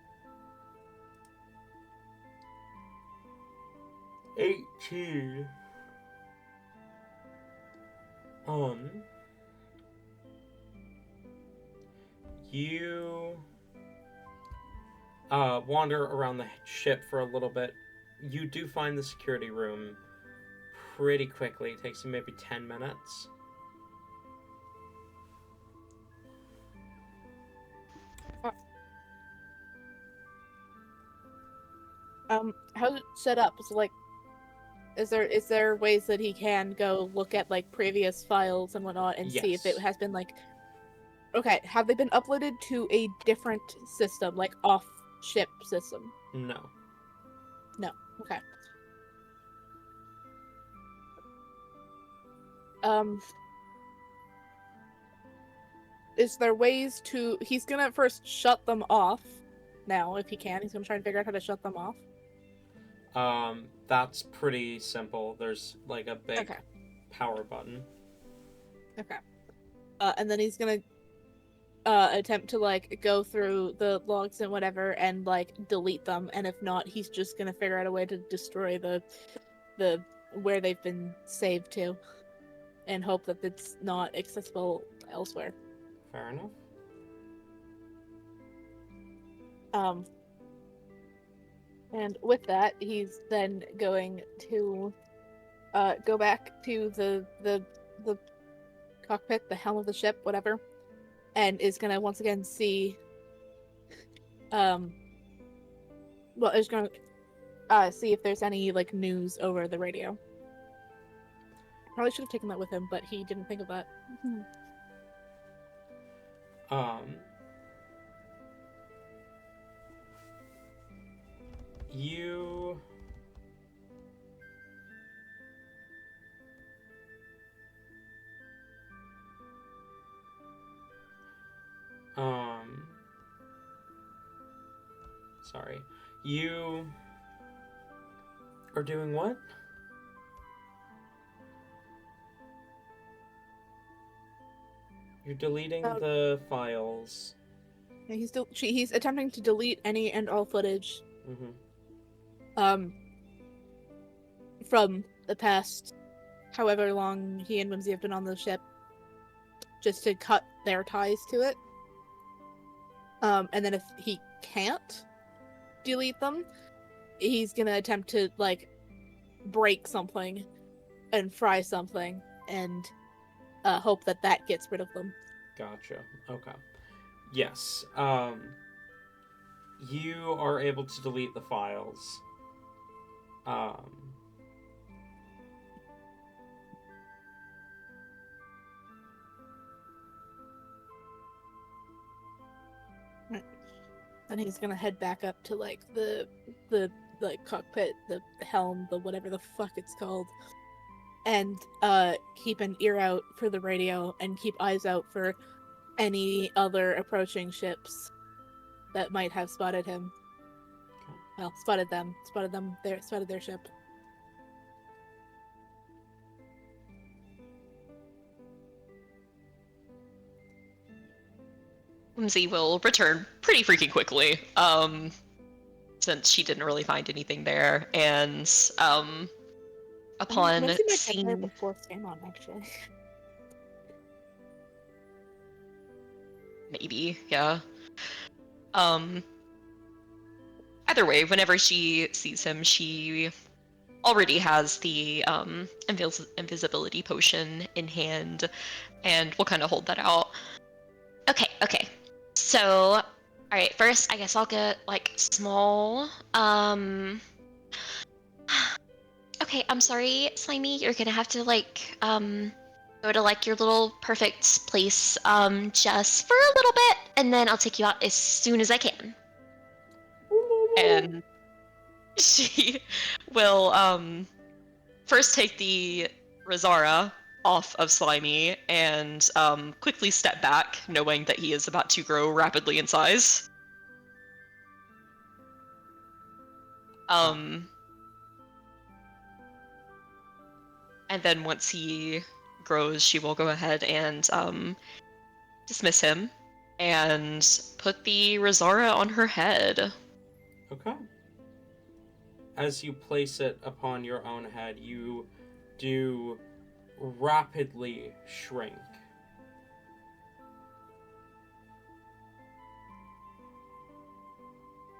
18. You wander around the ship for a little bit. You do find the security room pretty quickly. It takes you maybe 10 minutes. How's it set up? So, like, is there ways that he can go look at like previous files and whatnot and see if it Yes. has been like, okay, have they been uploaded to a different system, like off-ship system? No. Okay. Is there ways to? He's gonna first shut them off. Now, if he can, he's gonna try and figure out how to shut them off. That's pretty simple. There's like a big Okay. power button. Okay. And then he's gonna attempt to like go through the logs and whatever and like delete them, and if not, he's just gonna figure out a way to destroy the where they've been saved to, and hope that it's not accessible elsewhere. Fair enough. And with that, he's then going to go back to the cockpit, the helm of the ship, whatever, and is gonna once again see is gonna see if there's any like news over the radio. Probably should have taken that with him, but he didn't think of that. You sorry. You are doing what? You're deleting the files. Yeah, he's attempting to delete any and all footage Mm-hmm. from the past however long he and Whimsy have been on the ship, just to cut their ties to it. And then if he can't delete them, he's gonna attempt to like break something and fry something and hope that that gets rid of them. Gotcha. Okay. Yes. You are able to delete the files. And he's gonna head back up to like the like cockpit, the helm, the whatever the fuck it's called, and keep an ear out for the radio and keep eyes out for any other approaching ships that might have spotted him. Well, spotted them, spotted their ship. Whimsy will return pretty freaking quickly, since she didn't really find anything there, and upon Whimsy might get there seeing before Skaaymon, actually. maybe, yeah. Either way, whenever she sees him, she already has the invisibility potion in hand, and we'll kind of hold that out. Okay. So, alright, first I guess I'll get like small. Okay, I'm sorry, Slimy, you're gonna have to like go to like your little perfect place just for a little bit, and then I'll take you out as soon as I can. And she will first take the Razara off of Slimy and quickly step back, knowing that he is about to grow rapidly in size. And then once he grows, she will go ahead and dismiss him and put the Razara on her head. Okay. As you place it upon your own head, you do rapidly shrink.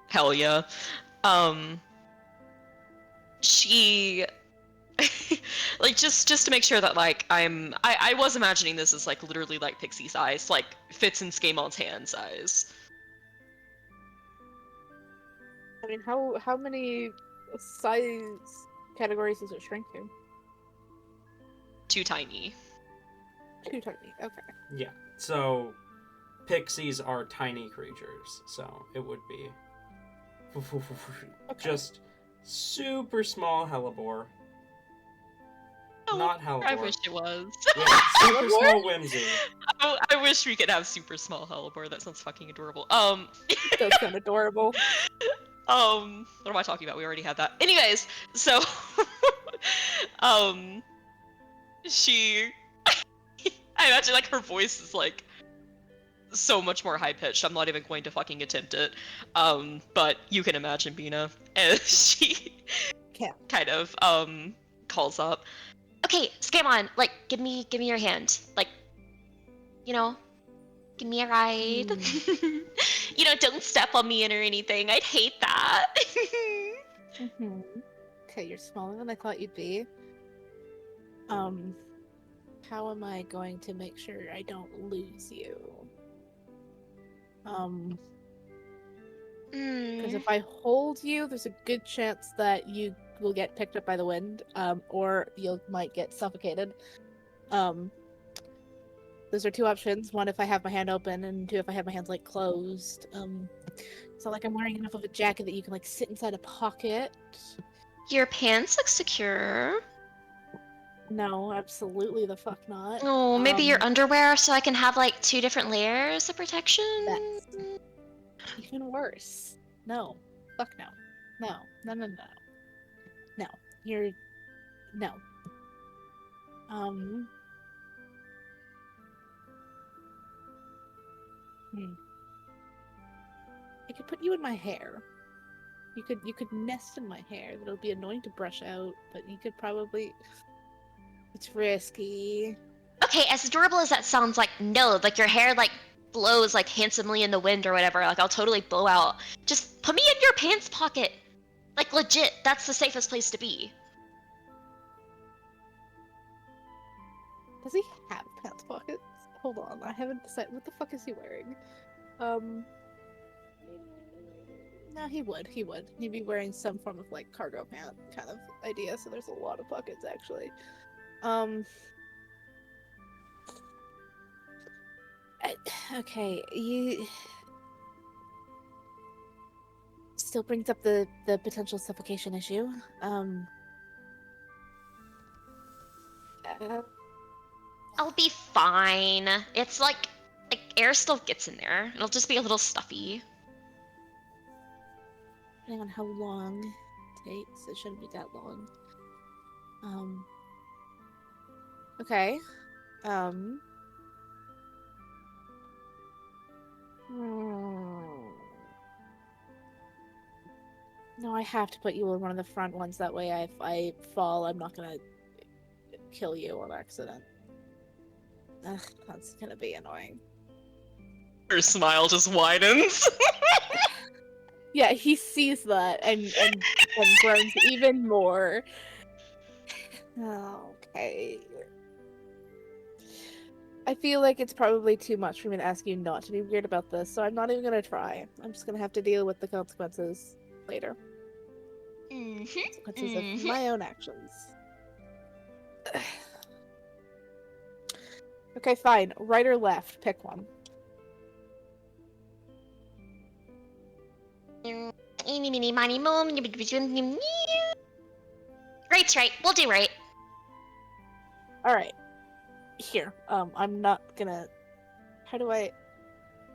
Hell yeah. She like just to make sure that like I was imagining this as like literally like pixie size, like fits in Skaymon's hand size. I mean, how many size categories does it shrink to? Too tiny. Too tiny. Okay. Yeah. So, pixies are tiny creatures, so it would be just super small hellebore. Oh, Not hellebore. I wish it was. Yeah, super small whimsy. Oh, I wish we could have super small hellebore. That sounds fucking adorable. It does sound adorable. What am I talking about? We already had that. Anyways, so she I imagine like her voice is like so much more high pitched. I'm not even going to fucking attempt it. But you can imagine Bina, and she kind of calls up. Okay, Skaaymon, like give me your hand. Like, you know, give me a ride. You know, don't step on me or anything. I'd hate that. Mm-hmm. Okay, you're smaller than I thought you'd be. How am I going to make sure I don't lose you? Because if I hold you, there's a good chance that you will get picked up by the wind, or you might get suffocated. Those are two options. One, if I have my hand open, and two, if I have my hands like closed. It's not like I'm wearing enough of a jacket that you can like sit inside a pocket. Your pants look secure. No, absolutely the fuck not. Oh, maybe your underwear so I can have like 2 different layers of protection? That's even worse. No. Fuck no. No. No. You're... No. I could put you in my hair. You could nest in my hair. It'll be annoying to brush out, but you could probably... It's risky. Okay, as adorable as that sounds, like, no, like your hair like blows like handsomely in the wind or whatever, like I'll totally blow out. Just put me in your pants pocket. Like legit, that's the safest place to be. Does he have pants pockets? Hold on, I haven't decided. What the fuck is he wearing? No, he would. He'd be wearing some form of like cargo pant kind of idea, so there's a lot of pockets actually. Okay, you still brings up the potential suffocation issue. I'll be fine. It's like air still gets in there. It'll just be a little stuffy. Depending on how long it takes, it shouldn't be that long. Okay. No, I have to put you in one of the front ones. That way, if I fall, I'm not gonna kill you on accident. Ugh, that's gonna be annoying. Her smile just widens. Yeah, he sees that and groans even more. Okay. I feel like it's probably too much for me to ask you not to be weird about this, so I'm not even gonna try. I'm just gonna have to deal with the consequences later. Consequences of my own actions. Okay, fine. Right or left? Pick one. Eeny, meeny, miny, moe. Right's right. We'll do right. Alright. Here. I'm not gonna... How do I...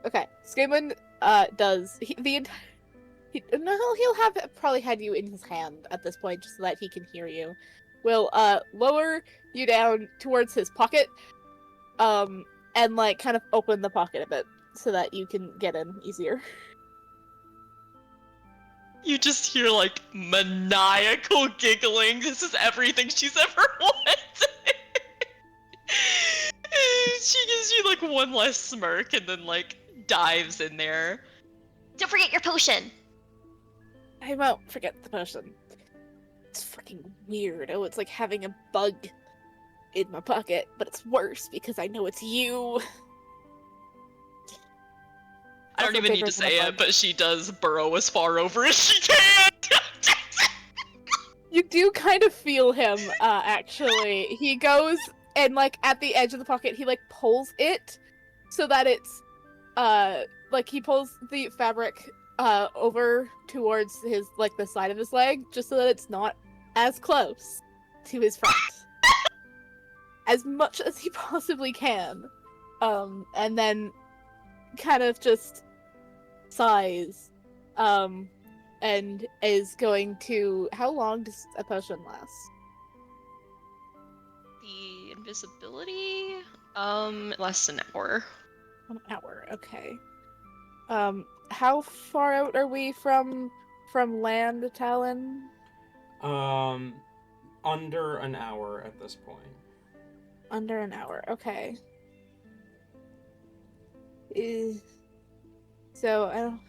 Okay. Skaaymon, does... He'll have probably had you in his hand at this point, just so that he can hear you. Will, lower you down towards his pocket, and, like, kind of open the pocket a bit, so that you can get in easier. You just hear, like, maniacal giggling. This is everything she's ever wanted. She gives you, like, one last smirk and then, like, dives in there. Don't forget your potion. I won't forget the potion. It's fucking weird. Oh, it's like having a bug in my pocket, but it's worse because I know it's you. I don't Also even need bigger to than a say bug. it, but she does burrow as far over as she can. You do kind of feel him, actually. He goes and, like, at the edge of the pocket, he, like, pulls it so that it's, like, he pulls the fabric, over towards his, like, the side of his leg, just so that it's not as close to his front. As much as he possibly can. And then kind of just sighs, and is going to... How long does a potion last? The invisibility? Less than an hour. 1 hour, okay. How far out are we from land, Talon? Under an hour at this point. Under an hour, okay. So, I don't...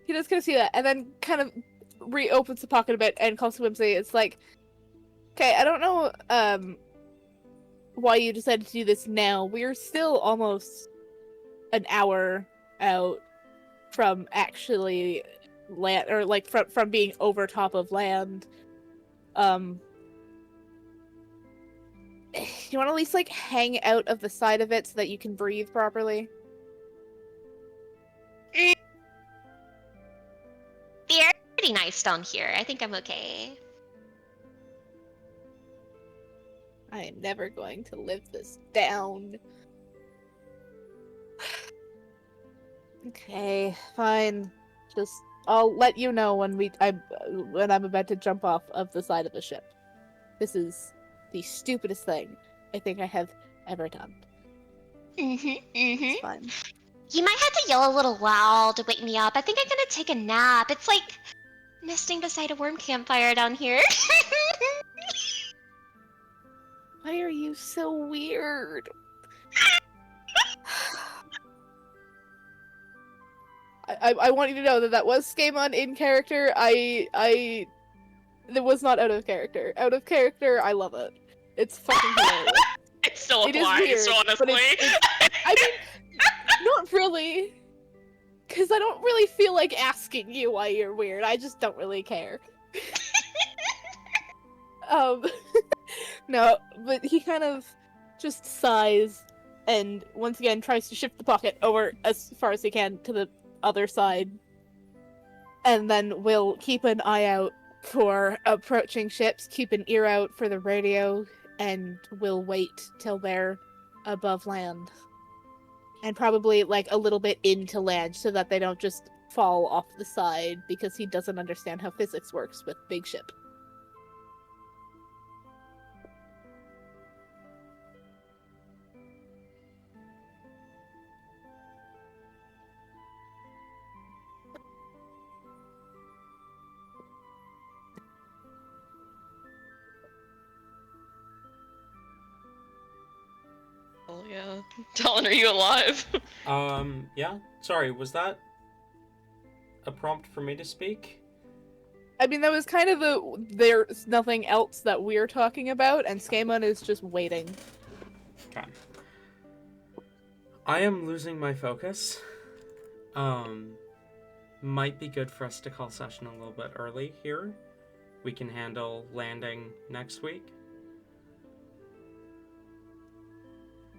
He just kind of see that, and then kind of reopens the pocket a bit and calls to Whimsy. It's like, okay, I don't know, why you decided to do this now. We're still almost an hour out from actually land, or like from being over top of land. You want to at least like hang out of the side of it so that you can breathe properly? The air's pretty nice down here. I think I'm okay. I am never going to live this down. Okay, fine. Just I'll let you know when I'm about to jump off of the side of the ship. This is the stupidest thing I think I have ever done. It's fine. You might have to yell a little loud to wake me up. I think I'm gonna take a nap. It's like nesting beside a worm campfire down here. Why are you so weird? I want you to know that was Skaaymon in character. That was not out of character. Out of character, I love it. It's fucking hilarious. It still It is applies, weird, but honestly. I mean, not really. Because I don't really feel like asking you why you're weird. I just don't really care. No, but he kind of just sighs and once again tries to shift the pocket over as far as he can to the other side. And then we'll keep an eye out for approaching ships, keep an ear out for the radio and will wait till they're above land. And probably like a little bit into land so that they don't just fall off the side because he doesn't understand how physics works with big ship. Oh yeah. Talon, are you alive? Yeah. Sorry, was that a prompt for me to speak? I mean, that was kind of there's nothing else that we're talking about, and Skaaymon is just waiting. Okay. I am losing my focus. Might be good for us to call session a little bit early here. We can handle landing next week.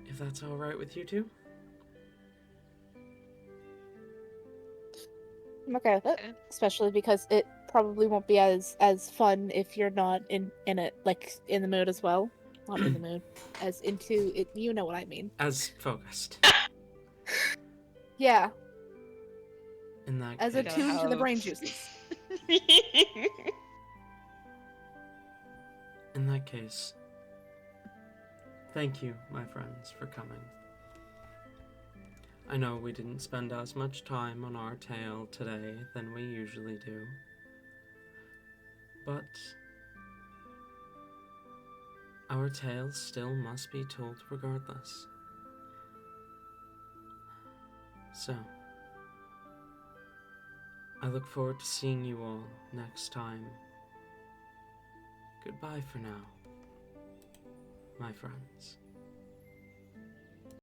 If that's alright with you two? I'm okay with it, Okay. especially because it probably won't be as fun if you're not in it, like in the mood as well. Not in the mood, as into it. You know what I mean? As focused. Yeah, In that as case. attuned to the brain juices. In that case, thank you, my friends, for coming. I know we didn't spend as much time on our tale today than we usually do, but our tales still must be told regardless. So, I look forward to seeing you all next time. Goodbye for now, my friends.